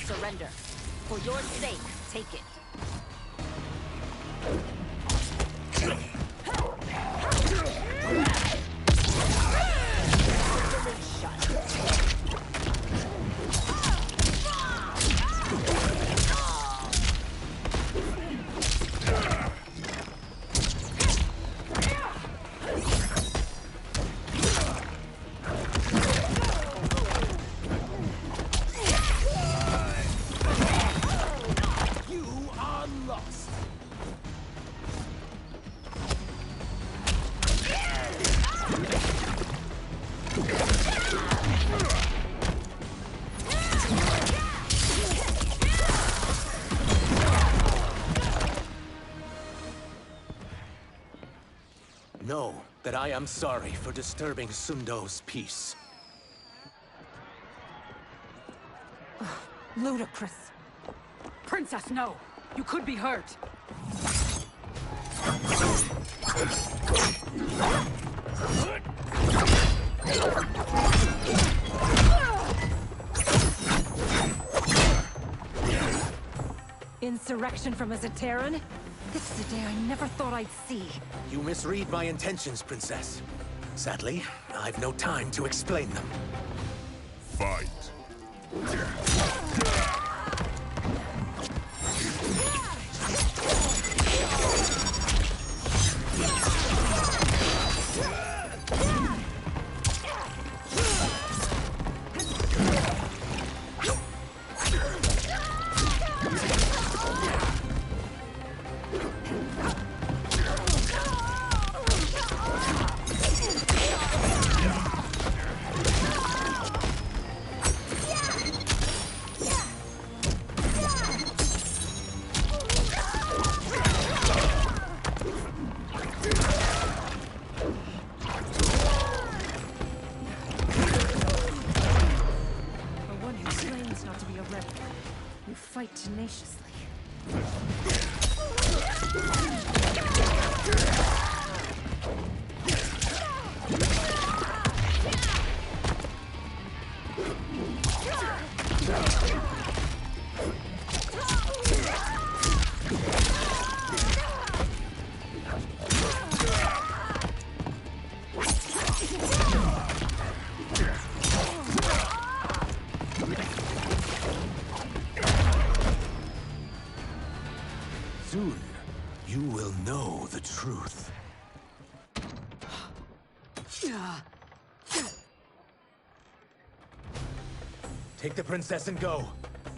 Surrender. For your sake, take it. Know that I am sorry for disturbing Sundo's peace. Ludicrous. Princess, no! You could be hurt! Insurrection from a Zaterran? This is a day I never thought I'd see. You misread my intentions, Princess. Sadly, I've no time to explain them. Fight. You fight tenaciously. Soon, you will know the truth. Take the princess and go.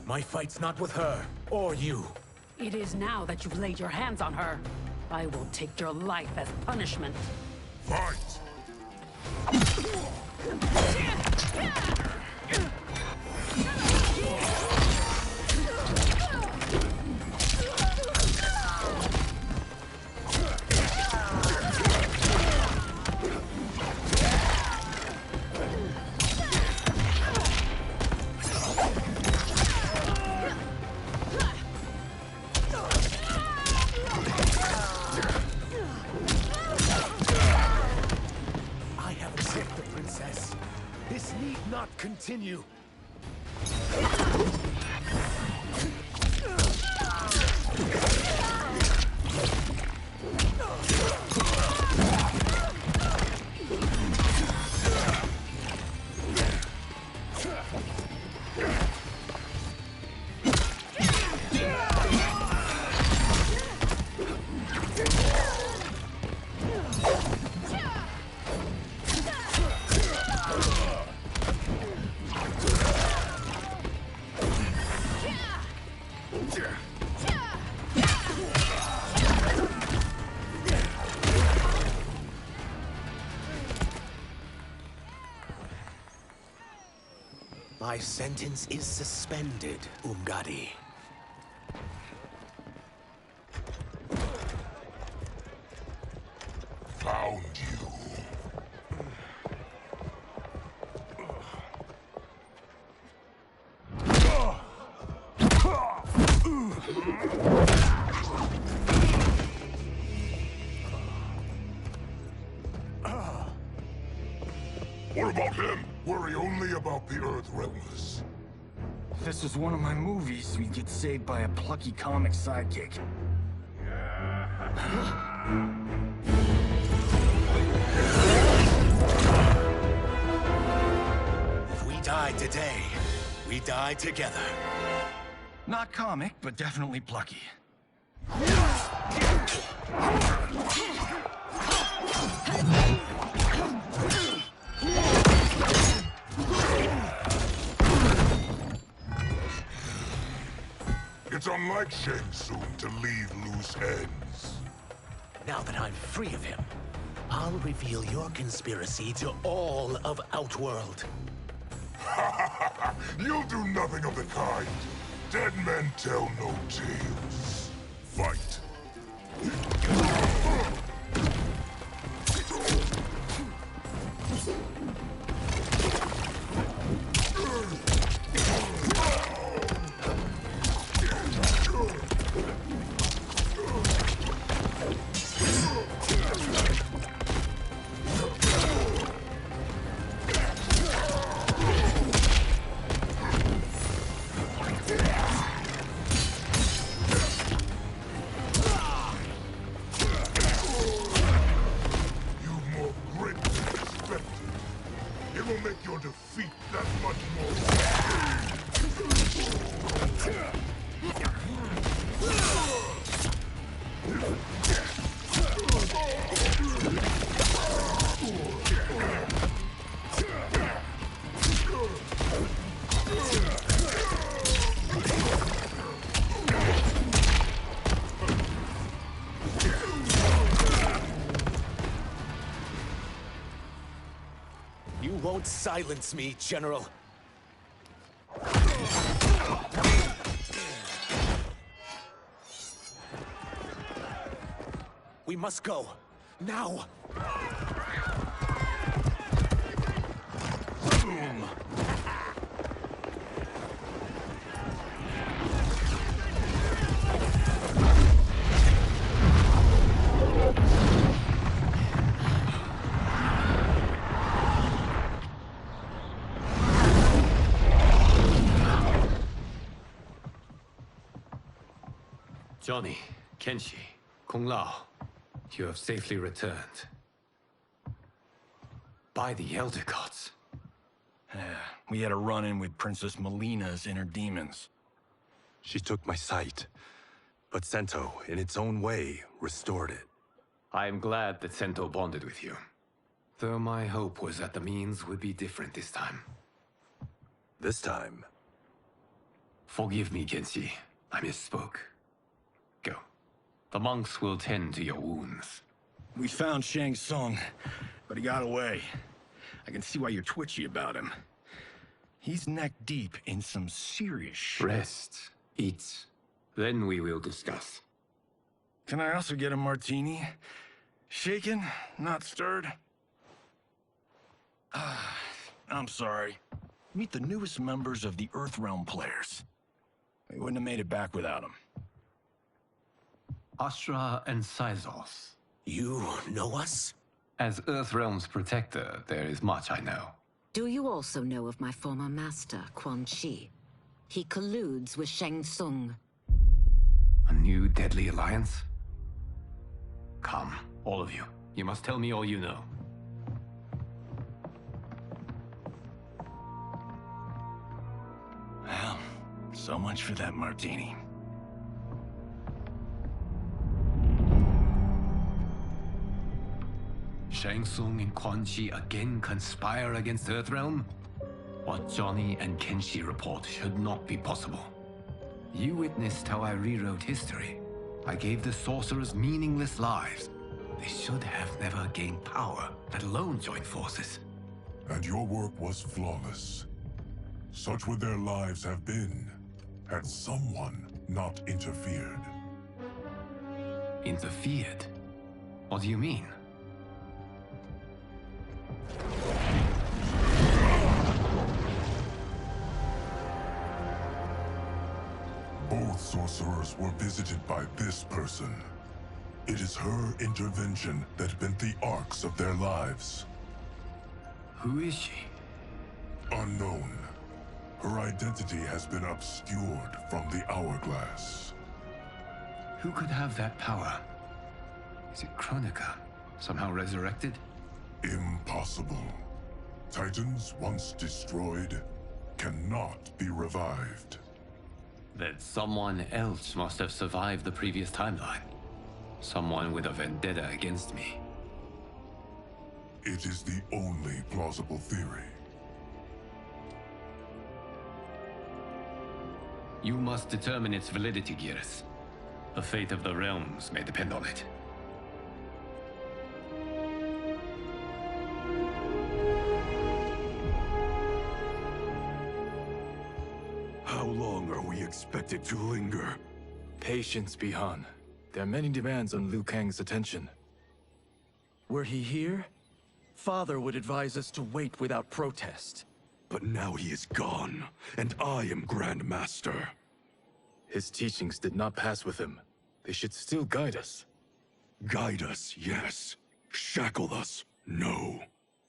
My fight's not with her, or you. It is now that you've laid your hands on her. I will take your life as punishment. Fight! This need not continue. My sentence is suspended, Umgadi. Found you. What about him? Worry only about the Earth Realmers. If this was one of my movies, we'd get saved by a plucky comic sidekick. If we die today, we die together. Not comic, but definitely plucky. It's unlike Shang Tsung to leave loose ends. Now that I'm free of him, I'll reveal your conspiracy to all of Outworld. You'll do nothing of the kind. Dead men tell no tales. Fight. will make your defeat that much more. You won't silence me, General. We must go. Now! Boom! Johnny, Kenshi, Kung Lao, you have safely returned. By the Elder Gods. We had a run-in with Princess Melina's inner demons. She took my sight, but Sento, in its own way, restored it. I am glad that Sento bonded with you. Though my hope was that the means would be different this time. This time? Forgive me, Kenshi. I misspoke. Go. The monks will tend to your wounds. We found Shang Tsung, but he got away. I can see why you're twitchy about him. He's neck-deep in some serious shit. Rest. Eat. Then we will discuss. Can I also get a martini? Shaken, not stirred? I'm sorry. Meet the newest members of the Earthrealm players. We wouldn't have made it back without them. Astra and Syzos. You know us? As Earthrealm's protector, there is much I know. Do you also know of my former master, Quan Chi? He colludes with Shang Tsung. A new deadly alliance? Come, all of you. You must tell me all you know. Well, so much for that martini. Shang Tsung and Quan Chi again conspire against Earthrealm? What Johnny and Kenshi report should not be possible. You witnessed how I rewrote history. I gave the sorcerers meaningless lives. They should have never gained power, let alone join forces. And your work was flawless. Such would their lives have been, had someone not interfered. Interfered? What do you mean? Both sorcerers were visited by this person. It is her intervention that bent the arcs of their lives. Who is she? Unknown. Her identity has been obscured from the hourglass. Who could have that power? Is it Kronika? Somehow resurrected? Impossible. Titans once destroyed cannot be revived. Then someone else must have survived the previous timeline. Someone with a vendetta against me. It is the only plausible theory. You must determine its validity, Geras. The fate of the realms may depend on it. How long are we expected to linger? Patience, Bihan. There are many demands on Liu Kang's attention. Were he here, Father would advise us to wait without protest. But now he is gone, and I am Grand Master. His teachings did not pass with him. They should still guide us. Guide us, yes. Shackle us, no.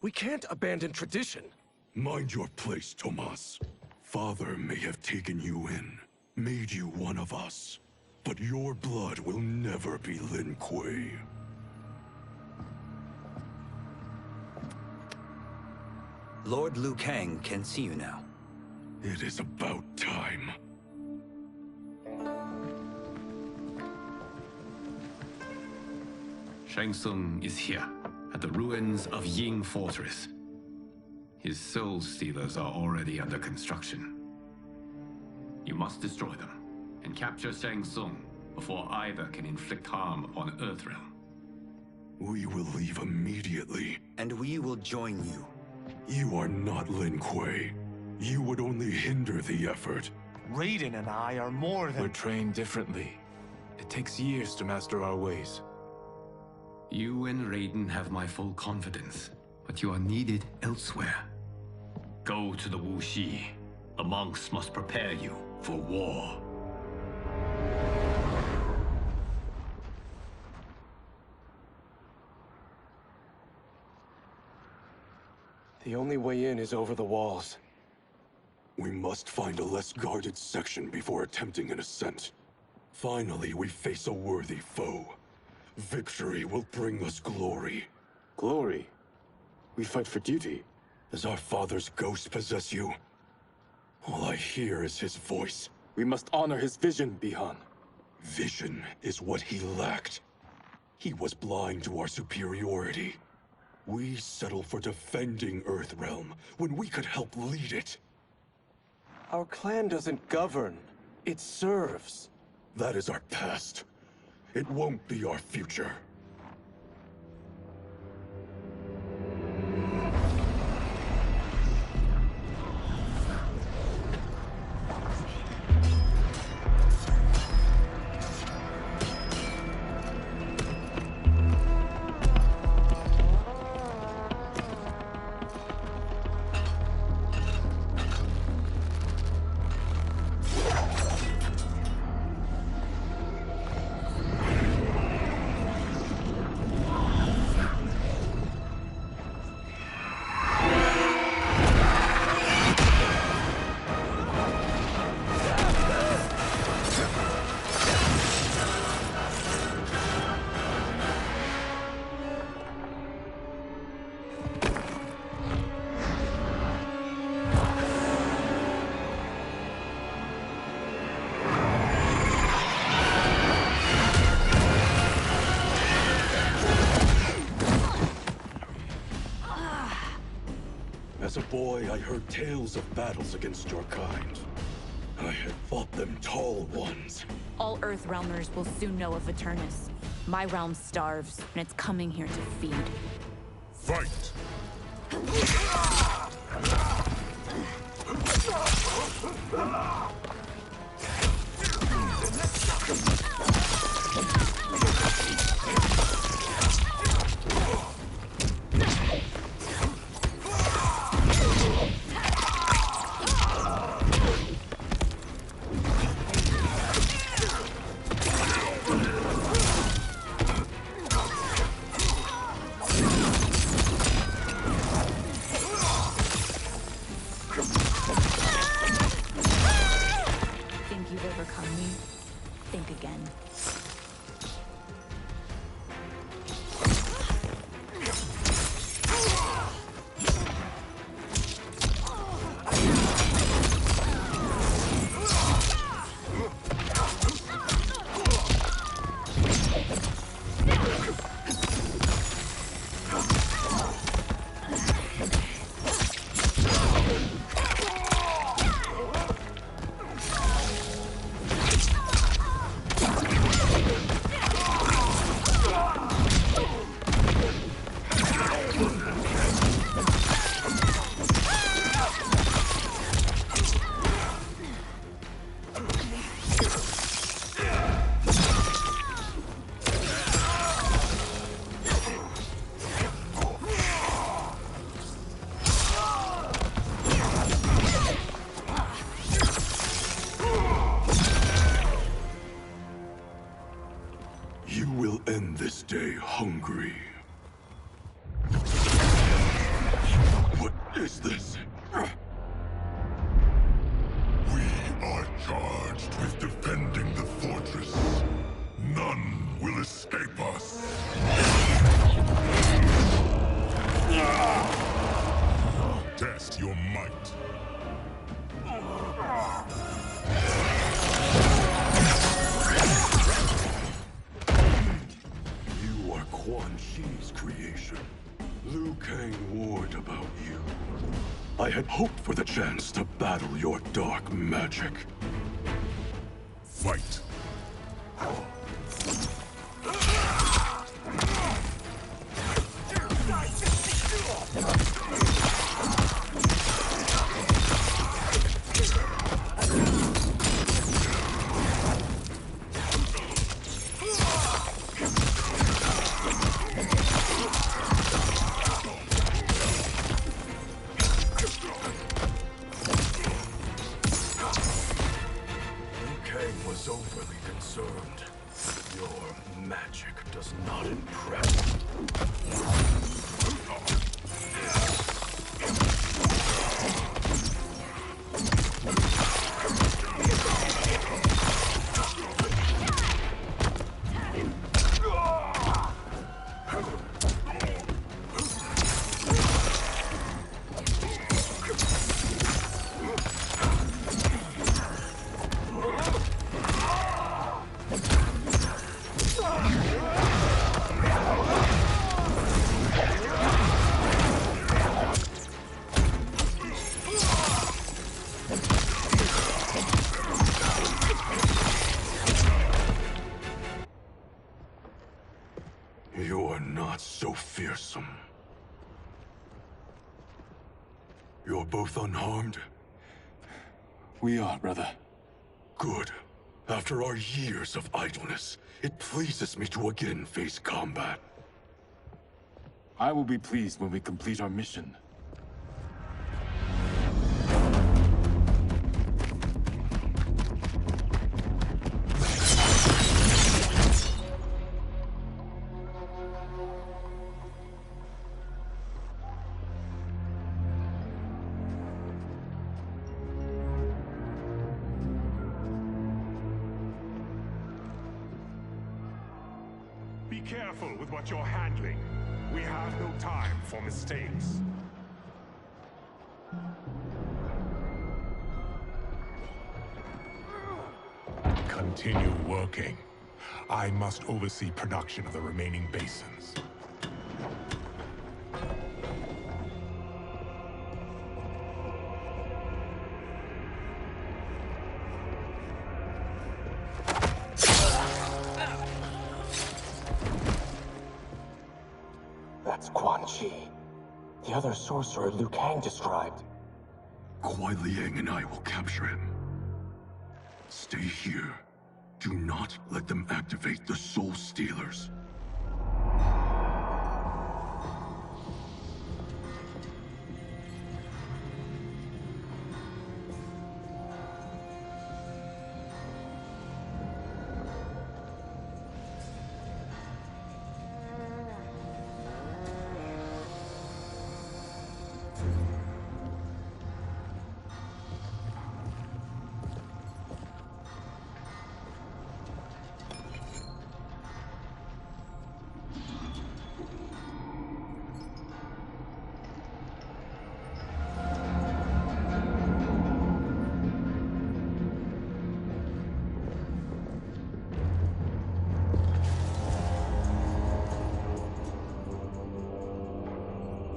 We can't abandon tradition. Mind your place, Tomas. Father may have taken you in, made you one of us. But your blood will never be Lin Kuei. Lord Liu Kang can see you now. It is about time. Shang Tsung is here, at the ruins of Ying Fortress. His Soul Stealers are already under construction. You must destroy them, and capture Shang Tsung before either can inflict harm upon Earthrealm. We will leave immediately. And we will join you. You are not Lin Kuei. You would only hinder the effort. Raiden and I are more than... We're trained differently. It takes years to master our ways. You and Raiden have my full confidence, but you are needed elsewhere. Go to the Wuxi. The monks must prepare you for war. The only way in is over the walls. We must find a less guarded section before attempting an ascent. Finally, we face a worthy foe. Victory will bring us glory. Glory? We fight for duty. Does our father's ghost possess you? All I hear is his voice. We must honor his vision, Bihan. Vision is what he lacked. He was blind to our superiority. We settle for defending Earthrealm when we could help lead it. Our clan doesn't govern. It serves. That is our past. It won't be our future. As a boy, I heard tales of battles against your kind. I had fought them tall ones. All Earthrealmers will soon know of Eternus. My realm starves, and it's coming here to feed. Fight! Liu Kang warned about you. I had hoped for the chance to battle your dark magic. Fight. Was overly concerned. Your magic does not impress. You're not so fearsome. You're both unharmed? We are, brother. Good. After our years of idleness, it pleases me to again face combat. I will be pleased when we complete our mission. Be careful with what you're handling. We have no time for mistakes. Continue working. I must oversee production of the remaining basins. That's Quan Chi. The other sorcerer Liu Kang described. Kuai Liang and I will capture him. Stay here. Do not let them activate the Soul Stealers.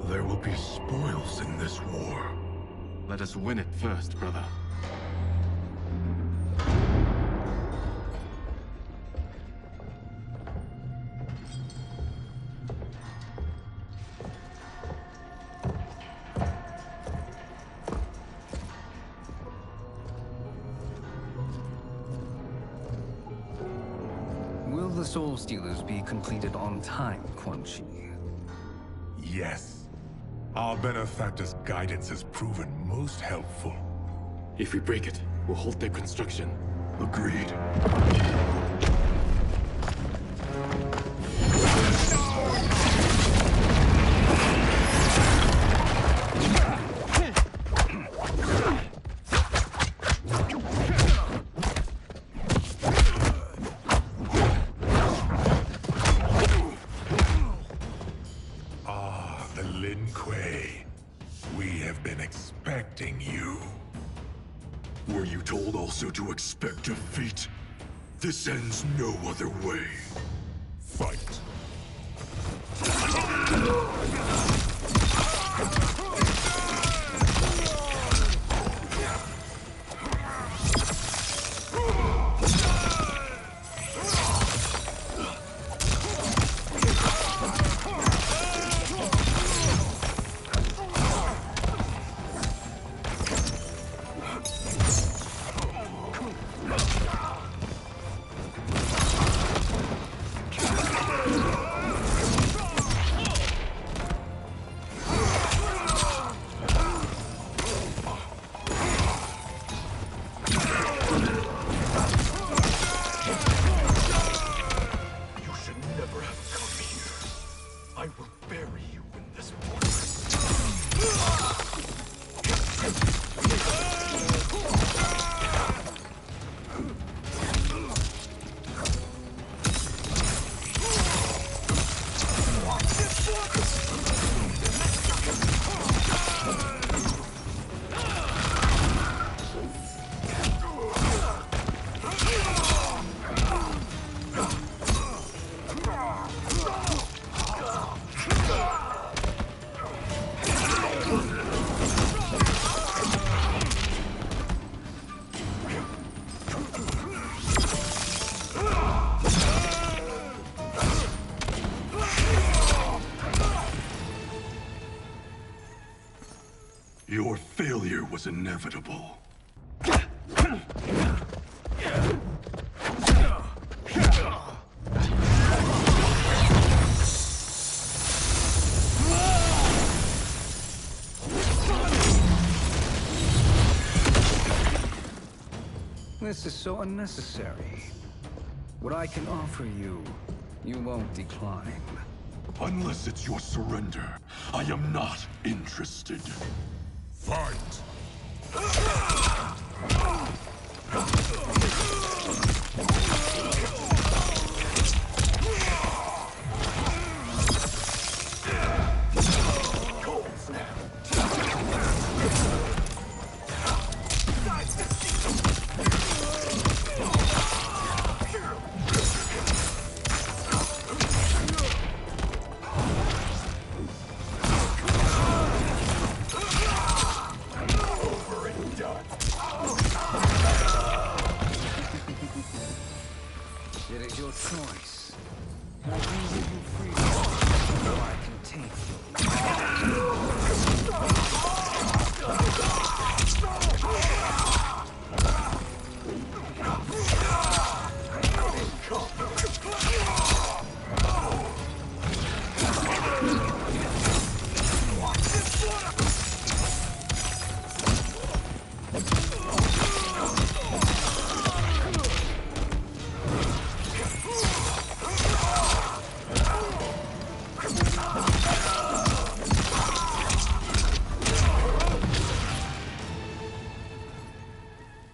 There will be spoils in this war. Let us win it first, brother. Will the Soul Stealers be completed on time, Quan Chi? Yes. Our benefactor's guidance has proven most helpful. If we break it, we'll halt their construction. Agreed. We have been expecting you. Were you told also to expect defeat? This ends no other way. Fight. you in this fortress. Your failure was inevitable. This is so unnecessary. What I can offer you, you won't decline. Unless it's your surrender, I am not interested. Fight! It is your choice. I can give you freedom, or I can take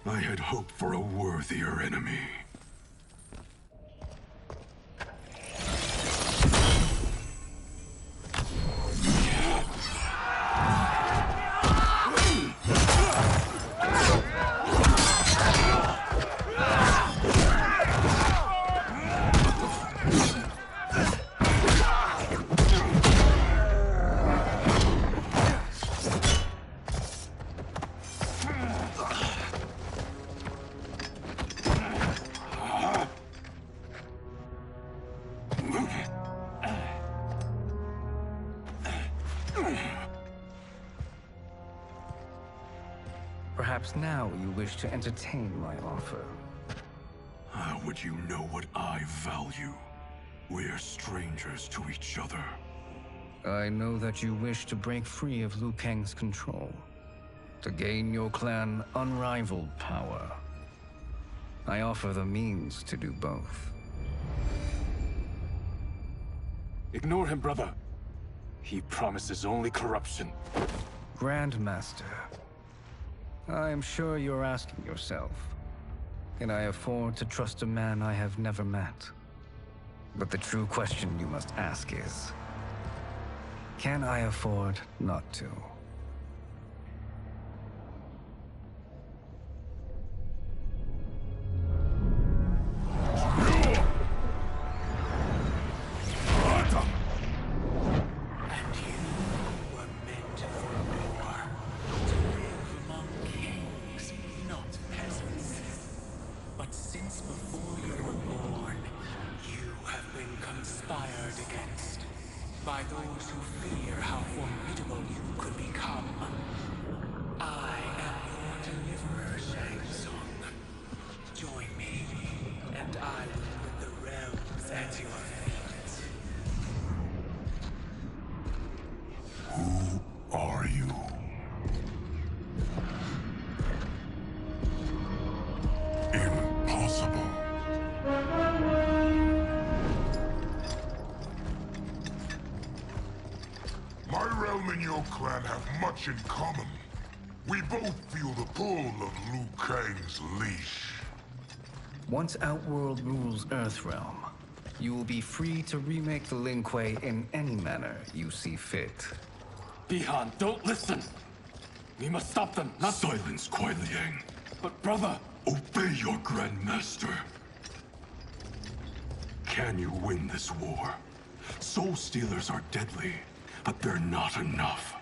I had hoped for a worthier enemy. Perhaps now you wish to entertain my offer. How would you know what I value? We're strangers to each other. I know that you wish to break free of Liu Kang's control, to gain your clan unrivaled power. I offer the means to do both. Ignore him, brother. He promises only corruption. Grandmaster, I am sure you're asking yourself, can I afford to trust a man I have never met? But the true question you must ask is, can I afford not to? By those who fear how formidable you could become. I am your deliverer, Shang Tsung. Join me, and I will put the realms at your feet. Who are you? Impossible. My realm and your clan have much in common. We both feel the pull of Liu Kang's leash. Once Outworld rules Earthrealm, you will be free to remake the Lin Kuei in any manner you see fit. Bihan, don't listen! We must stop them, not— Silence, Kuai Liang. But brother— Obey your Grandmaster. Can you win this war? Soul Stealers are deadly, but they're not enough.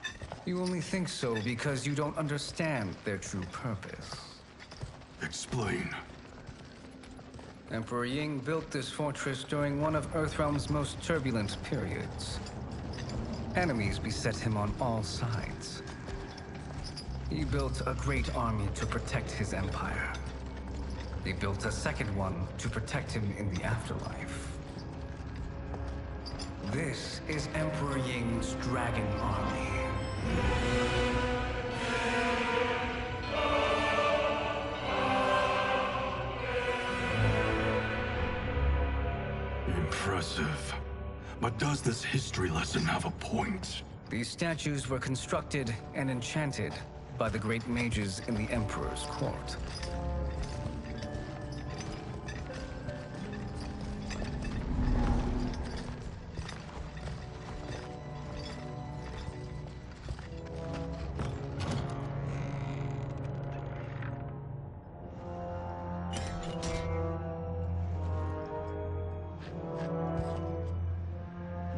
You only think so because you don't understand their true purpose. Explain. Emperor Ying built this fortress during one of Earthrealm's most turbulent periods. Enemies beset him on all sides. He built a great army to protect his empire. He built a second one to protect him in the afterlife. This is Emperor Ying's Dragon Army. Impressive. But does this history lesson have a point? These statues were constructed and enchanted by the great mages in the Emperor's court.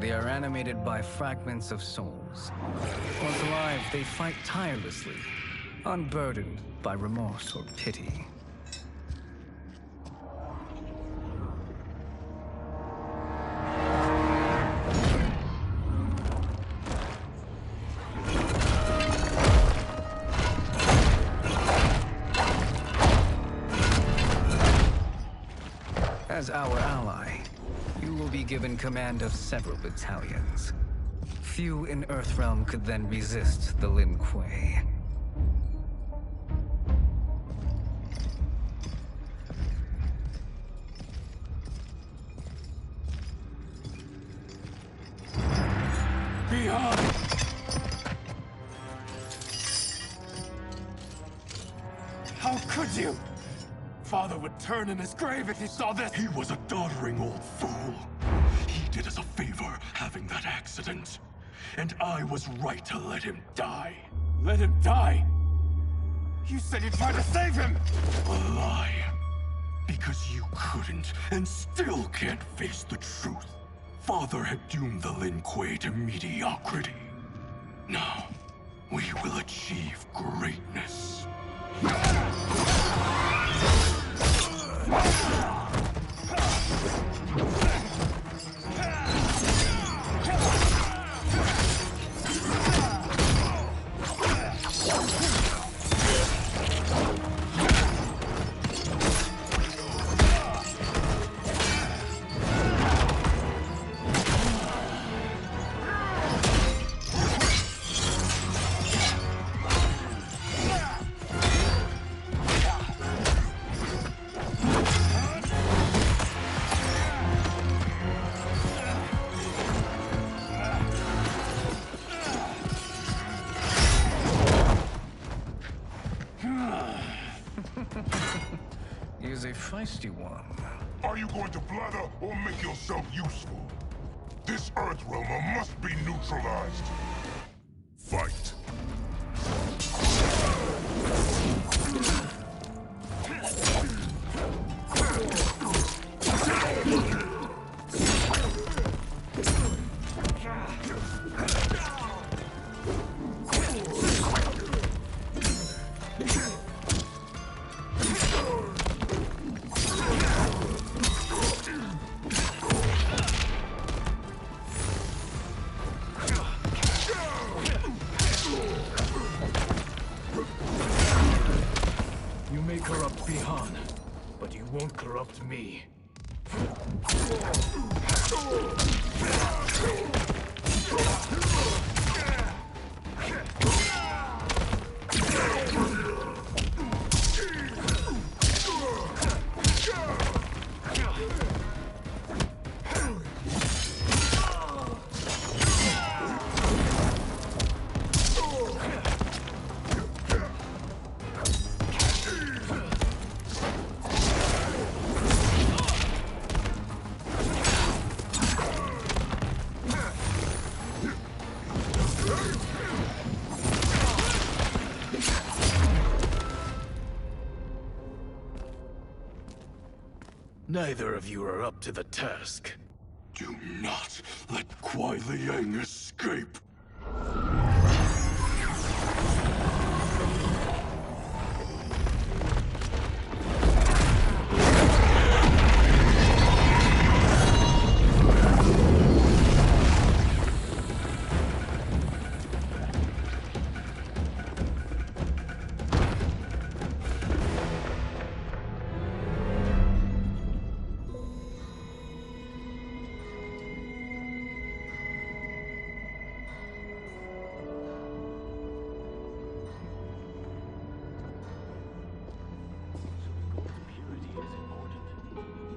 They are animated by fragments of souls. Once alive, they fight tirelessly, unburdened by remorse or pity. As our ally, you will be given command of several battalions. Few in Earthrealm could then resist the Lin Kuei. Bihan! How could you? Father would turn in his grave if he saw this! He was a doddering old fool. He did us a favor having that accident. And I was right to let him die. Let him die? You said you tried to save him! A lie. Because you couldn't, and still can't face the truth. Father had doomed the Lin Kuei to mediocrity. Now, we will achieve greatness. He is a feisty one. Are you going to blather or make yourself useful? This Earthrealmer must be neutralized. Fight. You may corrupt Bihan, but you won't corrupt me. Neither of you are up to the task. Do not let Kuai Liang escape.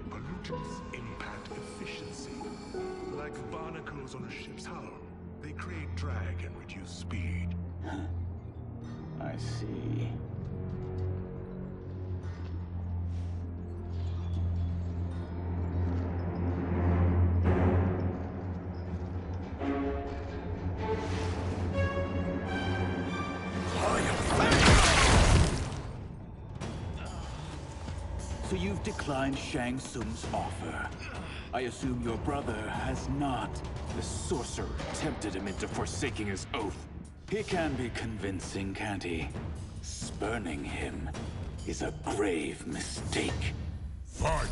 Pollutants impact efficiency. Like barnacles on a ship's hull, they create drag and reduce speed. I see. So you've declined Shang Tsung's offer. I assume your brother has not. The sorcerer tempted him into forsaking his oath. He can be convincing, can't he? Spurning him is a grave mistake. Fight!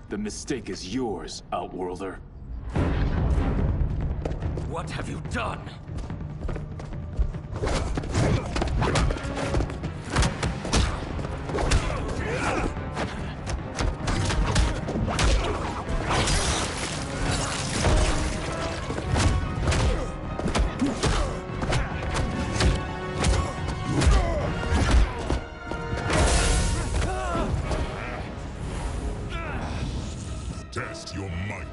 The mistake is yours, Outworlder. What have you done? Test your might.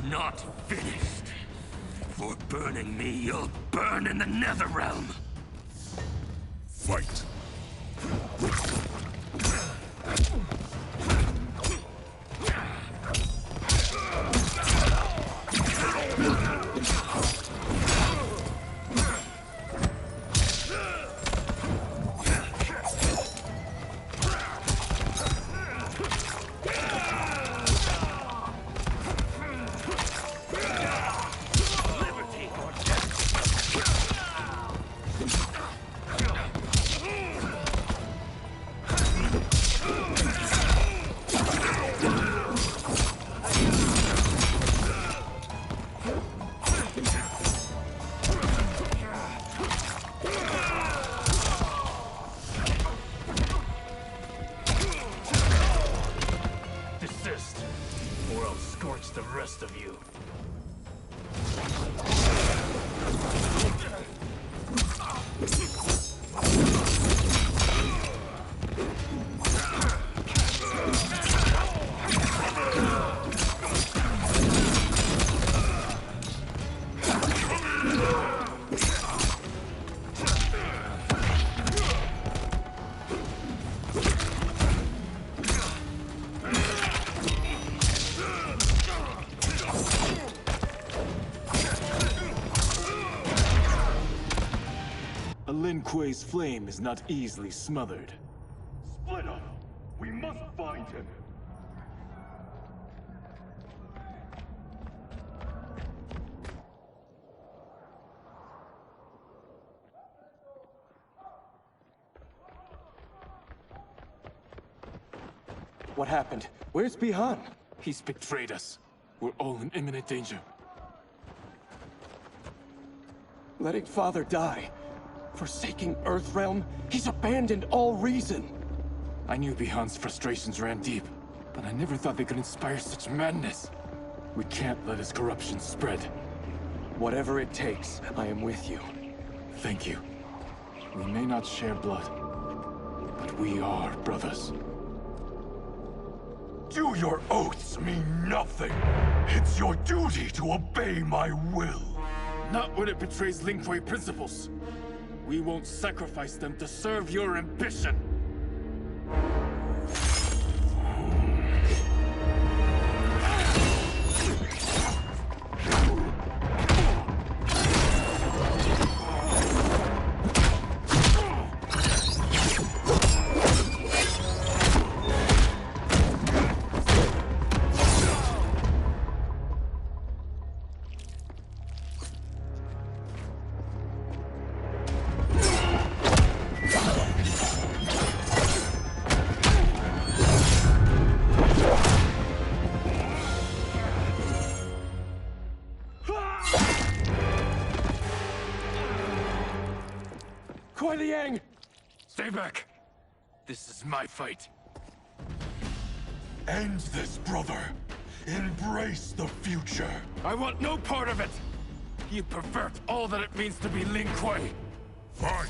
Not finished. For burning me, you'll burn in the Netherrealm. Fight. Kuei's flame is not easily smothered. Split up! We must find him! What happened? Where's Bihan? He's betrayed us. We're all in imminent danger. Letting Father die. Forsaking Earthrealm, he's abandoned all reason. I knew Bihan's frustrations ran deep, but I never thought they could inspire such madness. We can't let his corruption spread. Whatever it takes, I am with you. Thank you. We may not share blood, but we are brothers. Do your oaths mean nothing? It's your duty to obey my will. Not when it betrays Lin Kuei principles. We won't sacrifice them to serve your ambition. Stay back. This is my fight. End this, brother. Embrace the future. I want no part of it! You pervert all that it means to be Lin Kuei. Fight!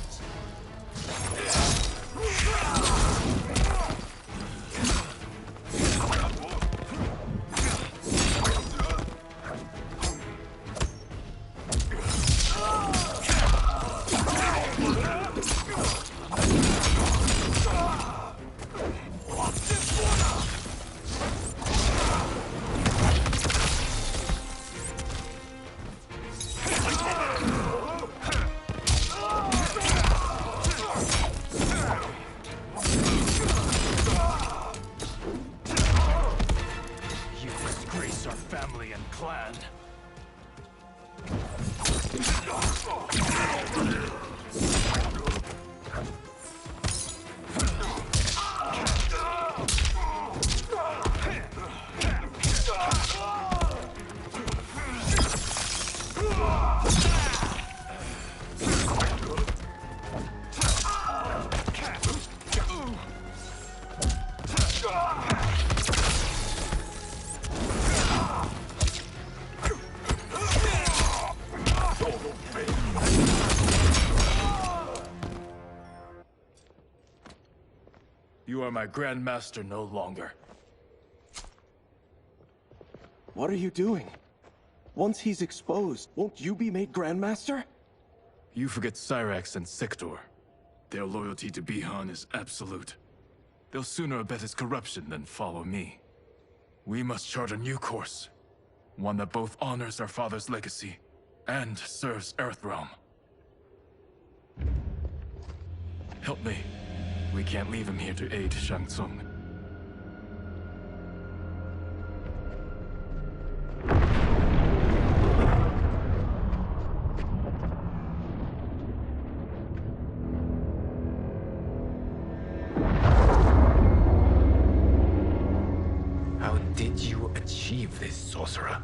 You are my Grandmaster no longer. What are you doing? Once he's exposed, won't you be made Grandmaster? You forget Cyrax and Sector. Their loyalty to Bihan is absolute. They'll sooner abet his corruption than follow me. We must chart a new course. One that both honors our father's legacy and serves Earthrealm. Help me. We can't leave him here to aid Shang Tsung. How did you achieve this, sorcerer?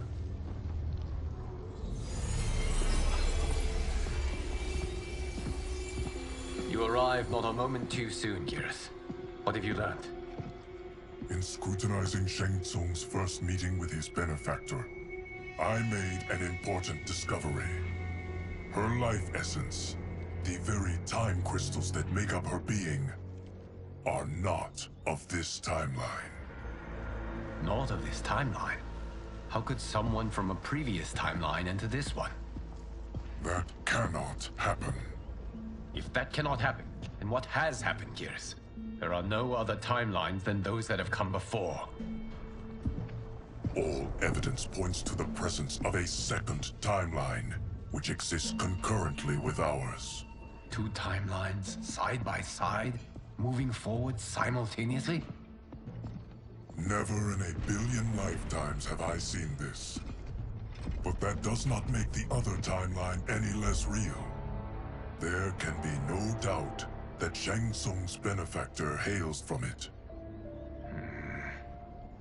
You arrived not a moment too soon, Gareth. What have you learned? In scrutinizing Shang Tsung's first meeting with his benefactor, I made an important discovery. Her life essence, the very time crystals that make up her being, are not of this timeline. Not of this timeline? How could someone from a previous timeline enter this one? That cannot happen. If that cannot happen, then what has happened, Gears? There are no other timelines than those that have come before. All evidence points to the presence of a second timeline, which exists concurrently with ours. Two timelines, side by side, moving forward simultaneously? Never in a billion lifetimes have I seen this. But that does not make the other timeline any less real. There can be no doubt that Shang Tsung's benefactor hails from it.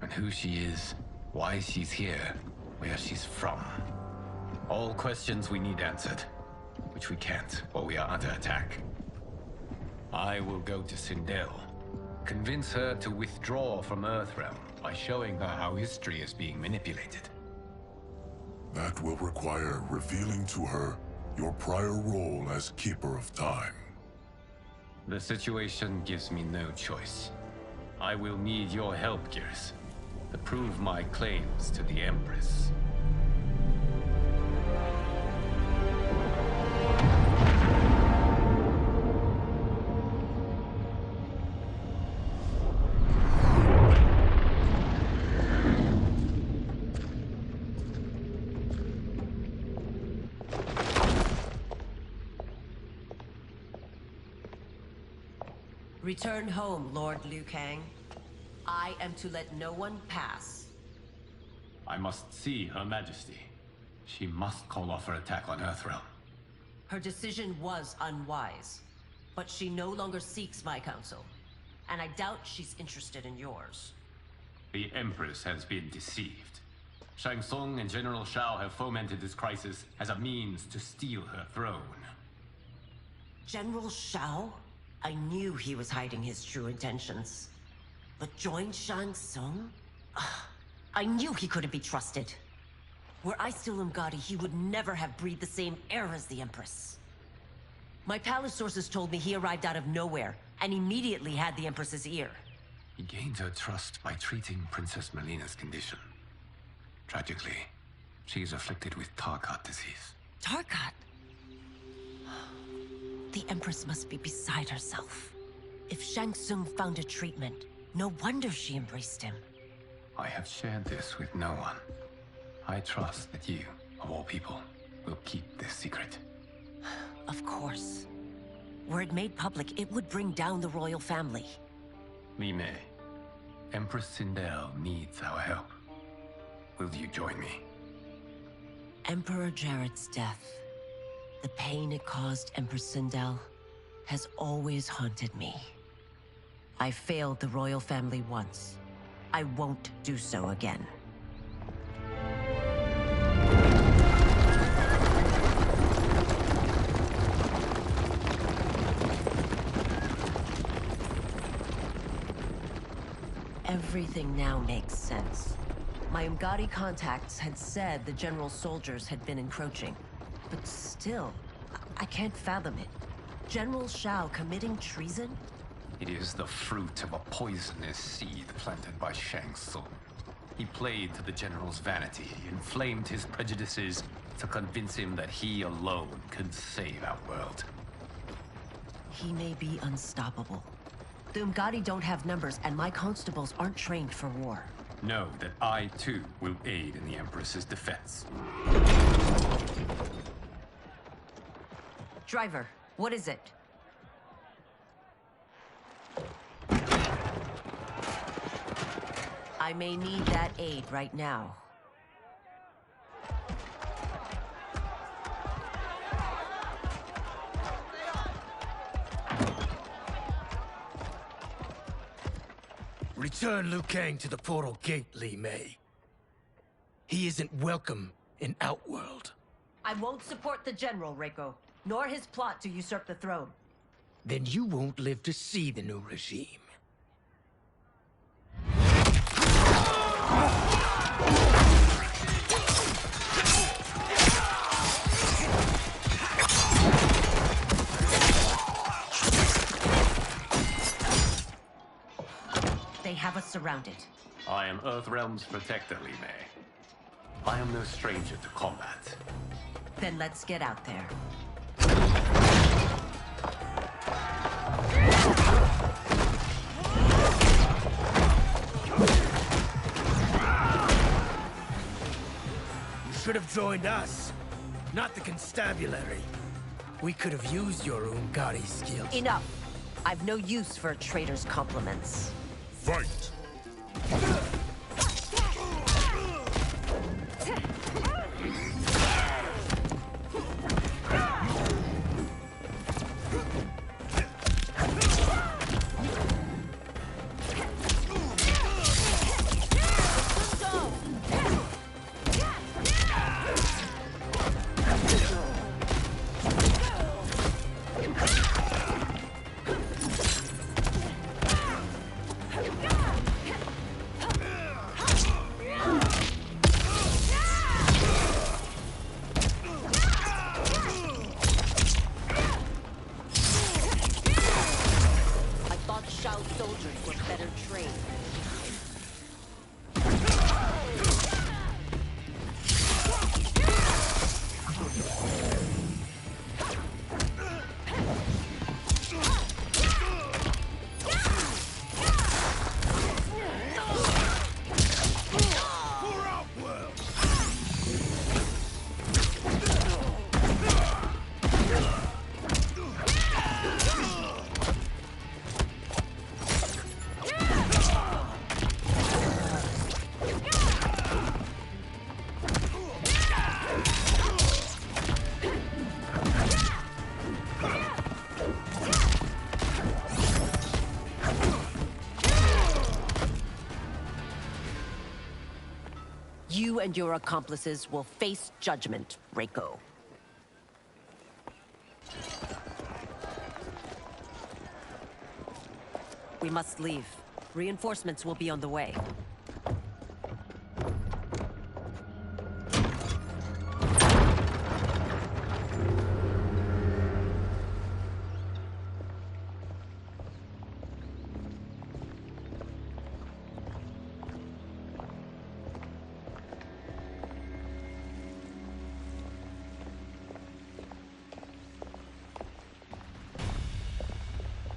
And who she is, why she's here, where she's from. All questions we need answered, which we can't while we are under attack. I will go to Sindel, convince her to withdraw from Earthrealm by showing her how history is being manipulated. That will require revealing to her your prior role as Keeper of Time. The situation gives me no choice. I will need your help, Gears, to prove my claims to the Empress. Return home, Lord Liu Kang. I am to let no one pass. I must see Her Majesty. She must call off her attack on Earthrealm. Her decision was unwise, but she no longer seeks my counsel, and I doubt she's interested in yours. The Empress has been deceived. Shang Tsung and General Shao have fomented this crisis as a means to steal her throne. General Shao? I knew he was hiding his true intentions. But join Shang Tsung? I knew he couldn't be trusted. Were I still Umgadi, he would never have breathed the same air as the Empress. My palace sources told me he arrived out of nowhere, and immediately had the Empress's ear. He gained her trust by treating Princess Melina's condition. Tragically, she is afflicted with Tarkat disease. Tarkat? The Empress must be beside herself. If Shang Tsung found a treatment, no wonder she embraced him. I have shared this with no one. I trust that you, of all people, will keep this secret. Of course. Were it made public, it would bring down the royal family. Li Mei, Empress Sindel needs our help. Will you join me? Emperor Jarrett's death, the pain it caused Empress Sindel, has always haunted me. I failed the royal family once. I won't do so again. Everything now makes sense. My Umgadi contacts had said the general soldiers had been encroaching. But still, I can't fathom it. General Shao committing treason? It is the fruit of a poisonous seed planted by Shang Tsung. He played to the general's vanity, inflamed his prejudices to convince him that he alone could save our world. He may be unstoppable. The Umgadi don't have numbers, and my constables aren't trained for war. Know that I, too, will aid in the Empress's defense. Driver, what is it? I may need that aid right now. Return Liu Kang to the portal gate, Li Mei. He isn't welcome in Outworld. I won't support the General, Reiko, nor his plot to usurp the throne. Then you won't live to see the new regime. They have us surrounded. I am Earthrealm's protector, Li Mei. I am no stranger to combat. Then let's get out there. You should have joined us, not the constabulary. We could have used your Ungari skills. Enough! I've no use for a traitor's compliments. Fight! You and your accomplices will face judgment, Reiko. We must leave. Reinforcements will be on the way.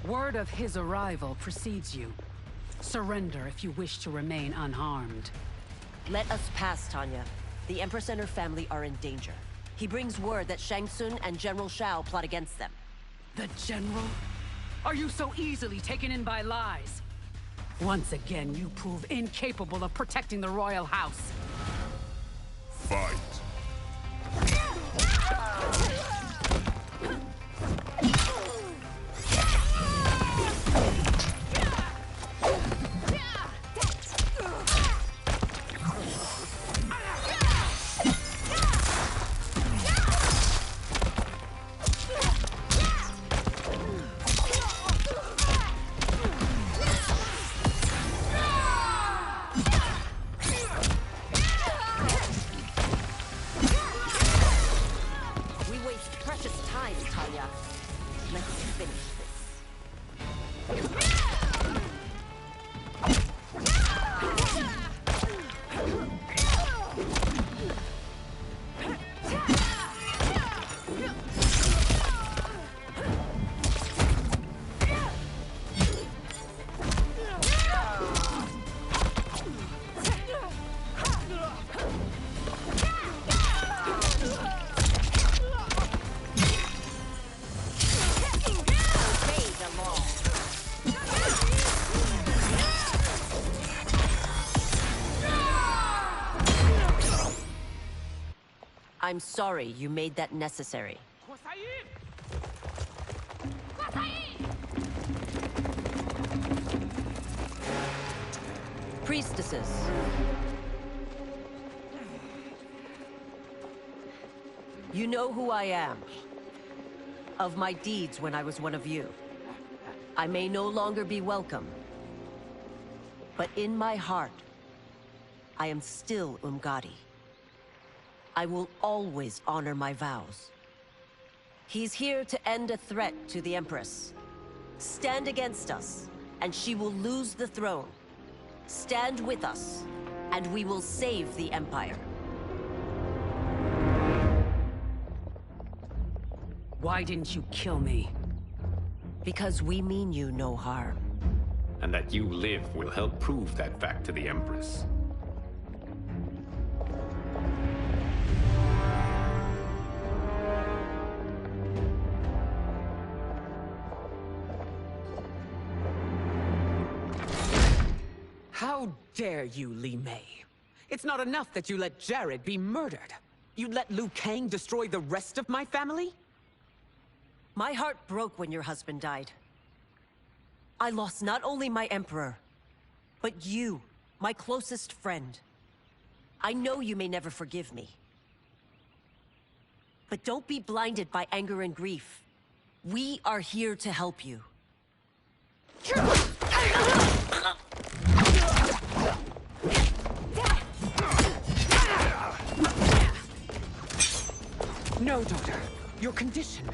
Word of his arrival precedes you. Surrender if you wish to remain unharmed. Let us pass, Tanya. The Empress and her family are in danger. He brings word that Shang Tsung and General Shao plot against them. The General? Are you so easily taken in by lies? Once again, you prove incapable of protecting the royal house. Fight! I'm sorry you made that necessary. Priestesses. You know who I am. Of my deeds when I was one of you. I may no longer be welcome. But in my heart, I am still Ungari. I will always honor my vows. He's here to end a threat to the Empress. Stand against us, and she will lose the throne. Stand with us, and we will save the Empire. Why didn't you kill me? Because we mean you no harm. And that you live will help prove that fact to the Empress. How dare you, Li Mei? It's not enough that you let Jared be murdered. You let Liu Kang destroy the rest of my family? My heart broke when your husband died. I lost not only my Emperor, but you, my closest friend. I know you may never forgive me. But don't be blinded by anger and grief. We are here to help you. No, daughter. Your condition.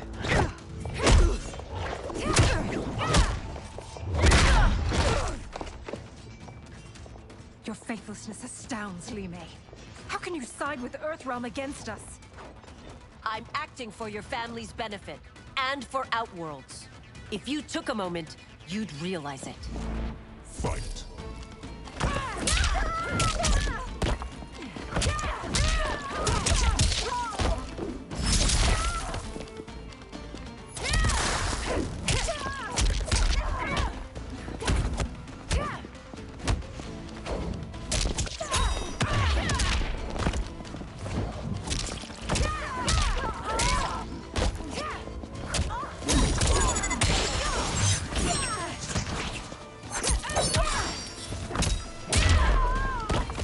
Your faithlessness astounds, Li Mei. How can you side with Earthrealm against us? I'm acting for your family's benefit, and for Outworld's. If you took a moment, you'd realize it. Fight.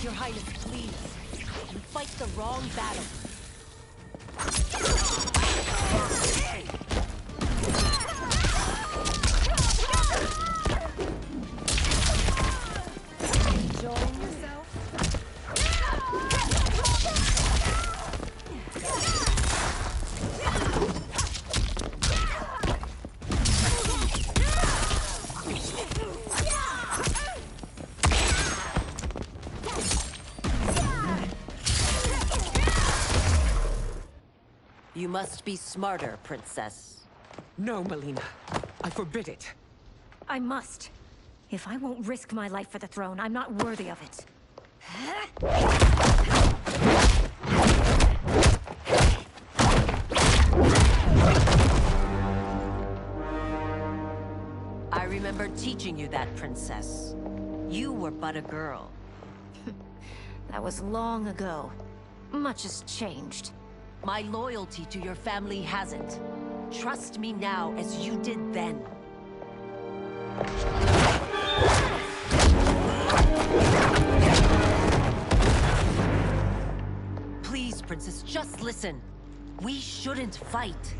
Your Highness, please. You fight the wrong battle. Enjoying yourself? You must be smarter, Princess. No, Melina. I forbid it. I must. If I won't risk my life for the throne, I'm not worthy of it. I remember teaching you that, Princess. You were but a girl. That was long ago. Much has changed. My loyalty to your family hasn't. Trust me now as you did then. Please, Princess, just listen. We shouldn't fight.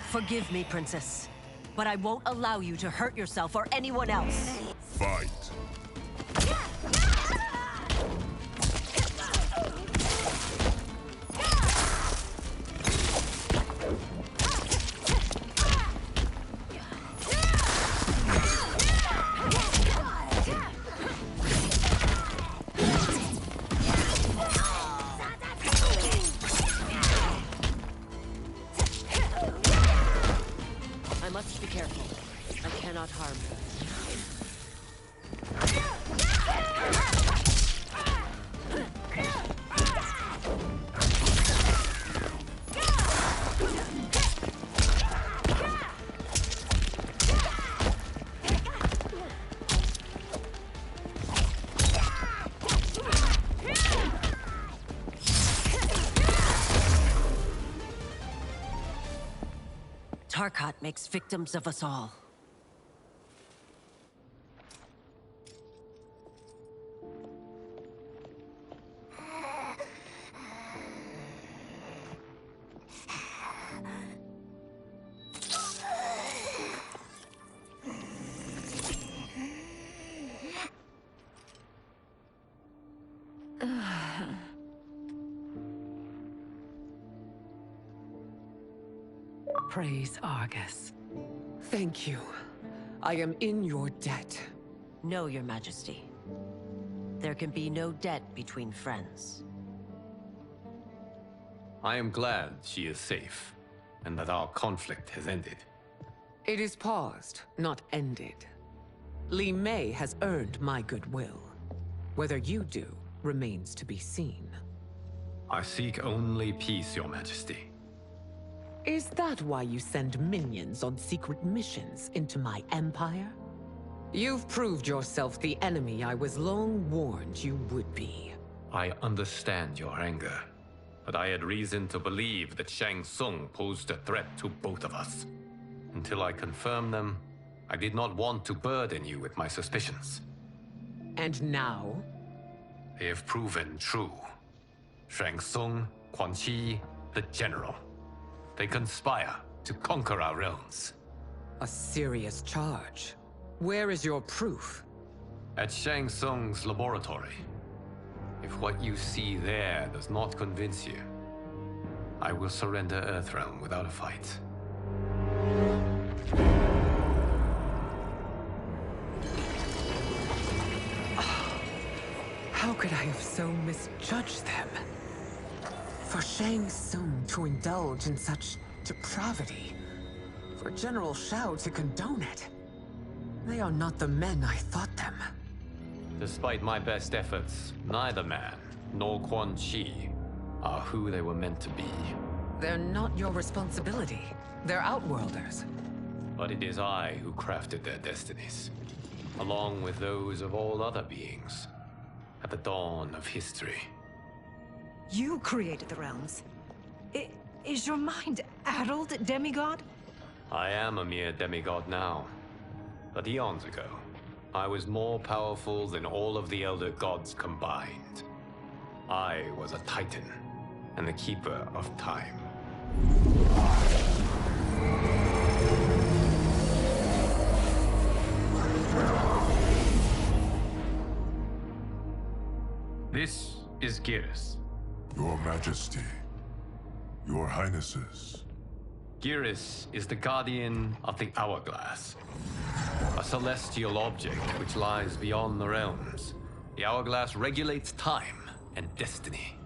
Forgive me, Princess, but I won't allow you to hurt yourself or anyone else. Fight. I must be careful. I cannot harm her. Tarkat makes victims of us all. Praise Argus. Thank you. I am in your debt. No, Your Majesty. There can be no debt between friends. I am glad she is safe, and that our conflict has ended. It is paused, not ended. Li Mei has earned my goodwill. Whether you do remains to be seen. I seek only peace, Your Majesty. Is that why you send minions on secret missions into my empire? You've proved yourself the enemy I was long warned you would be. I understand your anger, but I had reason to believe that Shang Tsung posed a threat to both of us. Until I confirmed them, I did not want to burden you with my suspicions. And now? They have proven true. Shang Tsung, Quan Chi, the General. They conspire to conquer our realms. A serious charge. Where is your proof? At Shang Tsung's laboratory. If what you see there does not convince you, I will surrender Earthrealm without a fight. How could I have so misjudged them? For Shang Tsung to indulge in such depravity, for General Shao to condone it, they are not the men I thought them. Despite my best efforts, neither man nor Quan Chi are who they were meant to be. They're not your responsibility. They're Outworlders. But it is I who crafted their destinies, along with those of all other beings, at the dawn of history. You created the realms. Is your mind addled, demigod? I am a mere demigod now. But eons ago, I was more powerful than all of the Elder Gods combined. I was a Titan, and the Keeper of Time. This is Geras. Your Majesty. Your Highnesses. Geras is the guardian of the Hourglass. A celestial object which lies beyond the realms. The Hourglass regulates time and destiny.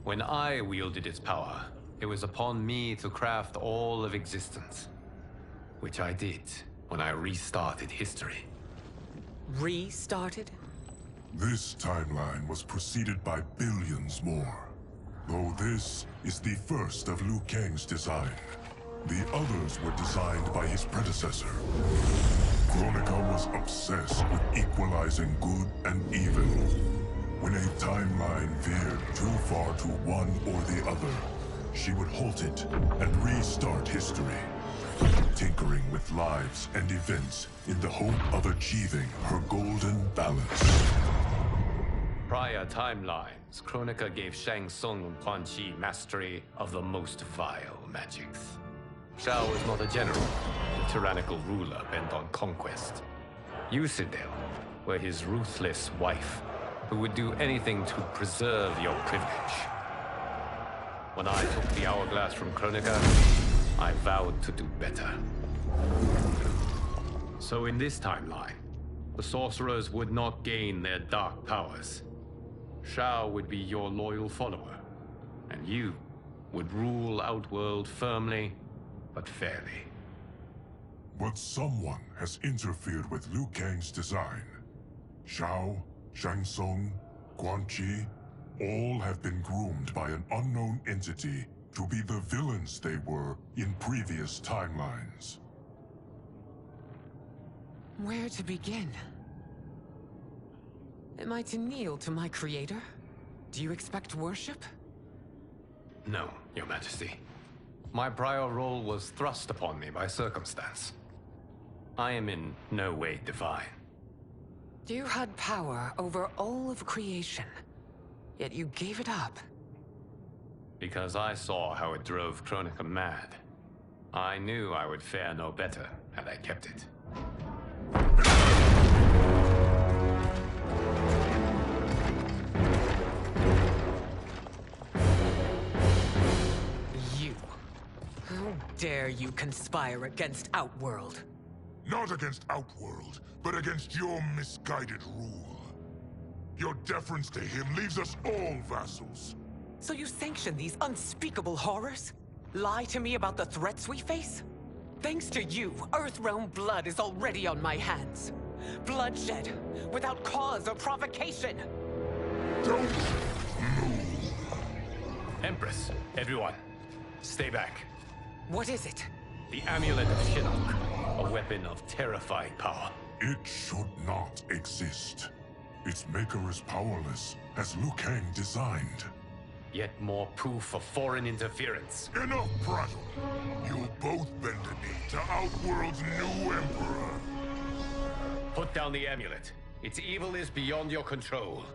When I wielded its power, it was upon me to craft all of existence. Which I did when I restarted history. Restarted? This timeline was preceded by billions more. Though this is the first of Liu Kang's design. The others were designed by his predecessor. Kronika was obsessed with equalizing good and evil. When a timeline veered too far to one or the other, she would halt it and restart history, tinkering with lives and events in the hope of achieving her golden balance. Prior timelines, Kronika gave Shang Tsung and Quan Chi mastery of the most vile magics. Shao was not a general, a tyrannical ruler bent on conquest. You, Citadel, were his ruthless wife, who would do anything to preserve your privilege. When I took the Hourglass from Kronika, I vowed to do better. So in this timeline, the sorcerers would not gain their dark powers. Shao would be your loyal follower, and you would rule Outworld firmly, but fairly. But someone has interfered with Liu Kang's design. Shao, Shang Tsung, Quan Chi, all have been groomed by an unknown entity to be the villains they were in previous timelines. Where to begin? Am I to kneel to my creator? Do you expect worship? No, Your Majesty. My prior role was thrust upon me by circumstance. I am in no way divine. You had power over all of creation, yet you gave it up. Because I saw how it drove Kronika mad. I knew I would fare no better had I kept it. How dare you conspire against Outworld? Not against Outworld, but against your misguided rule. Your deference to him leaves us all vassals. So you sanction these unspeakable horrors? Lie to me about the threats we face? Thanks to you, Earthrealm blood is already on my hands. Bloodshed, without cause or provocation. Don't move. Empress, everyone, stay back. What is it? The Amulet of Shinnok, a weapon of terrifying power. It should not exist. Its maker is powerless, as Liu Kang designed. Yet more proof of foreign interference. Enough prattle. You'll both bend a knee to Outworld's new Emperor. Put down the amulet. Its evil is beyond your control.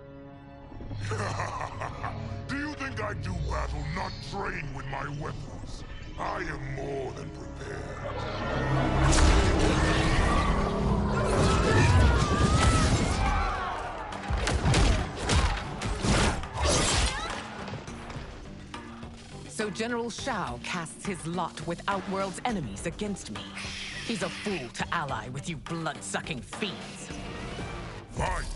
Do you think I do battle not trained with my weapons? I am more than prepared. So General Shao casts his lot with Outworld's enemies against me. He's a fool to ally with you blood-sucking fiends. Fight!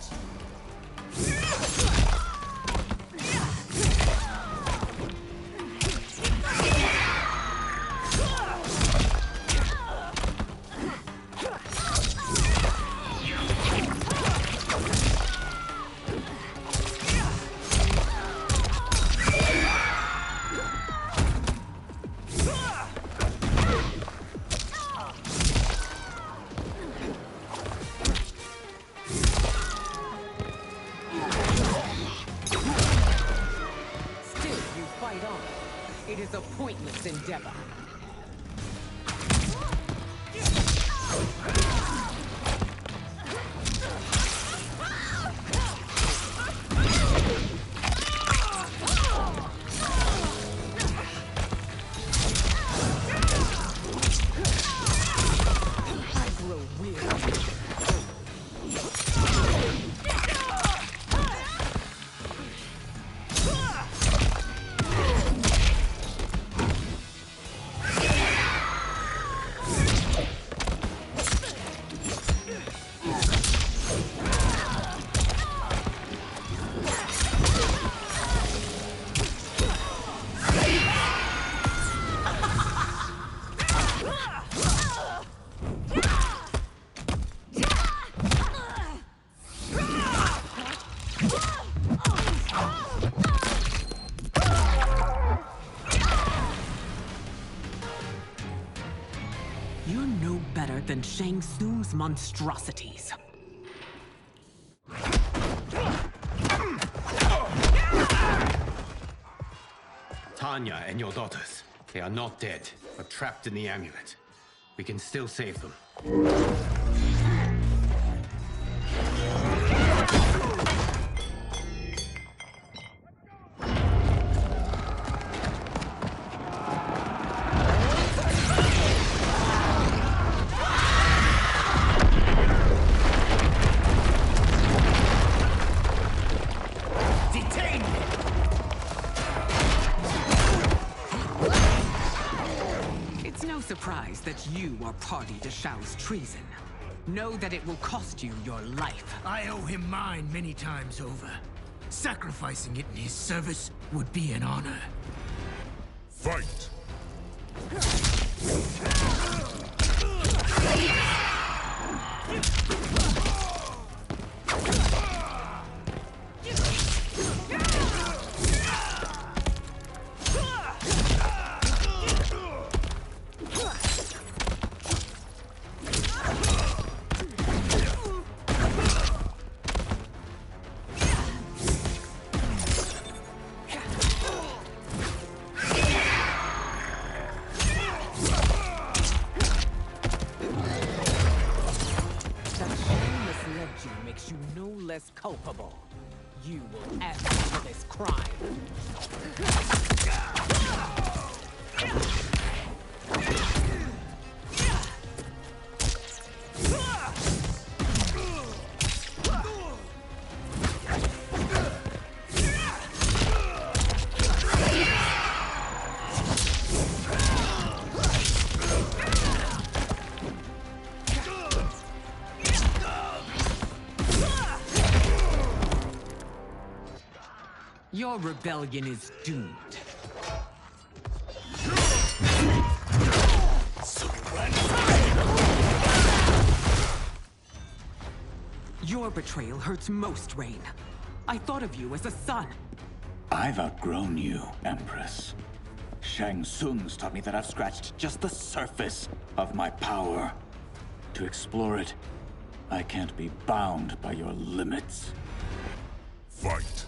It is a pointless endeavor. I grow weary. You're no better than Shang Tsung's monstrosities. Tanya and your daughters, they are not dead, but trapped in the amulet. We can still save them. It's no surprise that you are party to Shao's treason. Know that it will cost you your life. I owe him mine many times over. Sacrificing it in his service would be an honor. Fight! Makes you no less culpable. You will answer for this crime. Your rebellion is doomed. Your betrayal hurts most, Rain. I thought of you as a son. I've outgrown you, Empress. Shang Tsung's taught me that I've scratched just the surface of my power. To explore it, I can't be bound by your limits. Fight!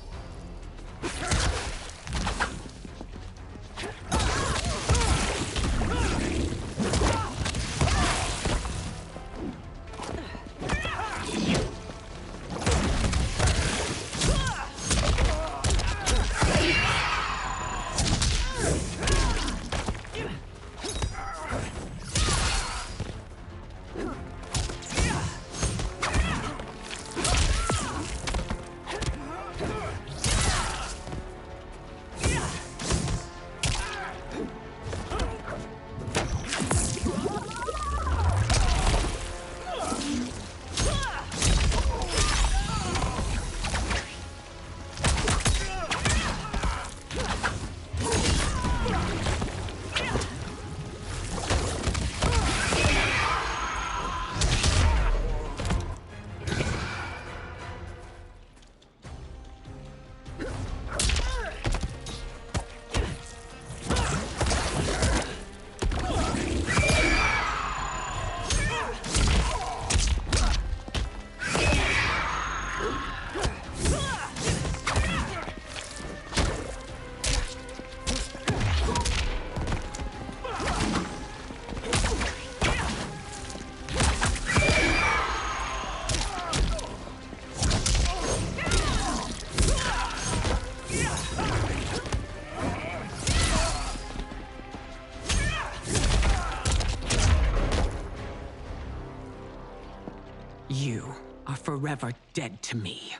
You are forever dead to me.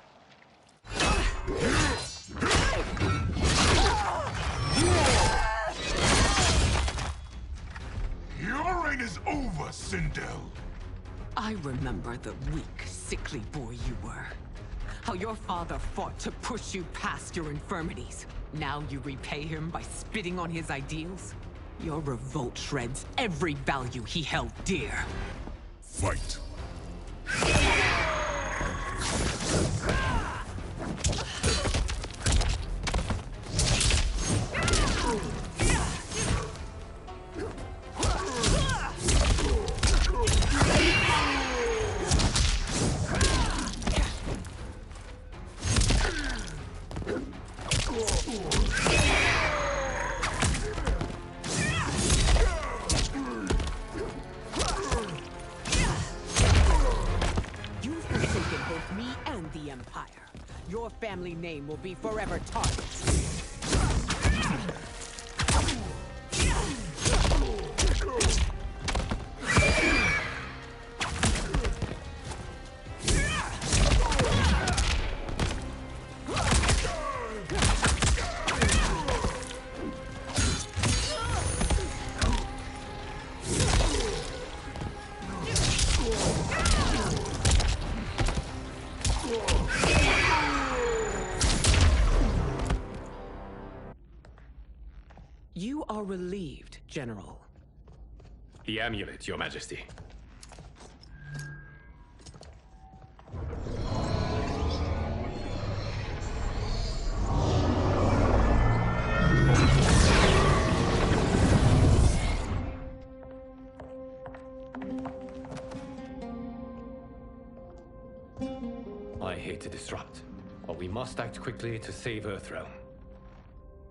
Your reign is over, Sindel. I remember the weak, sickly boy you were. How your father fought to push you past your infirmities. Now you repay him by spitting on his ideals? Your revolt shreds every value he held dear. Fight! Your family name will be forever tarnished. You are relieved, General. The amulet, Your Majesty. I hate to disrupt, but we must act quickly to save Earthrealm.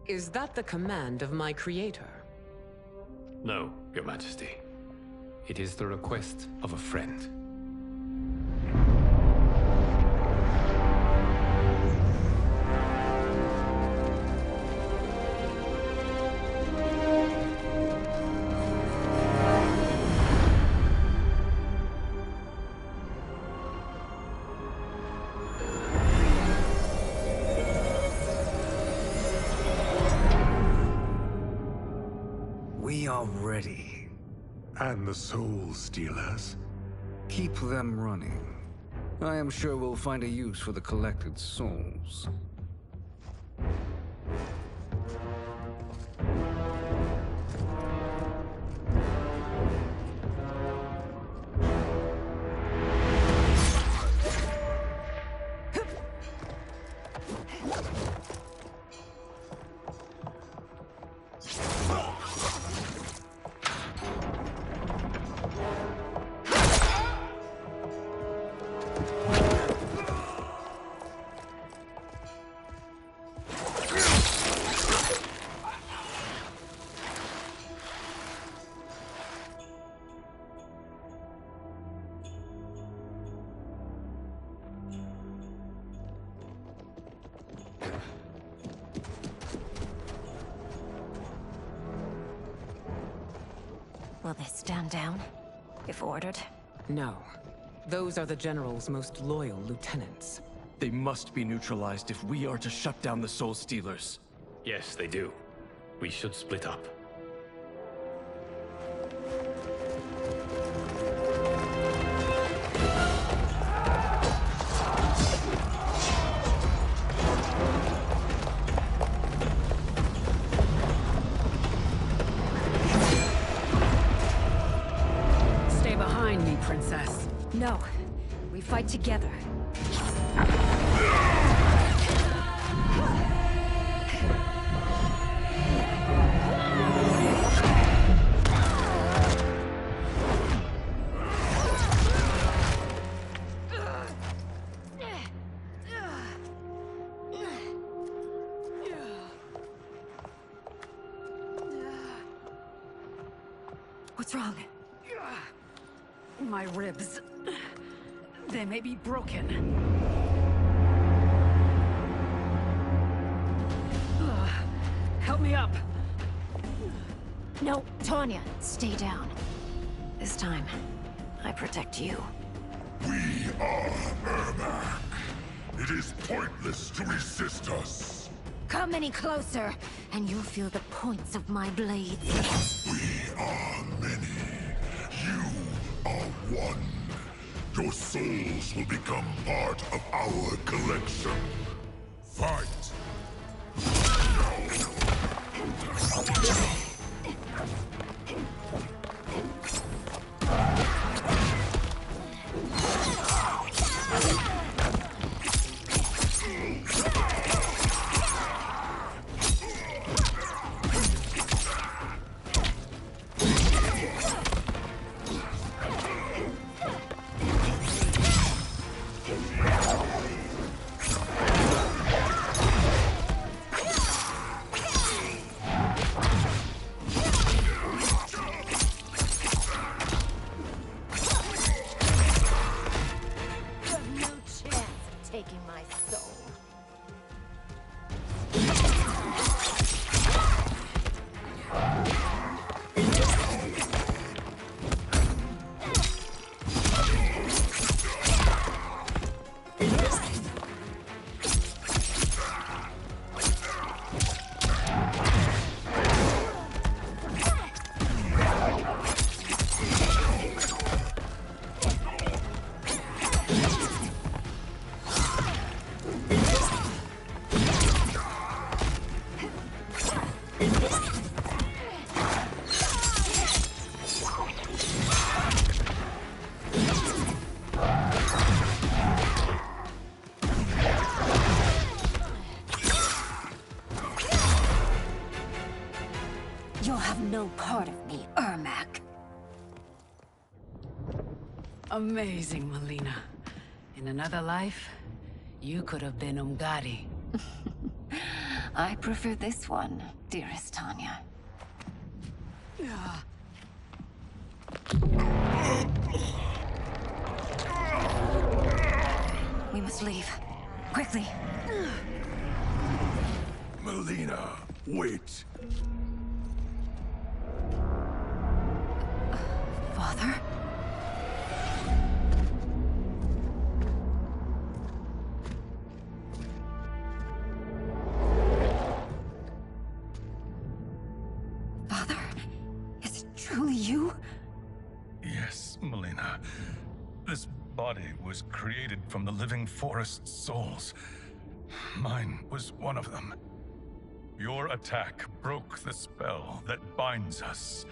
Is that the command of my creator? No, Your Majesty. It is the request of a friend. We are ready. And the Soul Stealers? Keep them running. I am sure we'll find a use for the collected souls. Will they stand down, if ordered? No. Those are the General's most loyal lieutenants. They must be neutralized if we are to shut down the Soul Stealers. Yes, they do. We should split up. Stay behind me, Princess. No. We fight together. What's wrong? My ribs. They may be broken. Help me up. No, Tanya, stay down. This time, I protect you. We are Ermac. It is pointless to resist us. Come any closer, and you'll feel the points of my blades. We are many. You are one. Your souls will become part of our collection. Fight! You'll have no part of me, Ermac. Amazing, Melina. In another life, you could have been Umgadi. I prefer this one, dearest Tanya. We must leave. Quickly. Melina, wait. Father? Father? Is it truly you? Yes, Melina. This body was created from the living forest's souls. Mine was one of them. Your attack broke the spell that binds us.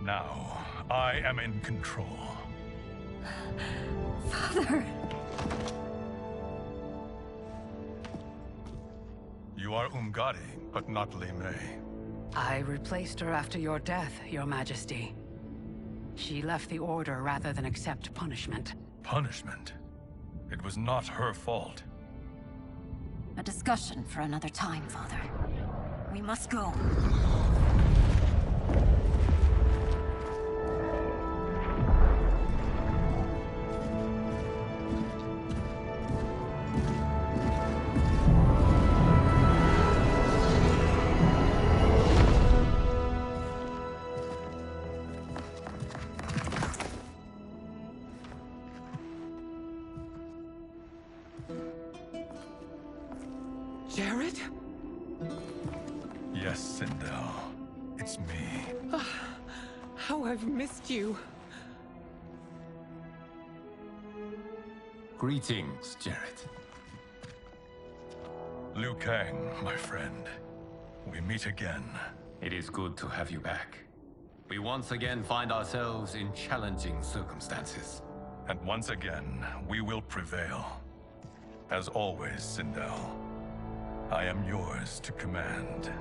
Now, I am in control. Father! You are Umgadi, but not Li Mei. I replaced her after your death, Your Majesty. She left the Order rather than accept punishment. Punishment? It was not her fault. A discussion for another time, Father. We must go. Jared? Yes, Sindel. It's me. How I've missed you. Greetings, Jared. Liu Kang, my friend. We meet again. It is good to have you back. We once again find ourselves in challenging circumstances. And once again, we will prevail. As always, Sindel, I am yours to command.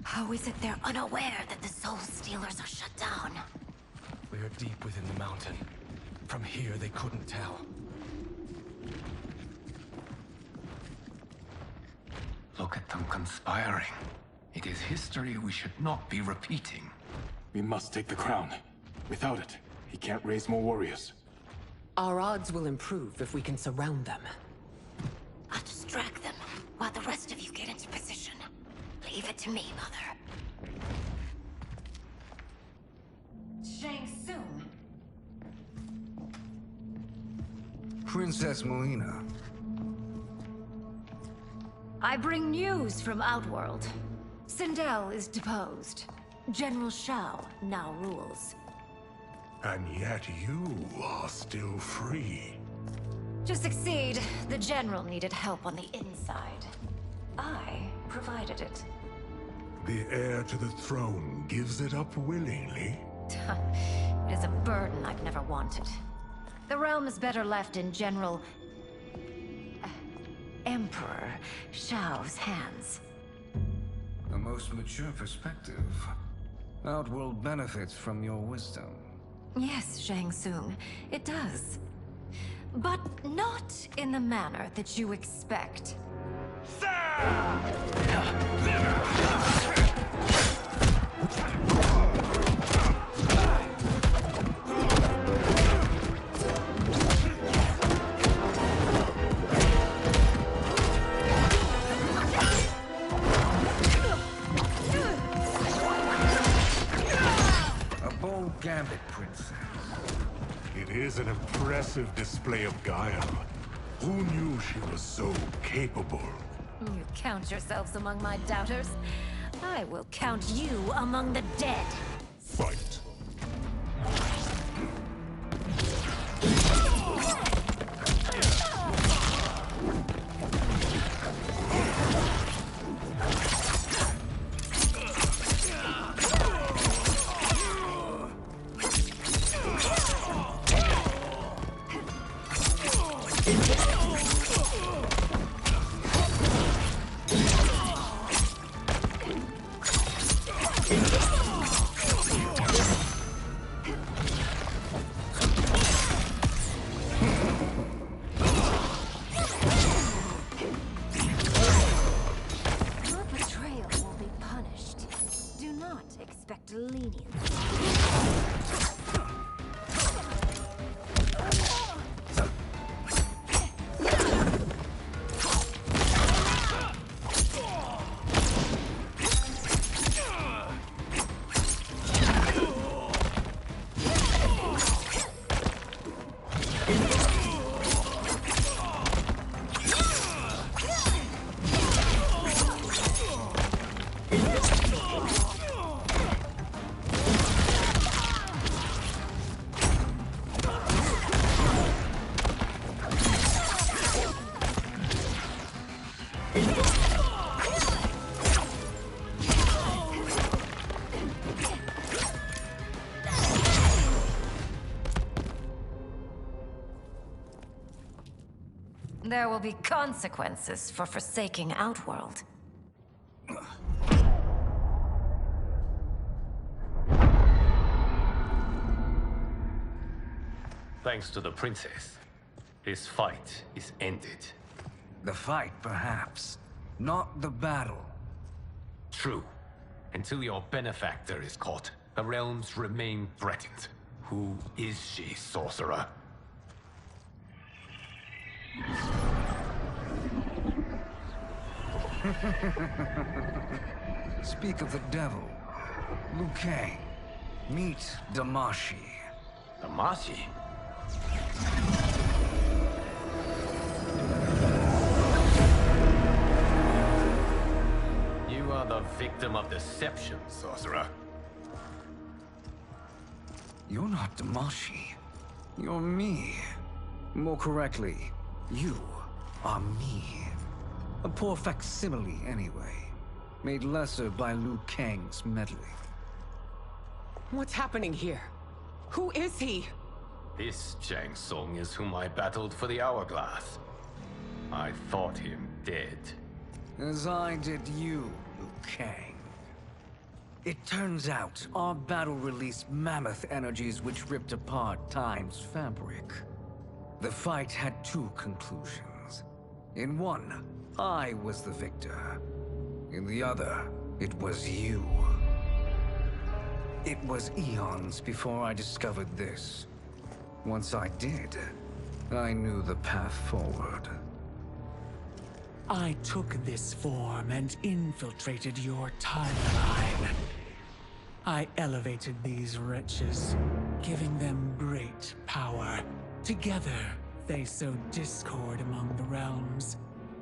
How is it they're unaware that the Soul Stealers are shut down? We are deep within the mountain. From here, they couldn't tell. Look at them conspiring. It is history we should not be repeating. We must take the crown. Without it, he can't raise more warriors. Our odds will improve if we can surround them. I'll distract them while the rest of you get into position. Leave it to me, Mother. Shang Tsung. Princess Melina. I bring news from Outworld. Sindel is deposed. General Shao now rules. And yet you are still free. To succeed, the General needed help on the inside. I provided it. The heir to the throne gives it up willingly. It is a burden I've never wanted. The realm is better left in General... Emperor Shao's hands. A most mature perspective. Outworld benefits from your wisdom. Yes, Shang Tsung, it does. But not in the manner that you expect. A bold gambit, Princess. It is an impressive display of guile. Who knew she was so capable? You count yourselves among my doubters. I will count you among the dead. Fight. Your betrayal will be punished. Do not expect lenience. There will be consequences for forsaking Outworld. Thanks to the princess, this fight is ended. The fight, perhaps. Not the battle. True. Until your benefactor is caught, The realms remain threatened. Who is she, sorcerer? Speak of the devil. Liu Kang. Meet Damashi. Damashi? You are the victim of deception, sorcerer. You're not Damashi. You're me. More correctly, you are me. A poor facsimile, anyway. Made lesser by Liu Kang's meddling. What's happening here? Who is he? This Shang Tsung is whom I battled for the Hourglass. I thought him dead. As I did you, Liu Kang. It turns out our battle released mammoth energies which ripped apart time's fabric. The fight had two conclusions. In one, I was the victor. In the other, it was you. It was eons before I discovered this. Once I did, I knew the path forward. I took this form and infiltrated your timeline. I elevated these wretches, giving them great power. Together, they sowed discord among the realms,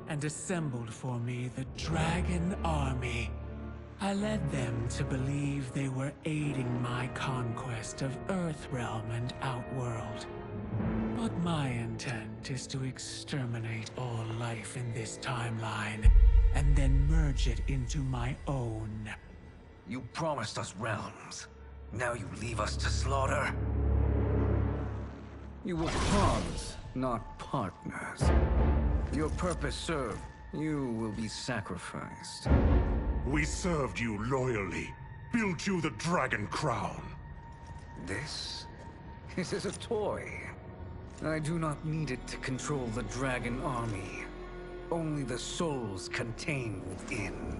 and assembled for me the Dragon Army. I led them to believe they were aiding my conquest of Earthrealm and Outworld. But my intent is to exterminate all life in this timeline, and then merge it into my own. You promised us realms. Now you leave us to slaughter? You were pawns, not partners. Your purpose served, you will be sacrificed. We served you loyally, built you the Dragon Crown. This is a toy. I do not need it to control the Dragon Army. Only the souls contained within.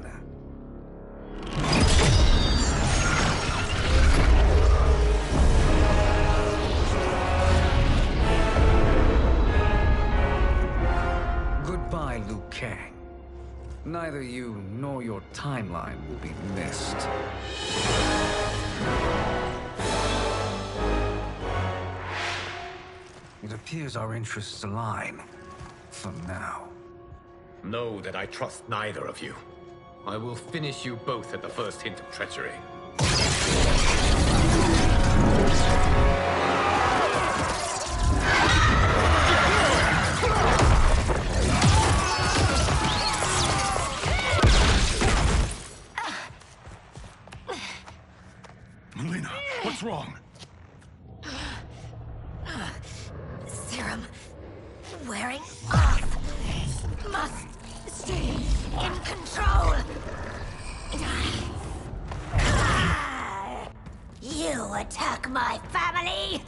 Goodbye, Liu Kang. Neither you nor your timeline will be missed. It appears our interests align. For now. Know that I trust neither of you. I will finish you both at the first hint of treachery. Melina, what's wrong? Serum wearing off. Must stay in control. You attack my family.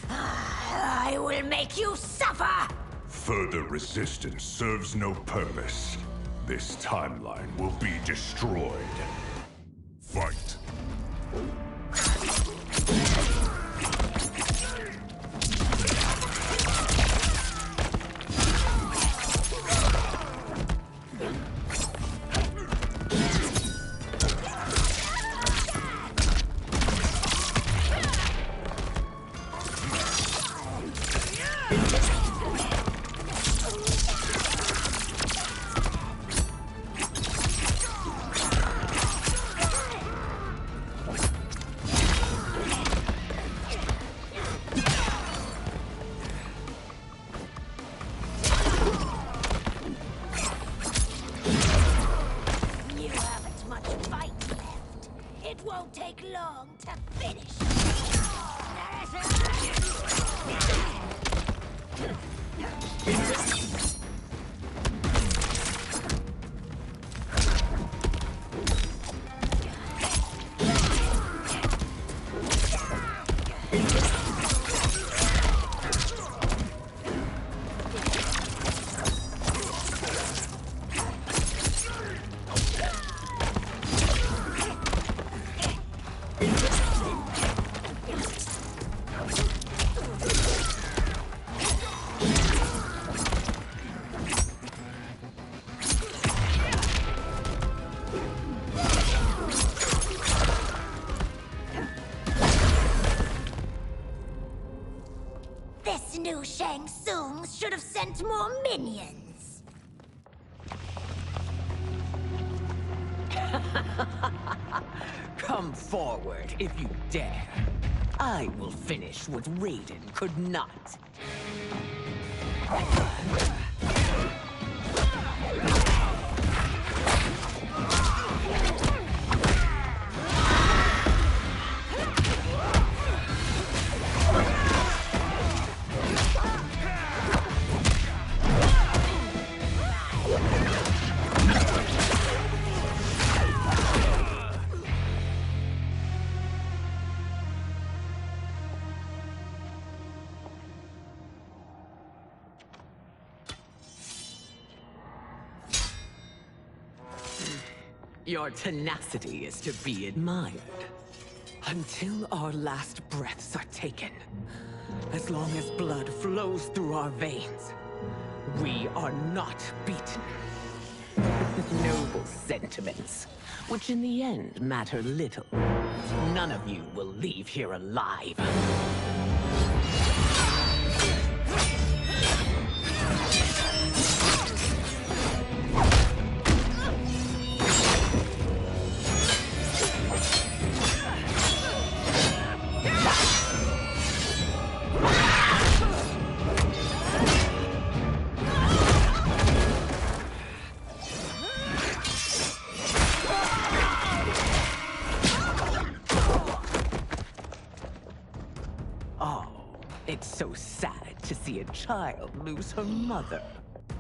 I will make you suffer. Further resistance serves no purpose. This timeline will be destroyed. Fight. This new Shang Tsung should have sent more minions. Come forward if you dare. I will finish what Raiden could not. Your tenacity is to be admired. Until our last breaths are taken, as long as blood flows through our veins, we are not beaten. Noble sentiments, which in the end matter little. None of you will leave here alive. It's so sad to see a child lose her mother.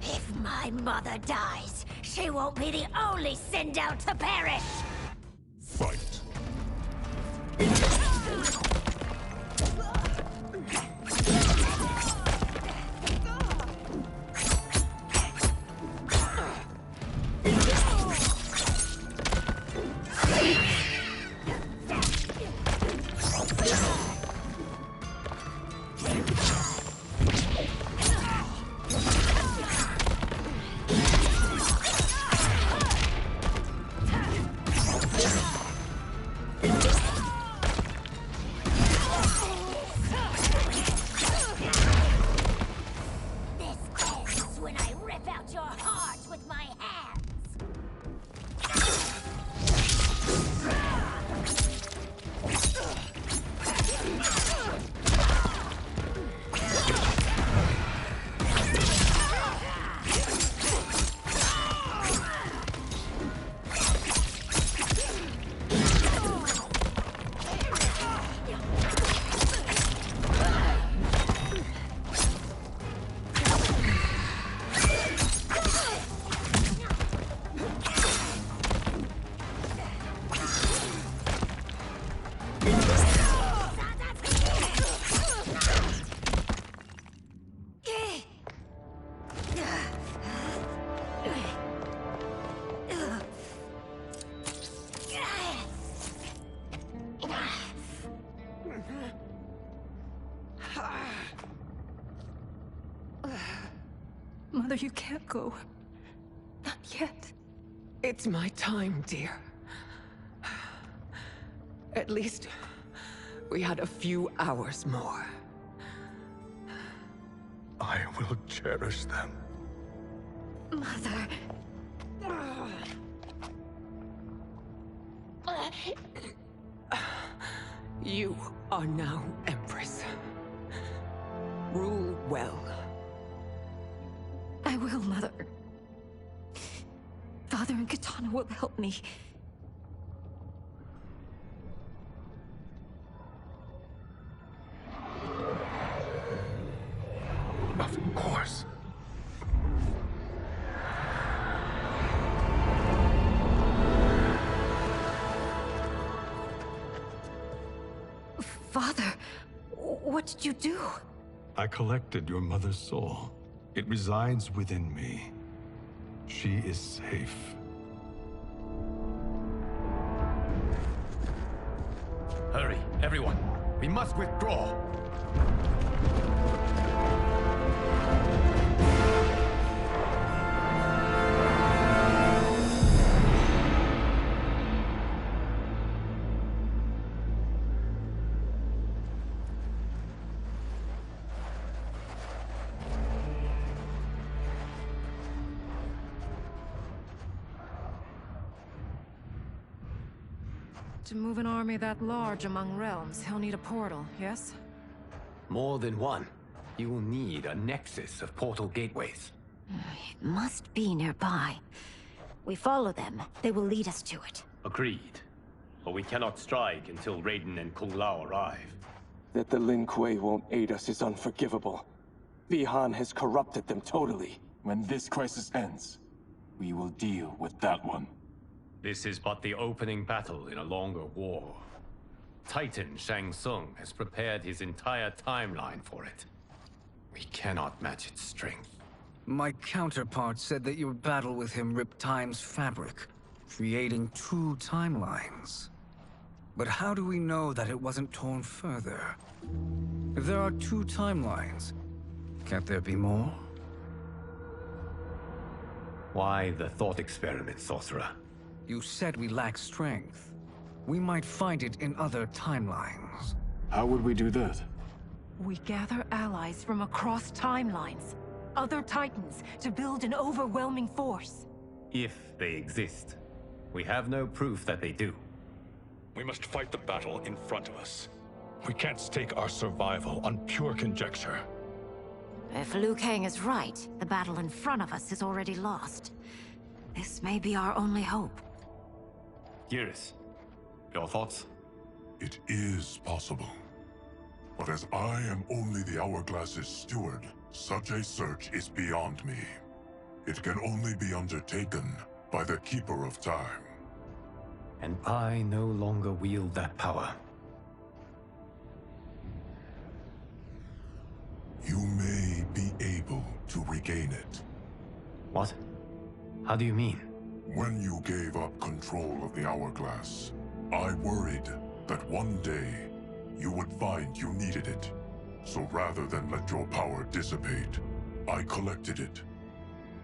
If my mother dies, she won't be the only Sindel to perish! Fight. Mother, you can't go. Not yet. It's my time, dear. At least we had a few hours more. I will cherish them. Mother... You are now Empress. Rule well. I will, Mother. Father and Katana will help me. Of course. Father, what did you do? I collected your mother's soul. It resides within me. She is safe. Hurry, everyone. We must withdraw. To move an army that large among realms, he'll need a portal, yes? More than one. You will need a nexus of portal gateways. It must be nearby. We follow them, they will lead us to it. Agreed. But we cannot strike until Raiden and Kung Lao arrive. That the Lin Kuei won't aid us is unforgivable. Bi-Han has corrupted them totally. When this crisis ends, we will deal with that one. This is but the opening battle in a longer war. Titan Shang Tsung has prepared his entire timeline for it. We cannot match its strength. My counterpart said that your battle with him ripped time's fabric, creating two timelines. But how do we know that it wasn't torn further? If there are two timelines, can't there be more? Why the thought experiment, Sorcerer? You said we lack strength. We might find it in other timelines. How would we do that? We gather allies from across timelines, other Titans, to build an overwhelming force. If they exist. We have no proof that they do. We must fight the battle in front of us. We can't stake our survival on pure conjecture. If Liu Kang is right, the battle in front of us is already lost. This may be our only hope. Geras, your thoughts? It is possible. But as I am only the Hourglass's steward, such a search is beyond me. It can only be undertaken by the Keeper of Time. And I no longer wield that power. You may be able to regain it. What? How do you mean? When you gave up control of the Hourglass, I worried that one day you would find you needed it. So rather than let your power dissipate, I collected it.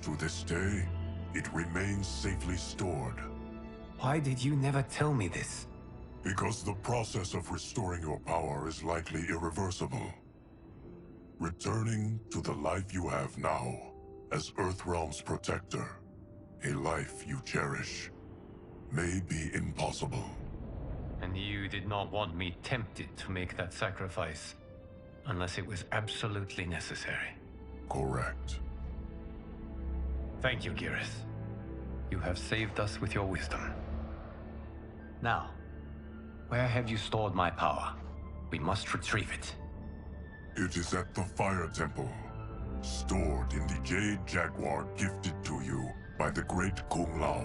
To this day, it remains safely stored. Why did you never tell me this? Because the process of restoring your power is likely irreversible. Returning to the life you have now, as Earthrealm's protector, a life you cherish, may be impossible. And you did not want me tempted to make that sacrifice, unless it was absolutely necessary. Correct. Thank you, Geras. You have saved us with your wisdom. Now, where have you stored my power? We must retrieve it. It is at the Fire Temple, stored in the Jade Jaguar gifted to you by the great Kung Lao.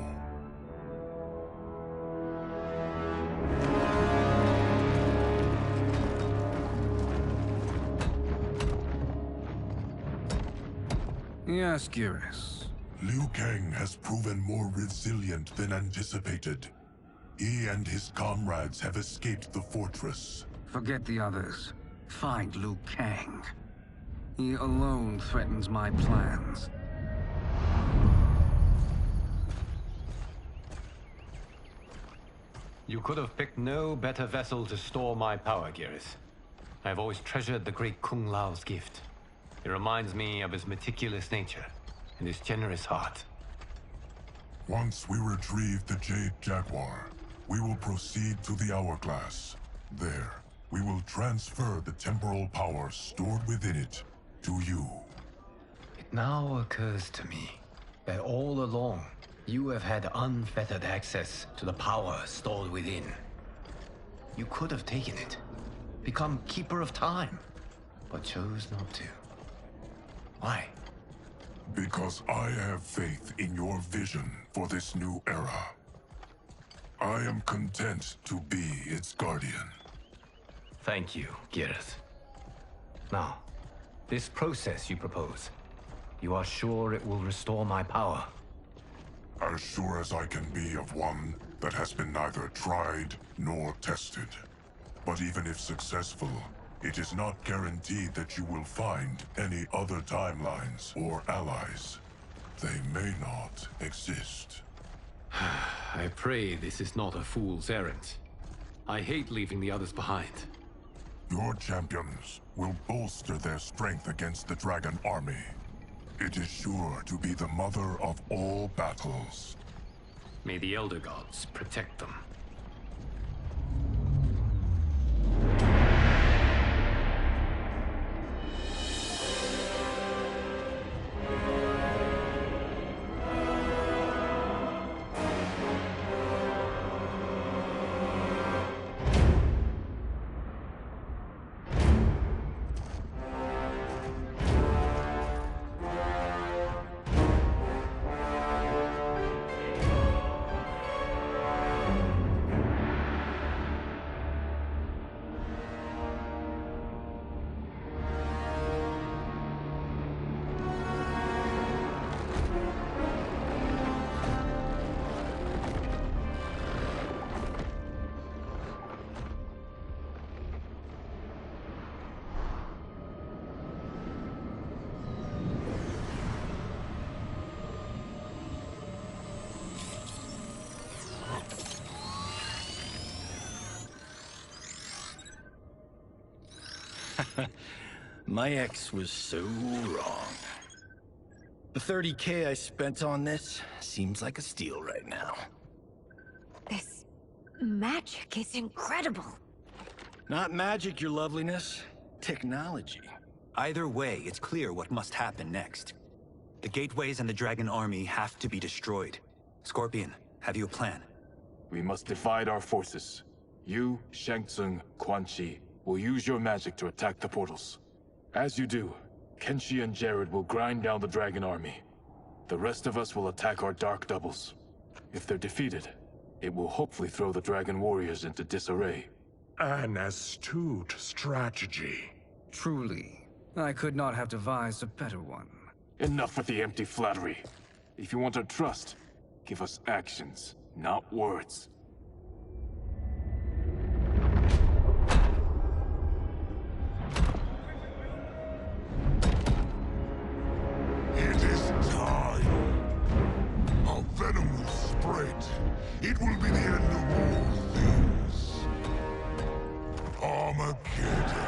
Yes, Geras. Liu Kang has proven more resilient than anticipated. He and his comrades have escaped the fortress. Forget the others. Find Liu Kang. He alone threatens my plans. You could have picked no better vessel to store my power, Geras. I have always treasured the great Kung Lao's gift. It reminds me of his meticulous nature and his generous heart. Once we retrieve the Jade Jaguar, we will proceed to the Hourglass. There, we will transfer the temporal power stored within it to you. It now occurs to me that all along, you have had unfettered access to the power stored within. You could have taken it, become Keeper of Time, but chose not to. Why? Because I have faith in your vision for this new era. I am content to be its guardian. Thank you, Geras. Now, this process you propose, you are sure it will restore my power? As sure as I can be of one that has been neither tried nor tested. But even if successful, it is not guaranteed that you will find any other timelines or allies. They may not exist. I pray this is not a fool's errand. I hate leaving the others behind. Your champions will bolster their strength against the Dragon Army. It is sure to be the mother of all battles. May the Elder Gods protect them. My ex was so wrong. The 30K I spent on this seems like a steal right now. This magic is incredible. Not magic, your loveliness. Technology. Either way, it's clear what must happen next. The gateways and the Dragon Army have to be destroyed. Scorpion, have you a plan? We must divide our forces. You, Shang Tsung, Quan Chi, will use your magic to attack the portals. As you do, Kenshi and Jared will grind down the Dragon Army. The rest of us will attack our Dark Doubles. If they're defeated, it will hopefully throw the Dragon Warriors into disarray. An astute strategy. Truly, I could not have devised a better one. Enough with the empty flattery. If you want our trust, give us actions, not words. It is time. Our venom will spread. It will be the end of all things. Armageddon.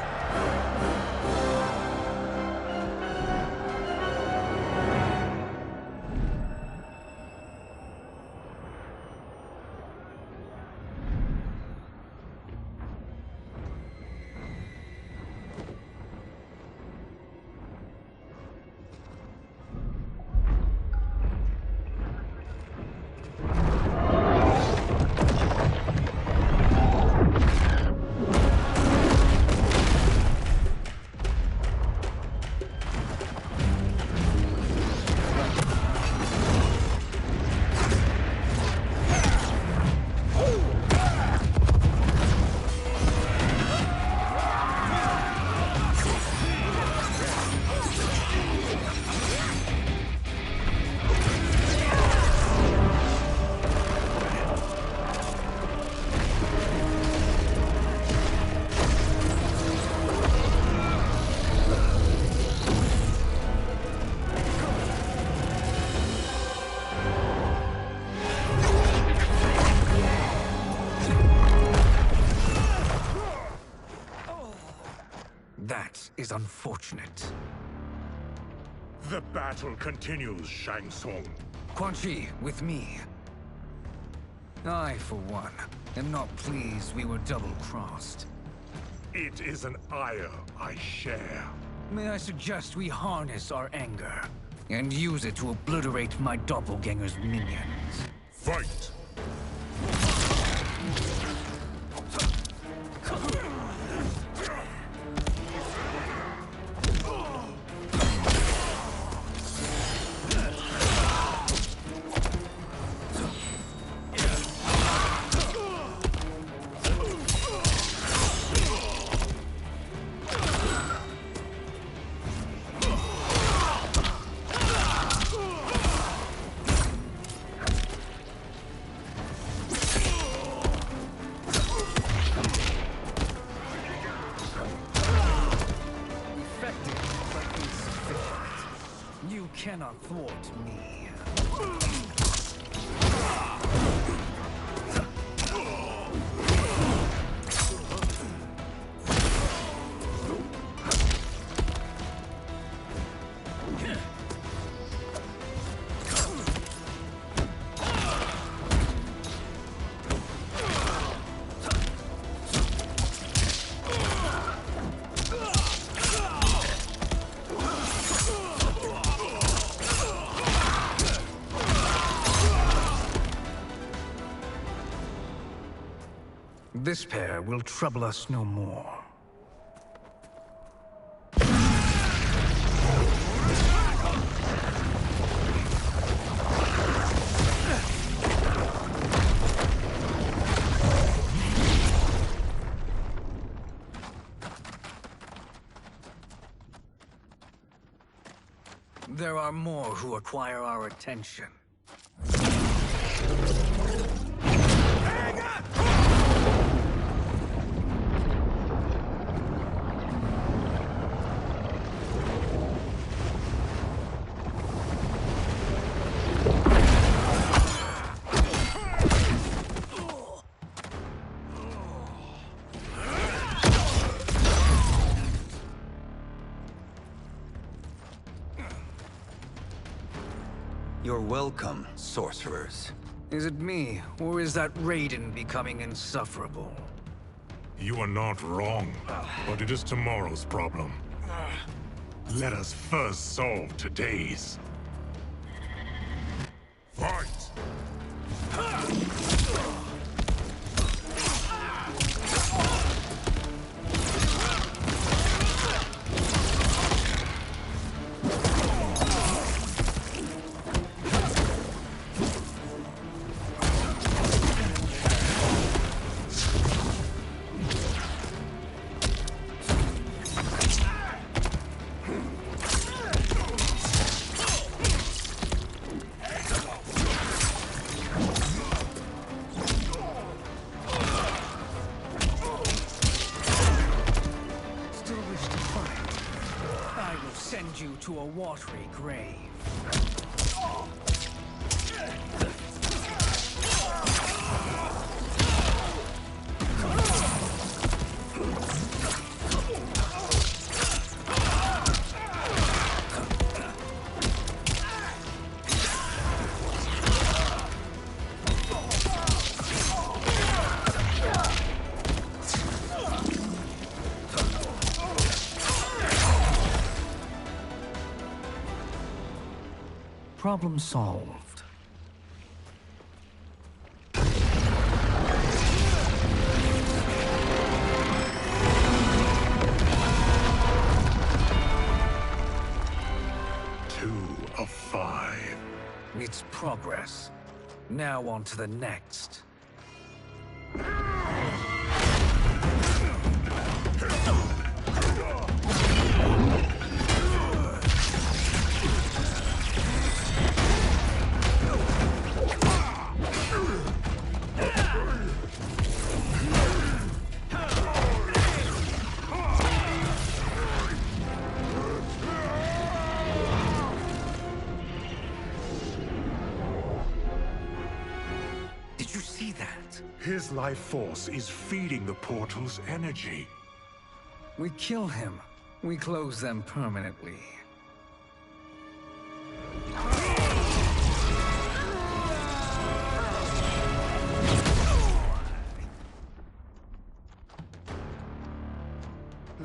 That is unfortunate. The battle continues, Shang Tsung. Quan Chi, with me. I, for one, am not pleased we were double-crossed. It is an ire I share. May I suggest we harness our anger and use it to obliterate my doppelganger's minions? Fight! Cannot thwart me. This pair will trouble us no more. There are more who require our attention. You're welcome, sorcerers. Is it me, or is that Raiden becoming insufferable? You are not wrong, but it is tomorrow's problem. Let us first solve today's. Fight! You to a watery grave. Problem solved. Two of 5. It's progress. Now on to the next. Did you see that? His life force is feeding the portal's energy. We kill him. We close them permanently.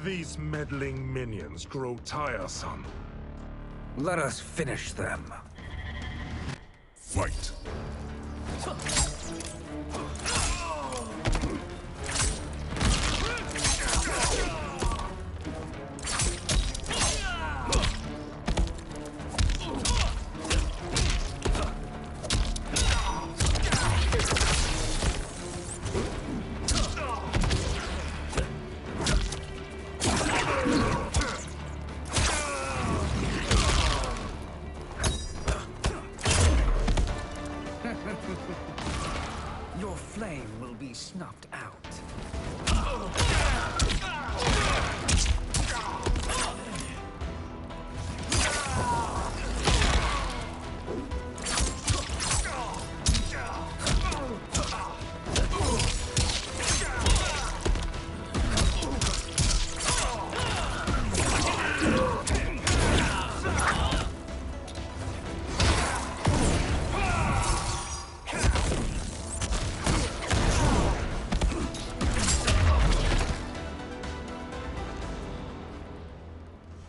These meddling minions grow tiresome. Let us finish them. Fight! Your flame will be snuffed out.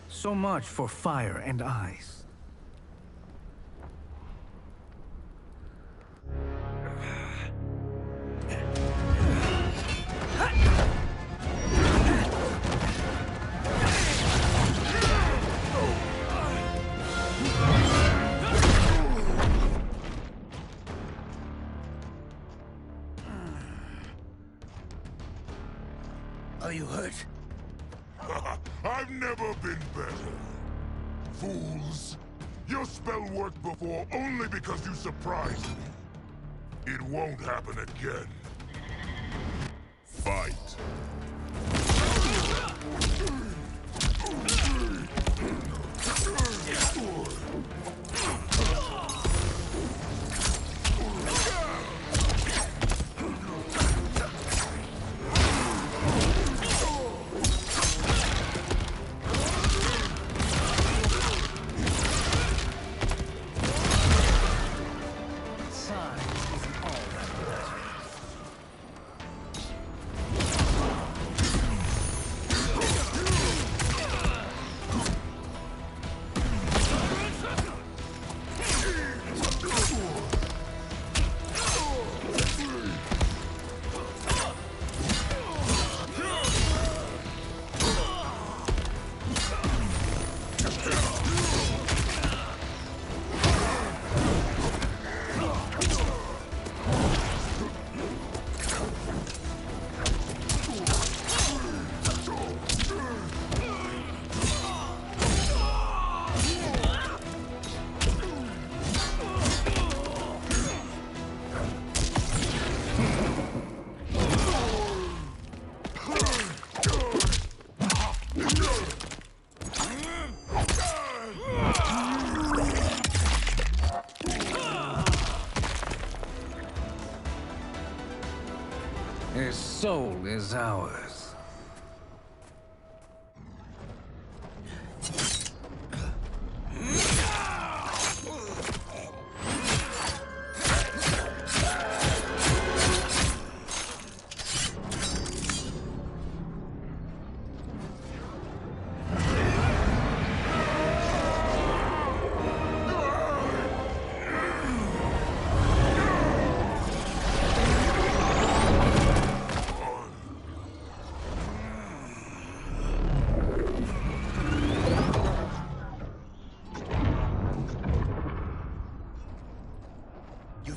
So much for fire and ice. Are you hurt? I've never been better. Fools! Your spell worked before only because you surprised me. It won't happen again. Fight! soul is ours.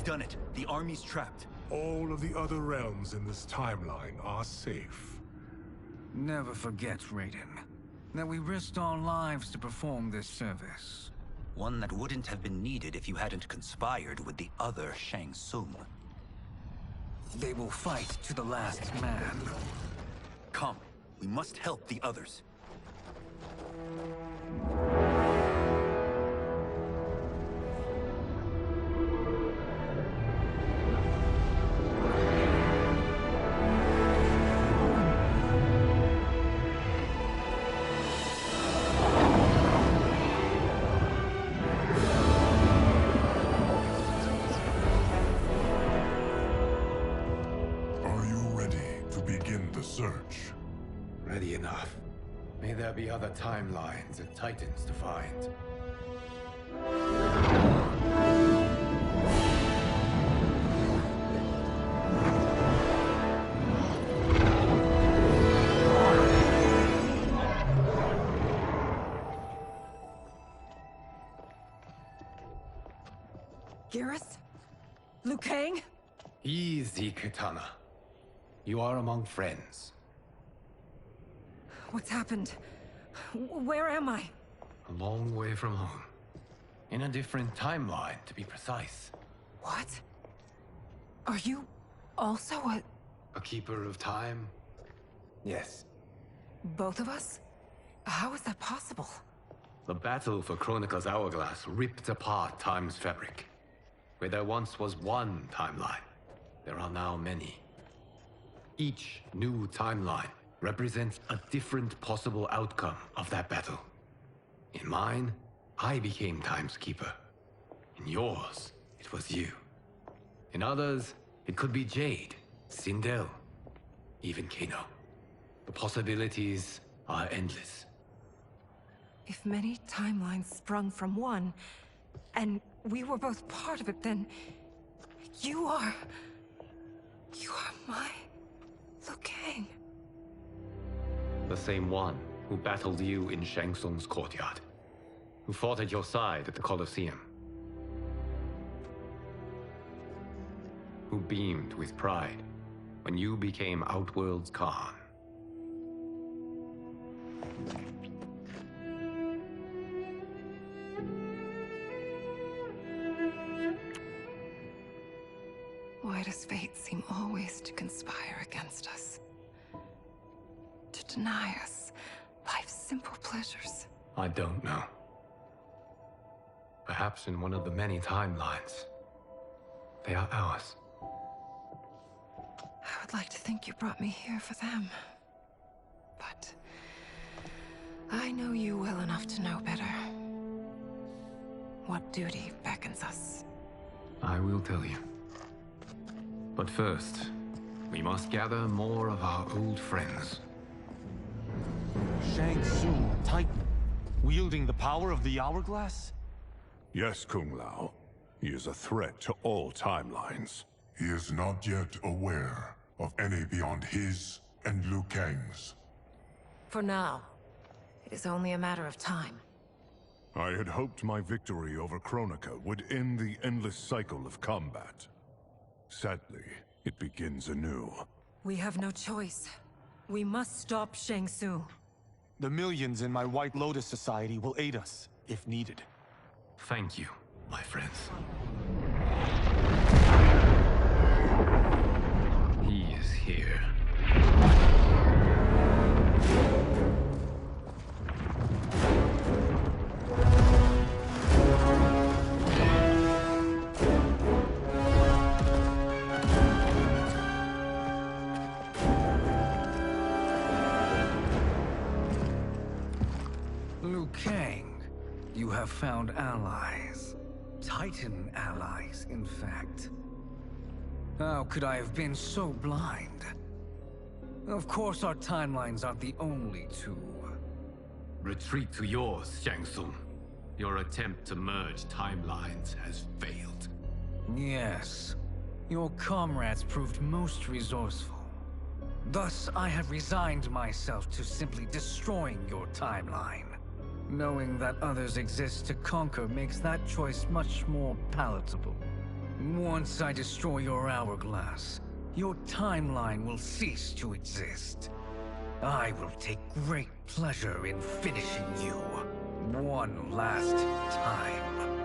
Done it. The army's trapped. All of the other realms in this timeline are safe. Never forget, Raiden, that we risked our lives to perform this service. One that wouldn't have been needed if you hadn't conspired with the other Shang Tsung. They will fight to the last man. Come, we must help the others. Search. Ready enough. May there be other timelines and titans to find. Garrus? Liu Kang? Easy, Kitana. You are among friends. What's happened? Where am I? A long way from home. In a different timeline, to be precise. What? Are you also a keeper of time? Yes. Both of us? How is that possible? The battle for Chronica's Hourglass ripped apart time's fabric. Where there once was one timeline, there are now many. Each new timeline represents a different possible outcome of that battle. In mine, I became Time's Keeper. In yours, it was you. In others, it could be Jade, Sindel, even Kano. The possibilities are endless. If many timelines sprung from one, and we were both part of it, then you are my Liu Kang. The same one who battled you in Shang Tsung's courtyard. Who fought at your side at the Colosseum. Who beamed with pride when you became Outworld's Khan. Why does fate seem always to conspire against us? To deny us life's simple pleasures? I don't know. Perhaps in one of the many timelines, they are ours. I would like to think you brought me here for them. But I know you well enough to know better. What duty beckons us? I will tell you. But first, we must gather more of our old friends. Shang Tsung, Titan, wielding the power of the Hourglass? Yes, Kung Lao. He is a threat to all timelines. He is not yet aware of any beyond his and Liu Kang's. For now, it is only a matter of time. I had hoped my victory over Kronika would end the endless cycle of combat. Sadly, it begins anew. We have no choice. We must stop Shang Tsung. The millions in my White Lotus Society will aid us, if needed. Thank you, my friends. He is here. Liu Kang, you have found allies. Titan allies, in fact. How could I have been so blind? Of course our timelines aren't the only two. Retreat to yours, Shang Tsung. Your attempt to merge timelines has failed. Yes. Your comrades proved most resourceful. Thus, I have resigned myself to simply destroying your timeline. Knowing that others exist to conquer makes that choice much more palatable. Once I destroy your hourglass, your timeline will cease to exist. I will take great pleasure in finishing you one last time.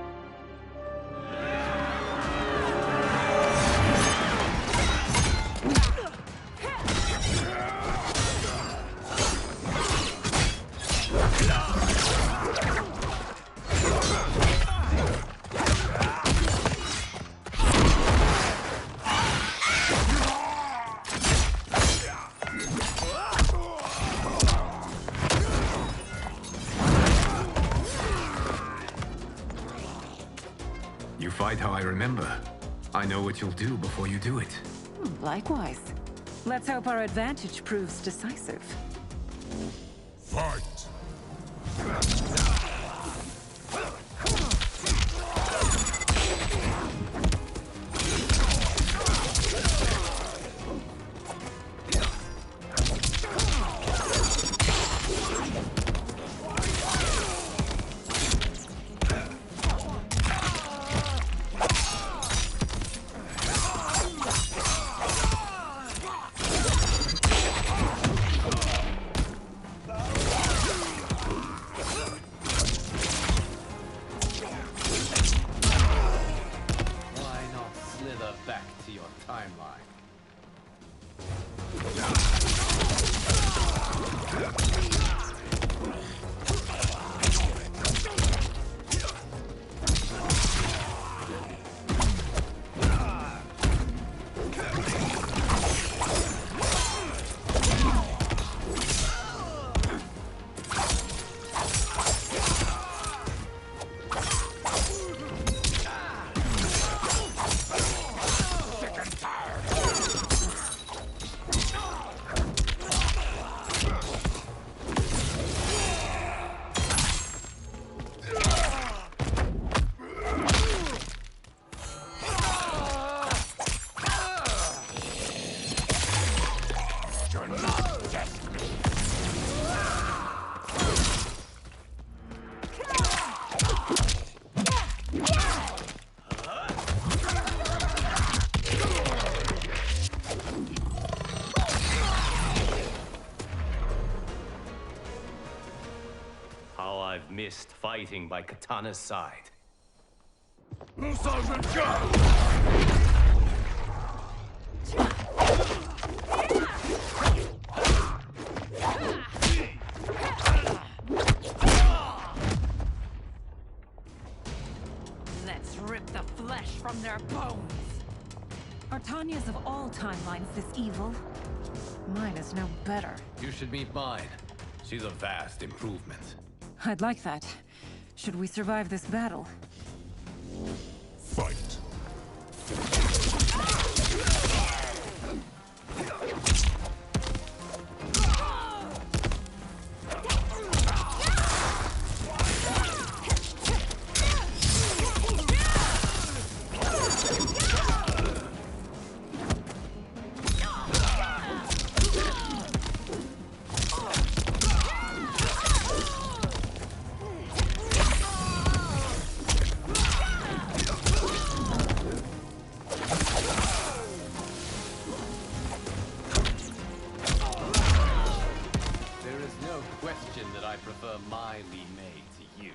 You fight how I remember. I know what you'll do before you do it. Likewise. Let's hope our advantage proves decisive. Fight! Back to your timeline. How I've missed fighting by Katana's side. Let's rip the flesh from their bones. Are Tanya's of all timelines this evil? Mine is no better. You should meet mine. She's a vast improvement. I'd like that. Should we survive this battle? Fight! I prefer my Li Mei to you.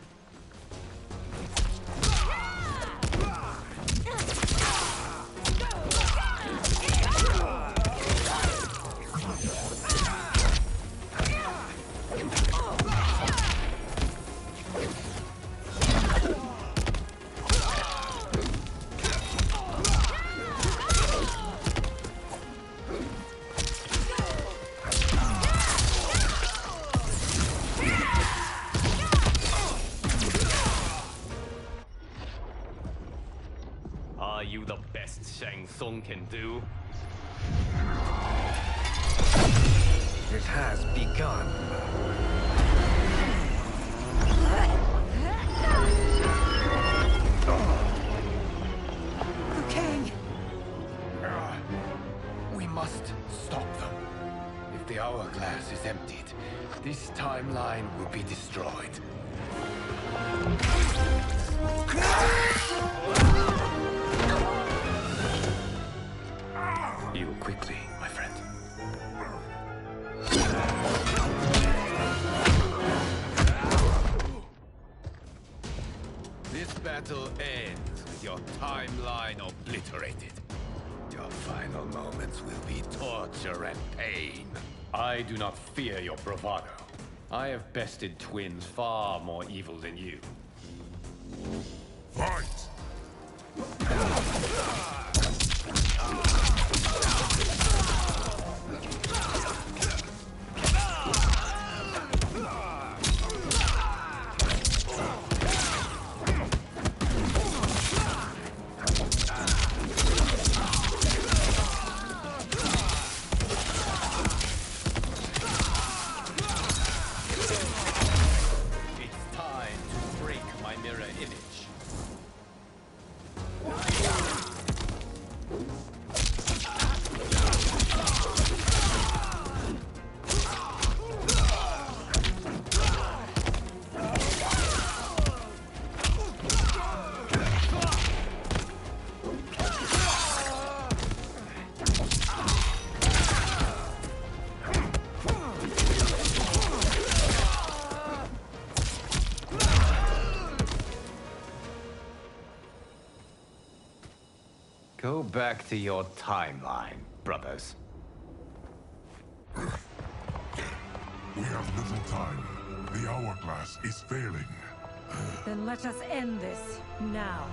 best Shang Tsung can do? It has begun. Liu Kang! We must stop them. If the hourglass is emptied, this timeline will be destroyed. Heal quickly, my friend. This battle ends with your timeline obliterated. Your final moments will be torture and pain. I do not fear your bravado. I have bested twins far more evil than you. Fight! It's time to break my mirror image. Go back to your timeline, brothers. We have little time. The hourglass is failing. Then let us end this, now.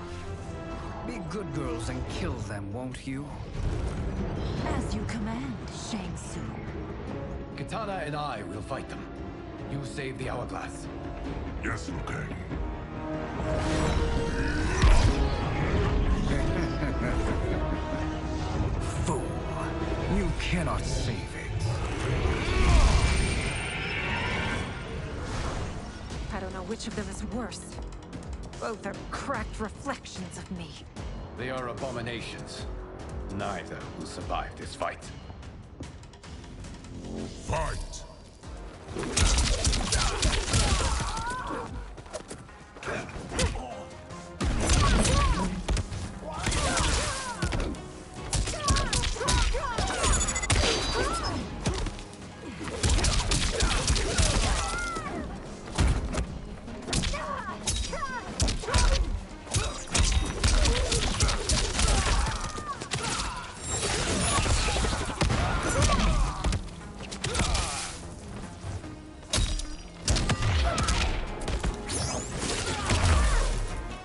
Be good girls and kill them, won't you? As you command, Shang Tsung. Katana and I will fight them. You save the hourglass. Yes, Liu Kang. Fool. You cannot save it. I don't know which of them is worse. Both are cracked reflections of me. They are abominations. Neither will survive this fight. Fight!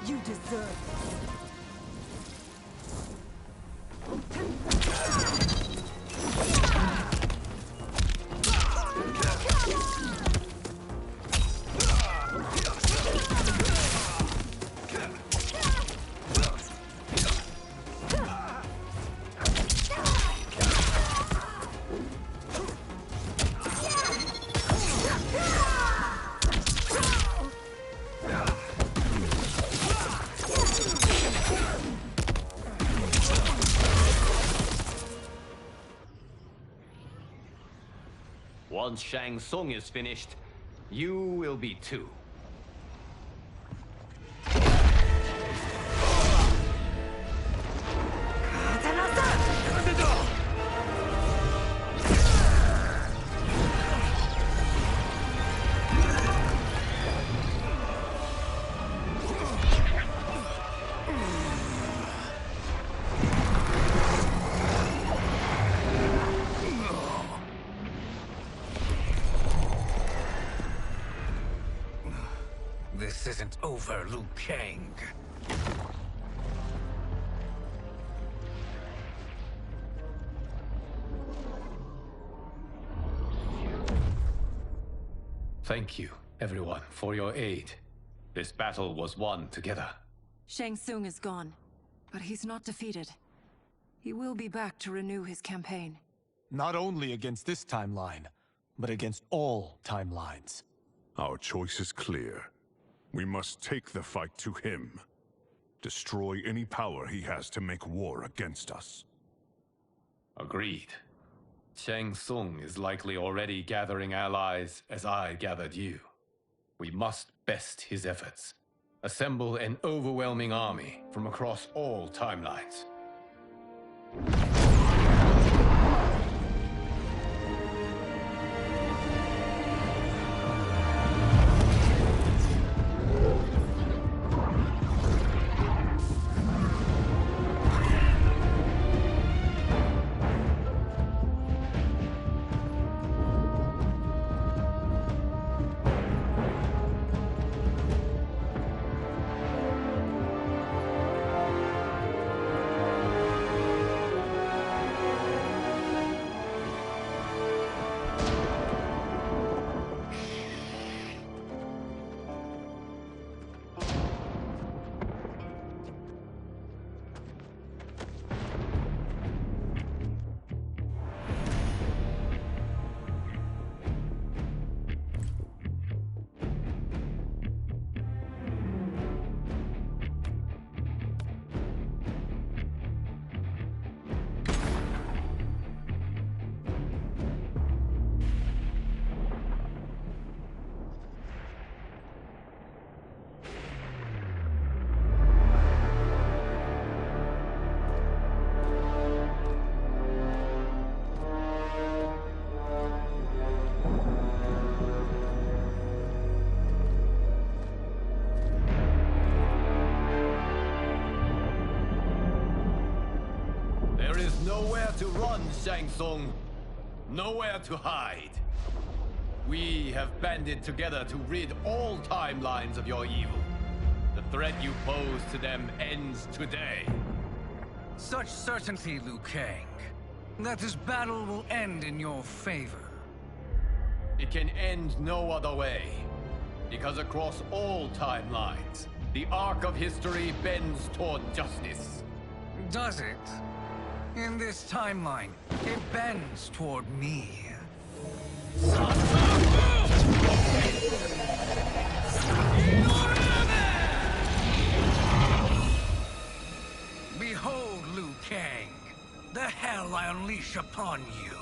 You deserve Once Shang Tsung is finished, you will be too. This isn't over, Liu Kang. Thank you, everyone, for your aid. This battle was won together. Shang Tsung is gone, but he's not defeated. He will be back to renew his campaign. Not only against this timeline, but against all timelines. Our choice is clear. We must take the fight to him. Destroy any power he has to make war against us. Agreed. Shang Tsung is likely already gathering allies as I gathered you. We must best his efforts. Assemble an overwhelming army from across all timelines. Nowhere to run, Shang Tsung. Nowhere to hide. We have banded together to rid all timelines of your evil. The threat you pose to them ends today. Such certainty, Liu Kang, that this battle will end in your favor. It can end no other way. Because across all timelines, the arc of history bends toward justice. Does it? In this timeline, it bends toward me. Behold, Liu Kang, the hell I unleash upon you.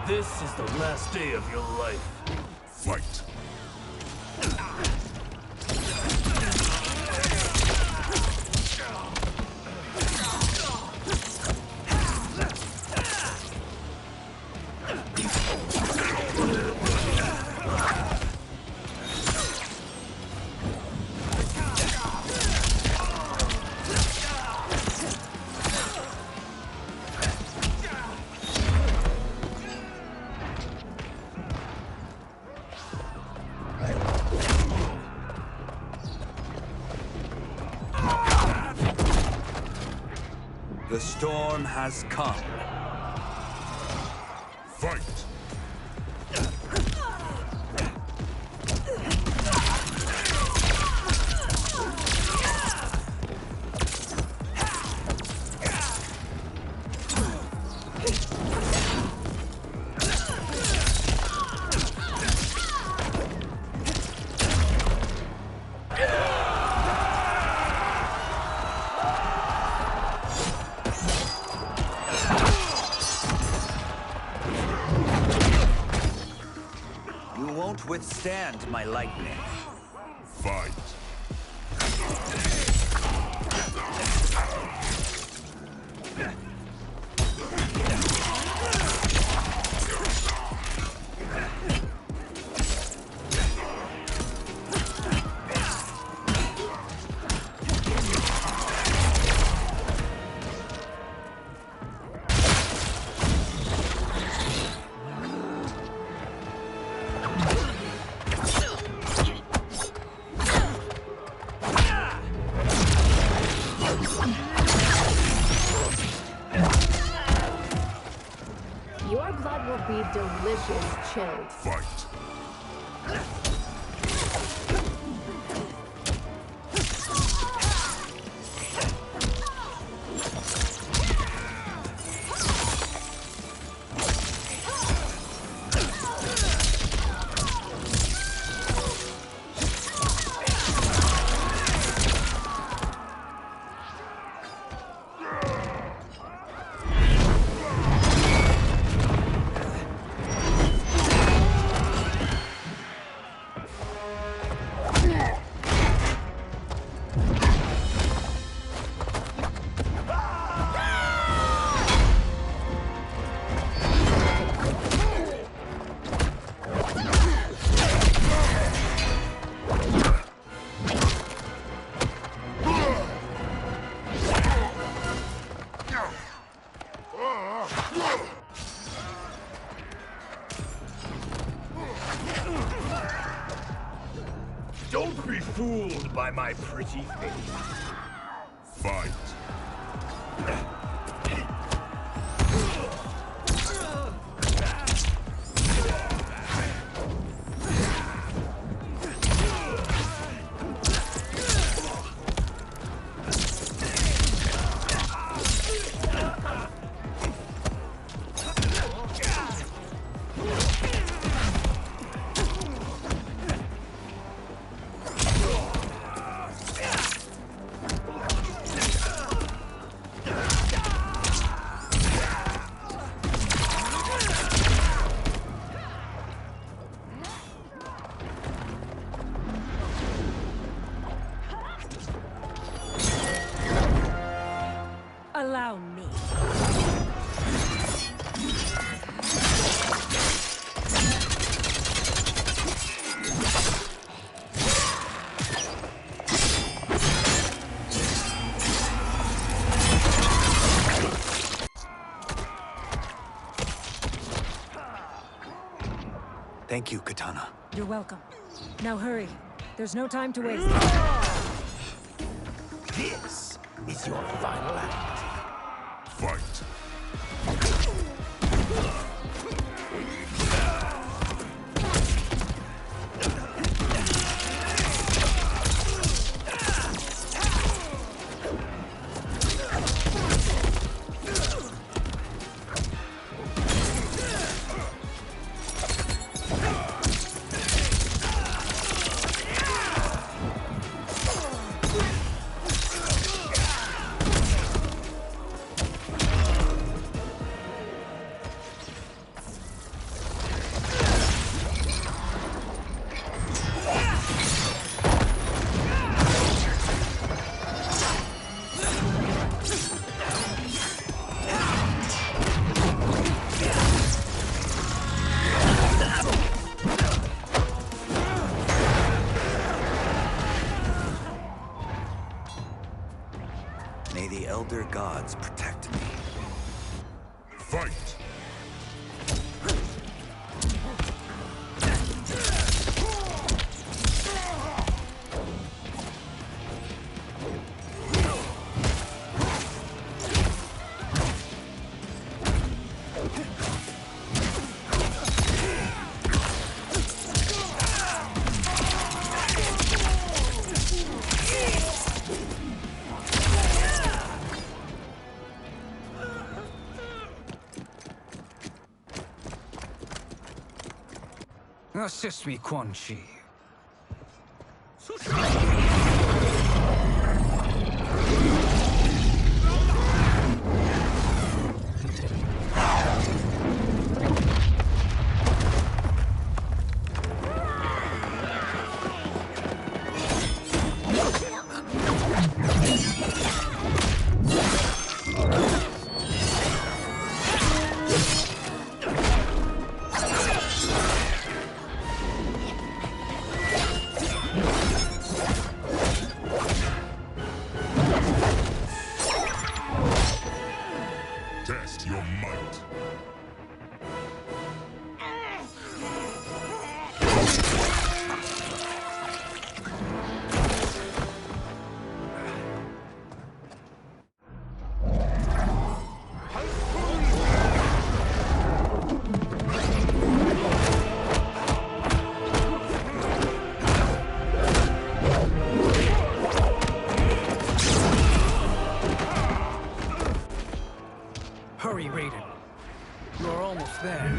This is the last day of your life. Fight. The storm has come. Fight! withstand my lightning. Fight. Your blood will be delicious chilled. Fight. Don't be fooled by my pretty face. Fight. Allow me. Thank you, Katana. You're welcome. Now hurry. There's no time to waste. This is your final act. Fight. May the Elder Gods protect me. Fight. Assist me, Quan Chi. your might. Hurry, Raiden. You're almost there.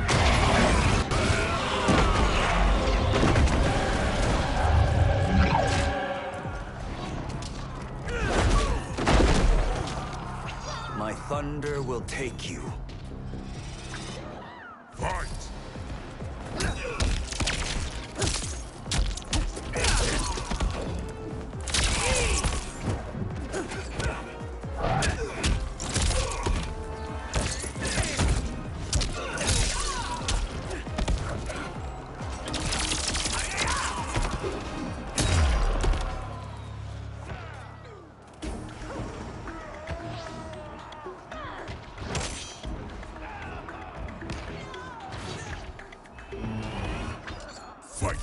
My thunder will take you. Fight! Fight!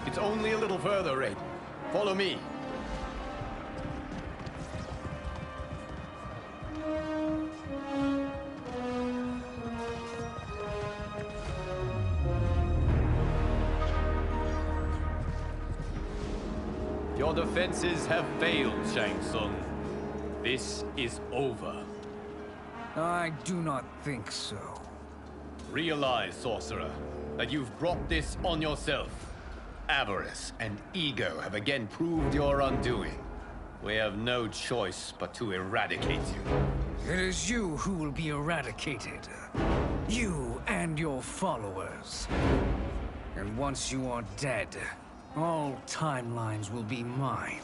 It's only a little further, Raiden. Follow me. Your defenses have failed, Shang Tsung. This is over. I do not think so. Realize, sorcerer, that you've brought this on yourself. Avarice and ego have again proved your undoing. We have no choice but to eradicate you. It is you who will be eradicated. You and your followers. And once you are dead, all timelines will be mine.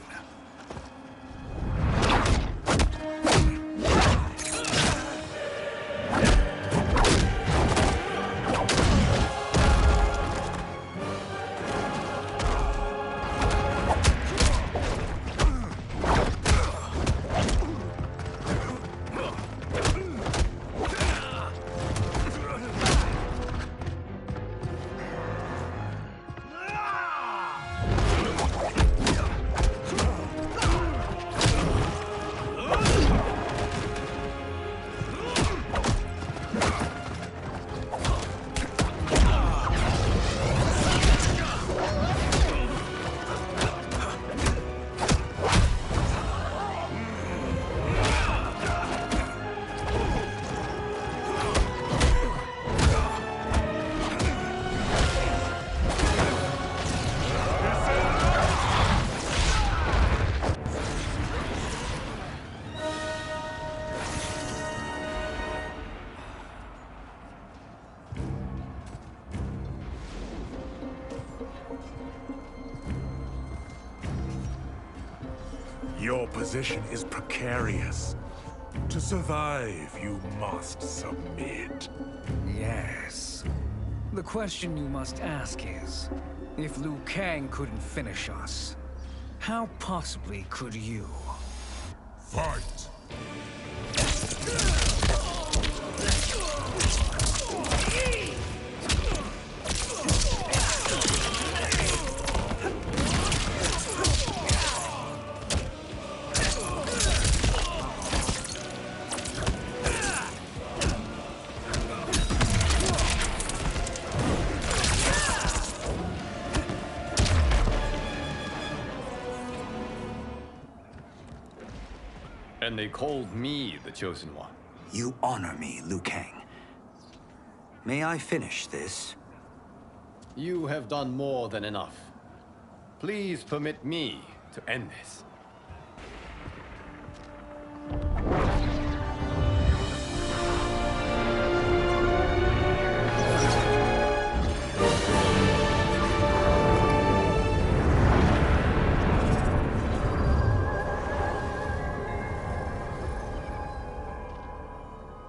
Your position is precarious. To survive, you must submit. Yes. The question you must ask is, if Liu Kang couldn't finish us, how possibly could you? Fight! And they called me the Chosen One. You honor me, Liu Kang. May I finish this? You have done more than enough. Please permit me to end this.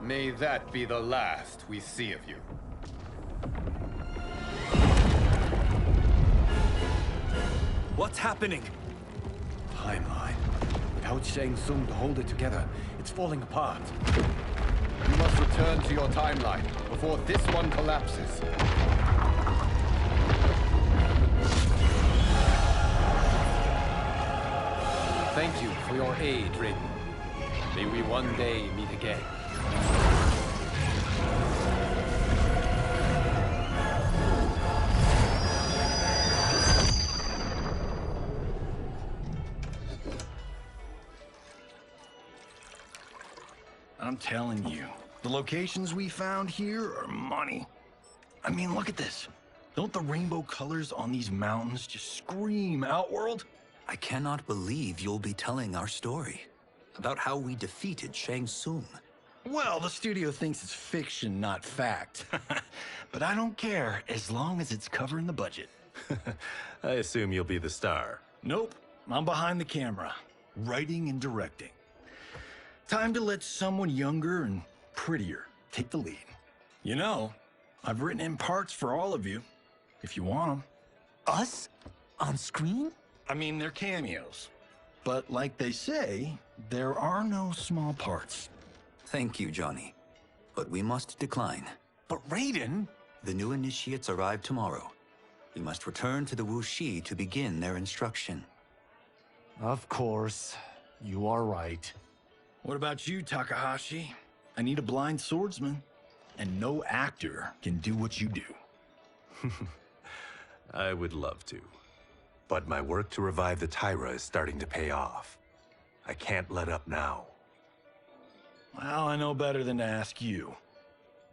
May that be the last we see of you. What's happening? Timeline. Without Shang Tsung to hold it together, it's falling apart. You must return to your timeline before this one collapses. Thank you for your aid, Raiden. May we one day meet again. I'm telling you, the locations we found here are money. I mean, look at this. Don't the rainbow colors on these mountains just scream Outworld? I cannot believe you'll be telling our story about how we defeated Shang Tsung. Well, the studio thinks it's fiction, not fact. But I don't care, as long as it's covering the budget. I assume you'll be the star. Nope, I'm behind the camera, writing and directing. Time to let someone younger and prettier take the lead. You know, I've written in parts for all of you, if you want them. Us? On screen? I mean, they're cameos. But like they say, there are no small parts. Thank you, Johnny. But we must decline. But Raiden... The new initiates arrive tomorrow. We must return to the Wuxi to begin their instruction. Of course. You are right. What about you, Takahashi? I need a blind swordsman. And no actor can do what you do. I would love to. But my work to revive the Tyra is starting to pay off. I can't let up now. Well, I know better than to ask you.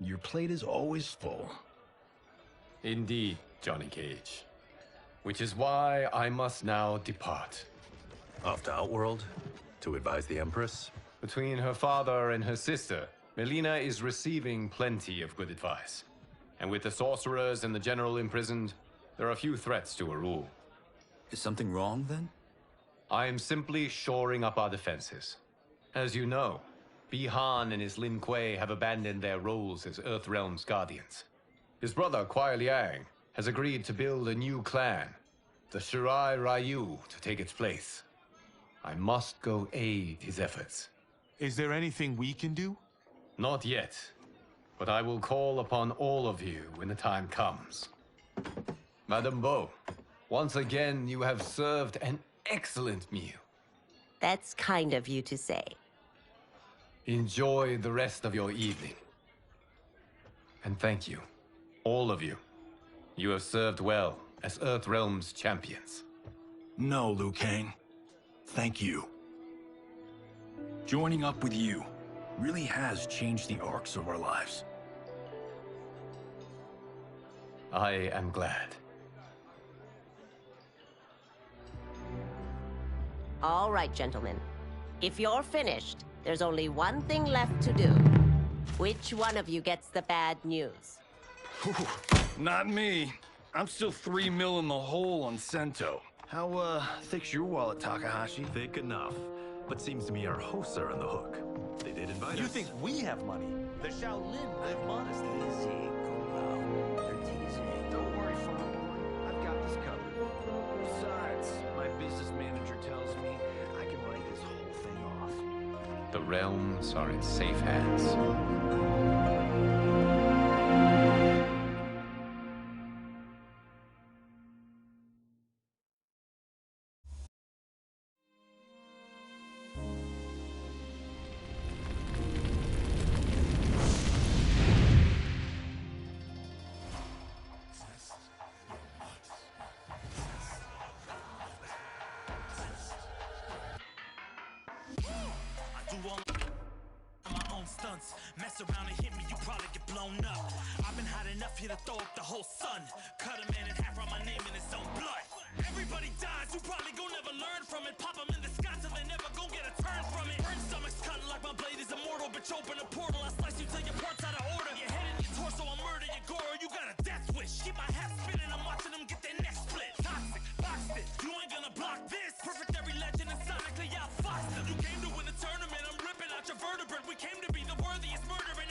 Your plate is always full. Indeed, Johnny Cage. Which is why I must now depart. Off to Outworld? To advise the Empress? Between her father and her sister, Melina is receiving plenty of good advice. And with the sorcerers and the general imprisoned, there are few threats to her rule. Is something wrong, then? I am simply shoring up our defenses. As you know, Bi-Han and his Lin Kuei have abandoned their roles as Earthrealm's guardians. His brother, Kuai Liang, has agreed to build a new clan, the Shirai Ryu, to take its place. I must go aid his efforts. Is there anything we can do? Not yet, but I will call upon all of you when the time comes. Madame Bo, once again you have served an excellent meal. That's kind of you to say. Enjoy the rest of your evening. And thank you, all of you. You have served well as Earthrealm's champions. No, Liu Kang. Thank you. Joining up with you really has changed the arcs of our lives. I am glad. All right, gentlemen. If you're finished, there's only one thing left to do. Which one of you gets the bad news? Not me. I'm still 3 mil in the hole on Sento. How, thick's your wallet, Takahashi? Thick enough. But seems to me our hosts are on the hook. They did invite us. You think we have money? The Shaolin live modestly. Easy, Kombat. They're teasing. Don't worry, farm boy. I've got this covered. Besides, my business manager tells me I can write this whole thing off. The realms are in safe hands. Mess around and hit me, you probably get blown up. I've been hot enough here to throw up the whole sun. Cut a man in half, write my name in his own blood. Everybody dies, you probably gon' never learn from it. Pop them in the sky till they never gon' get a turn from it. Burn stomachs cutting like my blade is immortal. Bitch, open a portal, I slice you till your parts out of order. Your head and your torso, I murder your gore. You got a death wish. Keep my hat spinning, I'm watching them get their necks split. Toxic, boxed it, you ain't gonna block this. Perfect every legend and sonically outfoxed them. You came to win the tournament, I'm ripping out your vertebrae. We came to be the worthiest murdering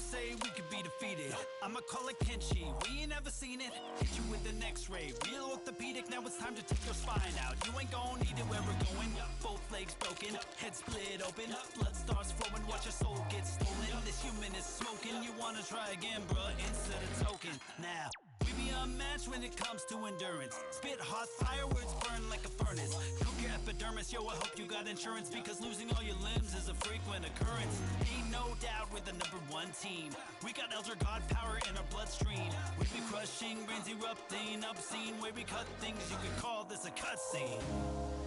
say we could be defeated. I'ma call it Kenshi, we ain't ever seen it. Hit you with an x-ray, real orthopedic. Now it's time to take your spine out. You ain't gon' need it where we're going. Both legs broken, head split open. Blood starts flowing, watch your soul get stolen. This human is smoking, you wanna try again, bruh, instead of token. Now we be unmatched when it comes to endurance. Spit hot fire, words burn like a furnace. Cook your epidermis, yo, I hope you got insurance, because losing all your limbs is a frequent occurrence. Ain't no doubt we're the #1 team. We got Elder God power in our bloodstream. We be crushing, brains erupting, obscene. Way we cut things, you could call this a cutscene.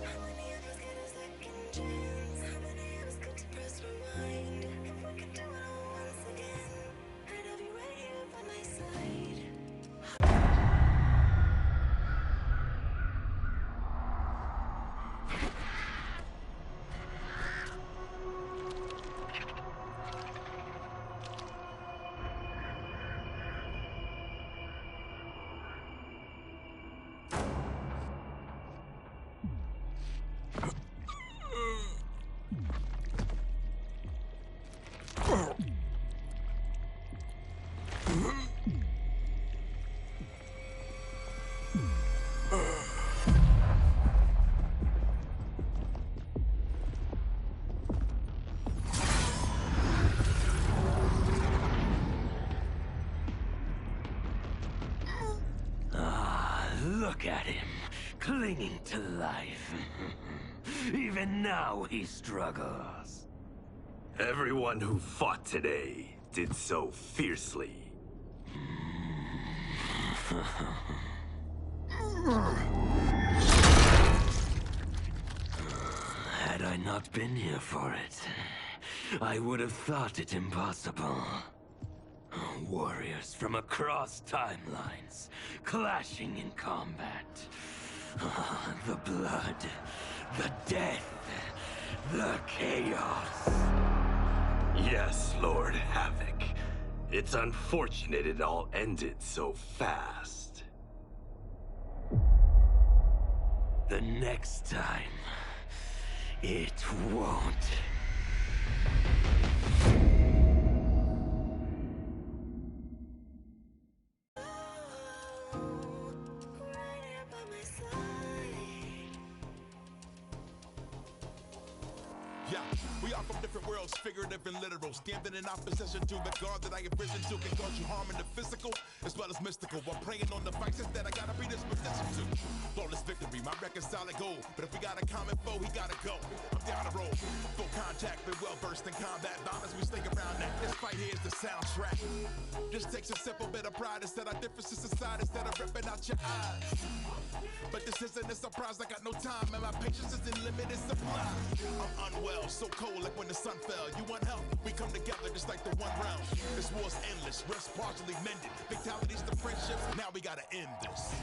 How many of us get a second chance? How many of us get to press rewind? If we could do it all once again, I'd have you right here by my side. Look at him, clinging to life. Even now he struggles. Everyone who fought today did so fiercely. Had I not been here for it, I would have thought it impossible. Warriors from across timelines, clashing in combat. The blood, the death, the chaos. Yes, Lord Havoc. It's unfortunate it all ended so fast. The next time, it won't. Yeah, we are from different worlds, figurative and literal. Standing in opposition to the God that I have risen to can cause you harm in the physical as well as mystical. While praying on the vices that I gotta be this position to. Flawless victory, my record's solid gold. But if we got a common foe, he gotta go. I'm down the road, full contact, been well versed in combat. Bombers, we stay around that. This fight here is the soundtrack. Just takes a simple bit of pride instead of differences aside, instead of ripping out your eyes. But this isn't a surprise, I got no time, and my patience is in limited supply. I'm unwell, so cold like when the sun fell. You want help? We come together just like the one round. This war's endless, rest partially mended. Fatalities to friendships, now we gotta end this.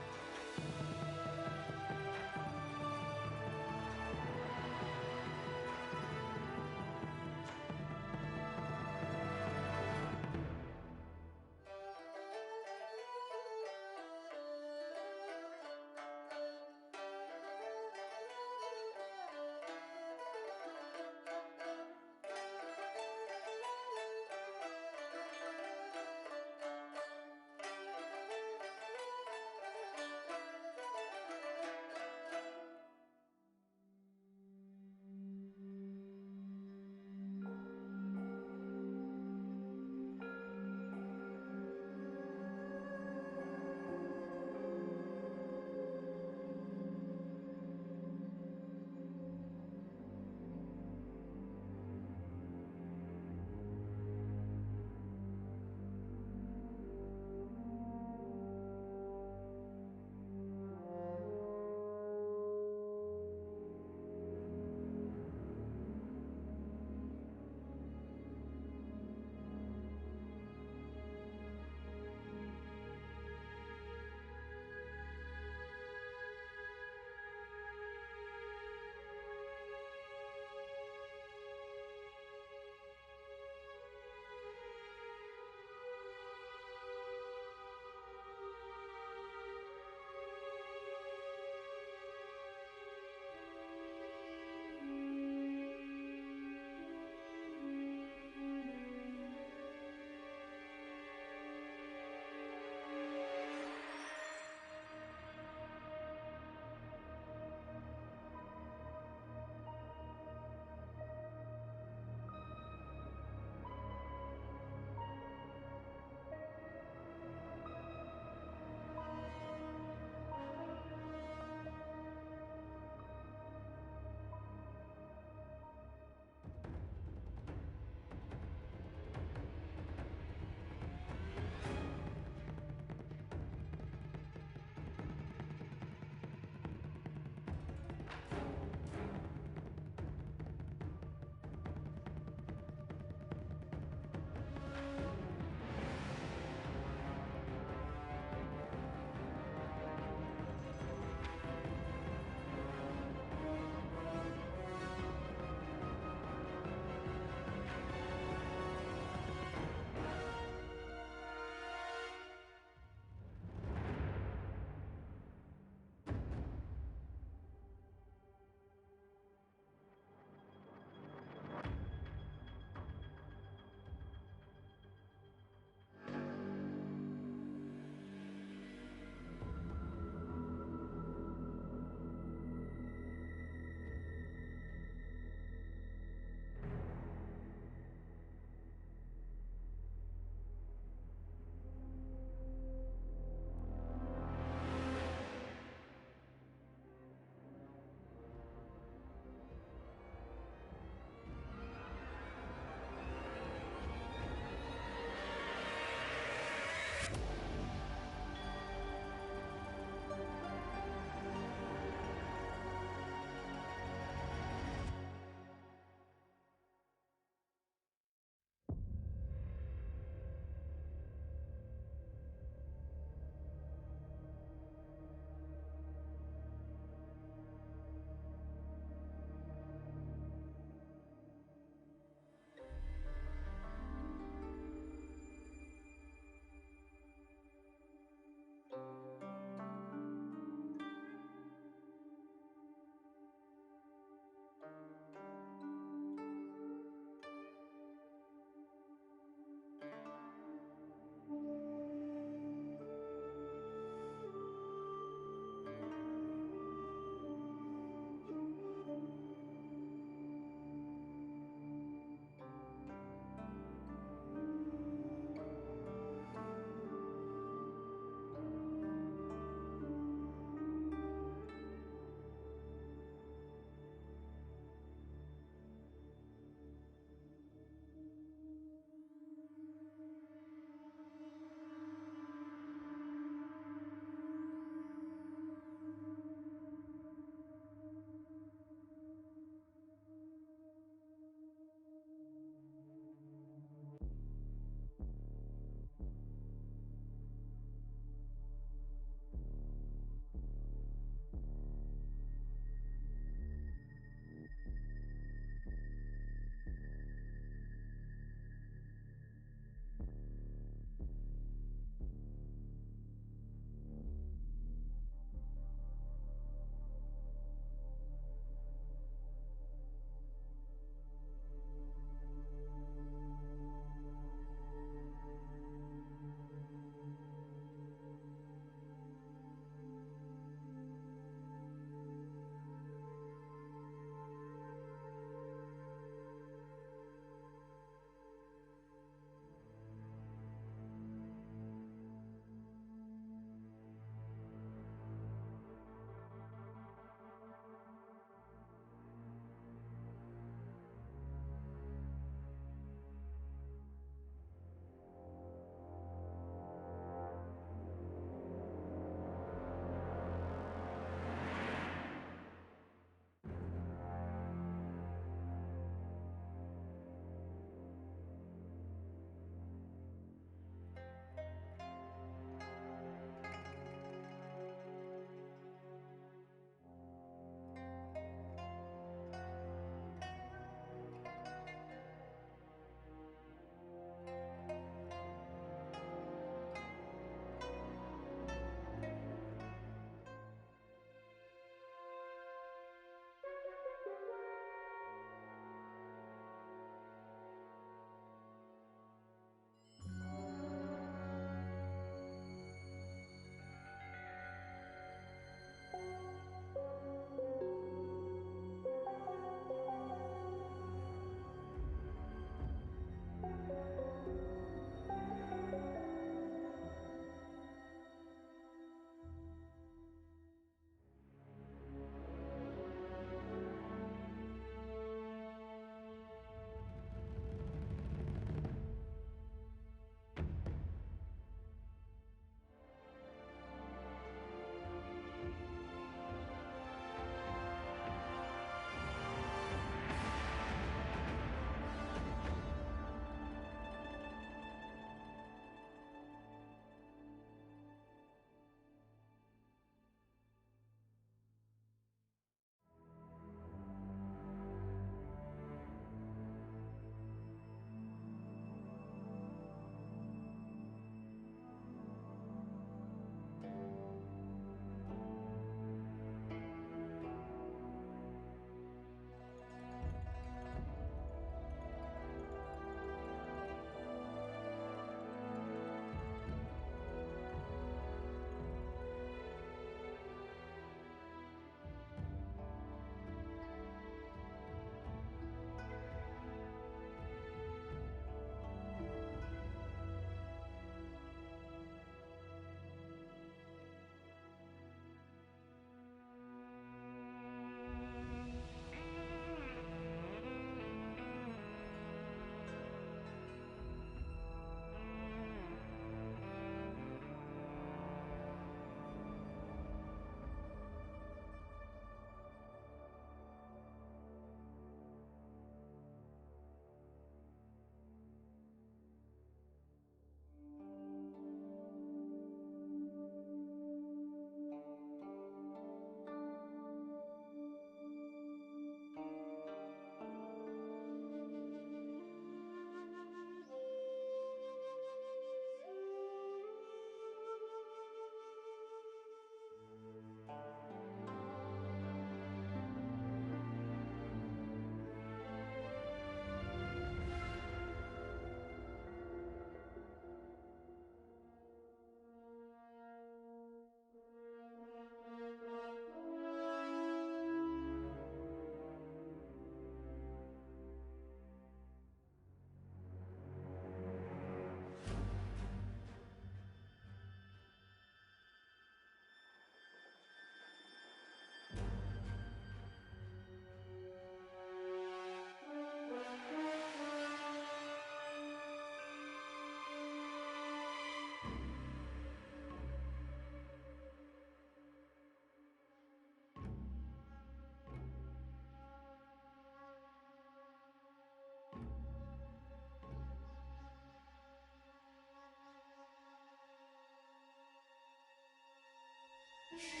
Thank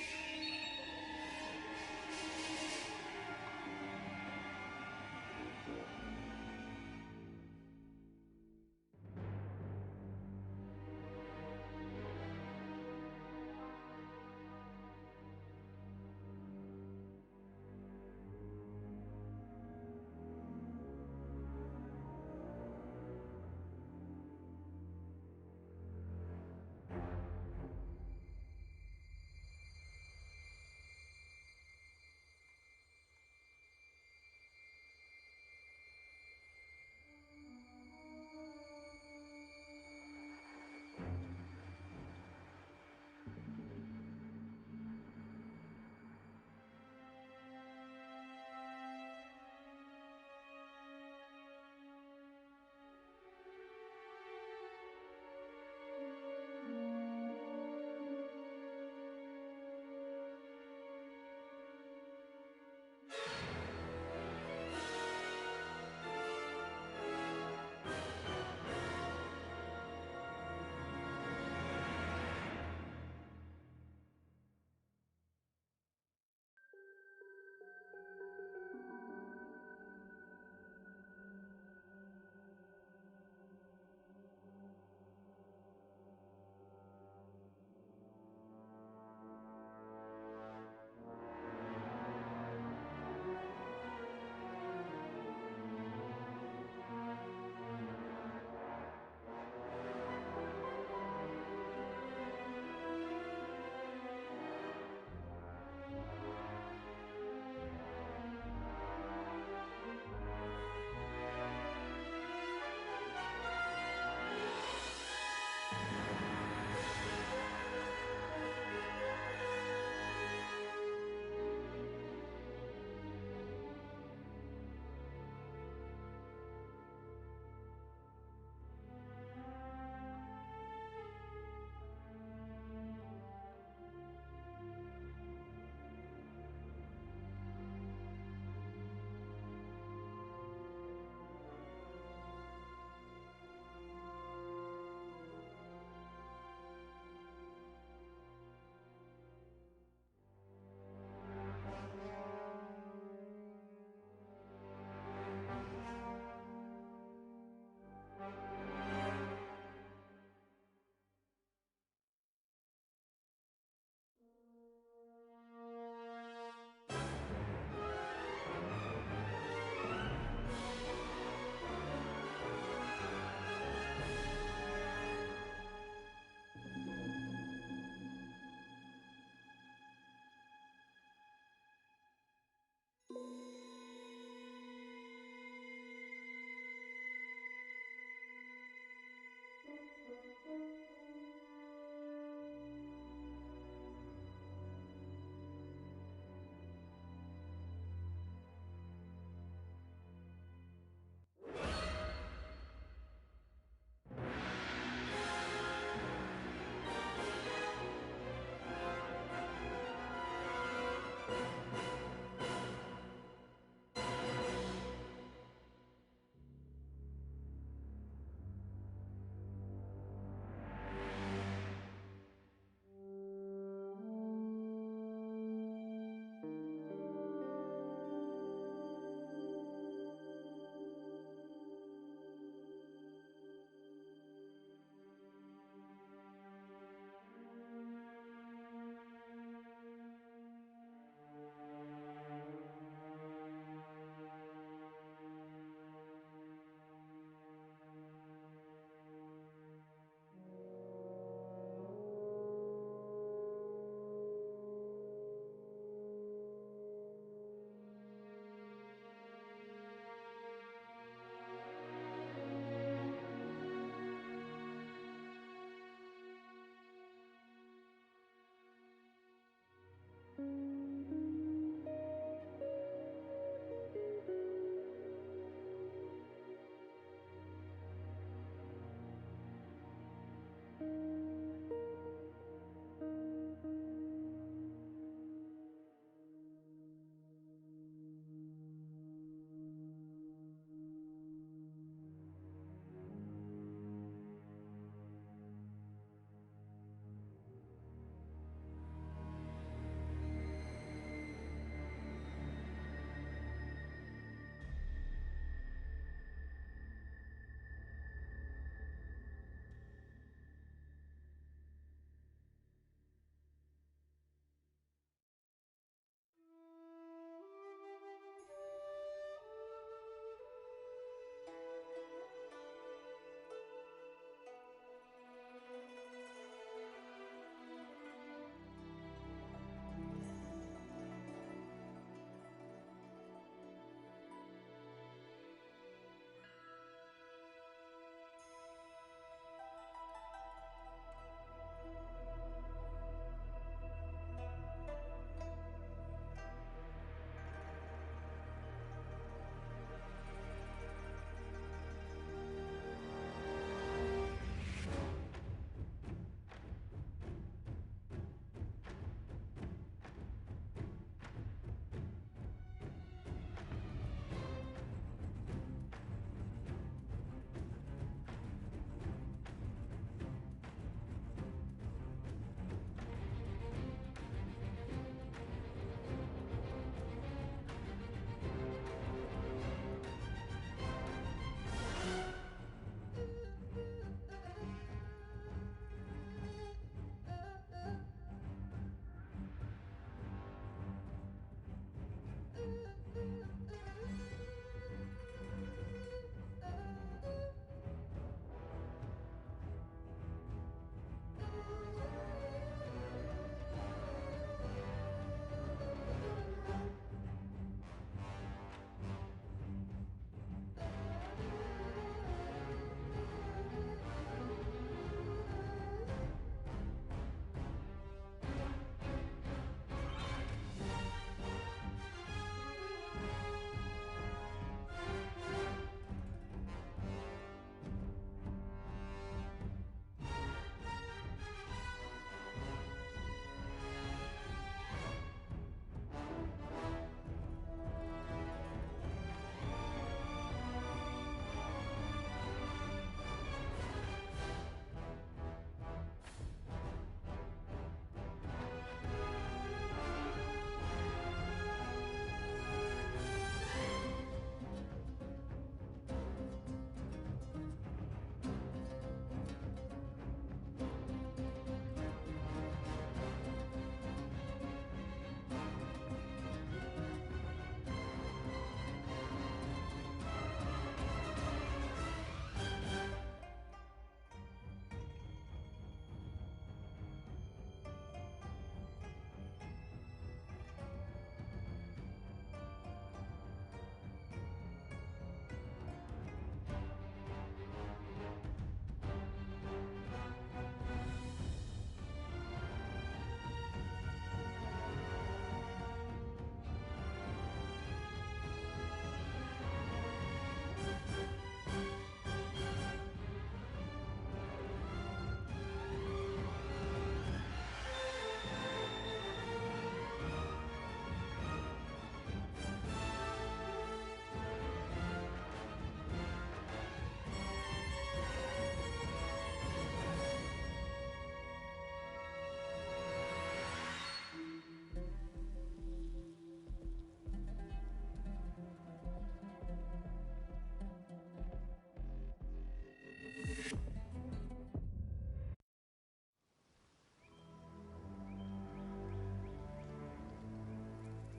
you.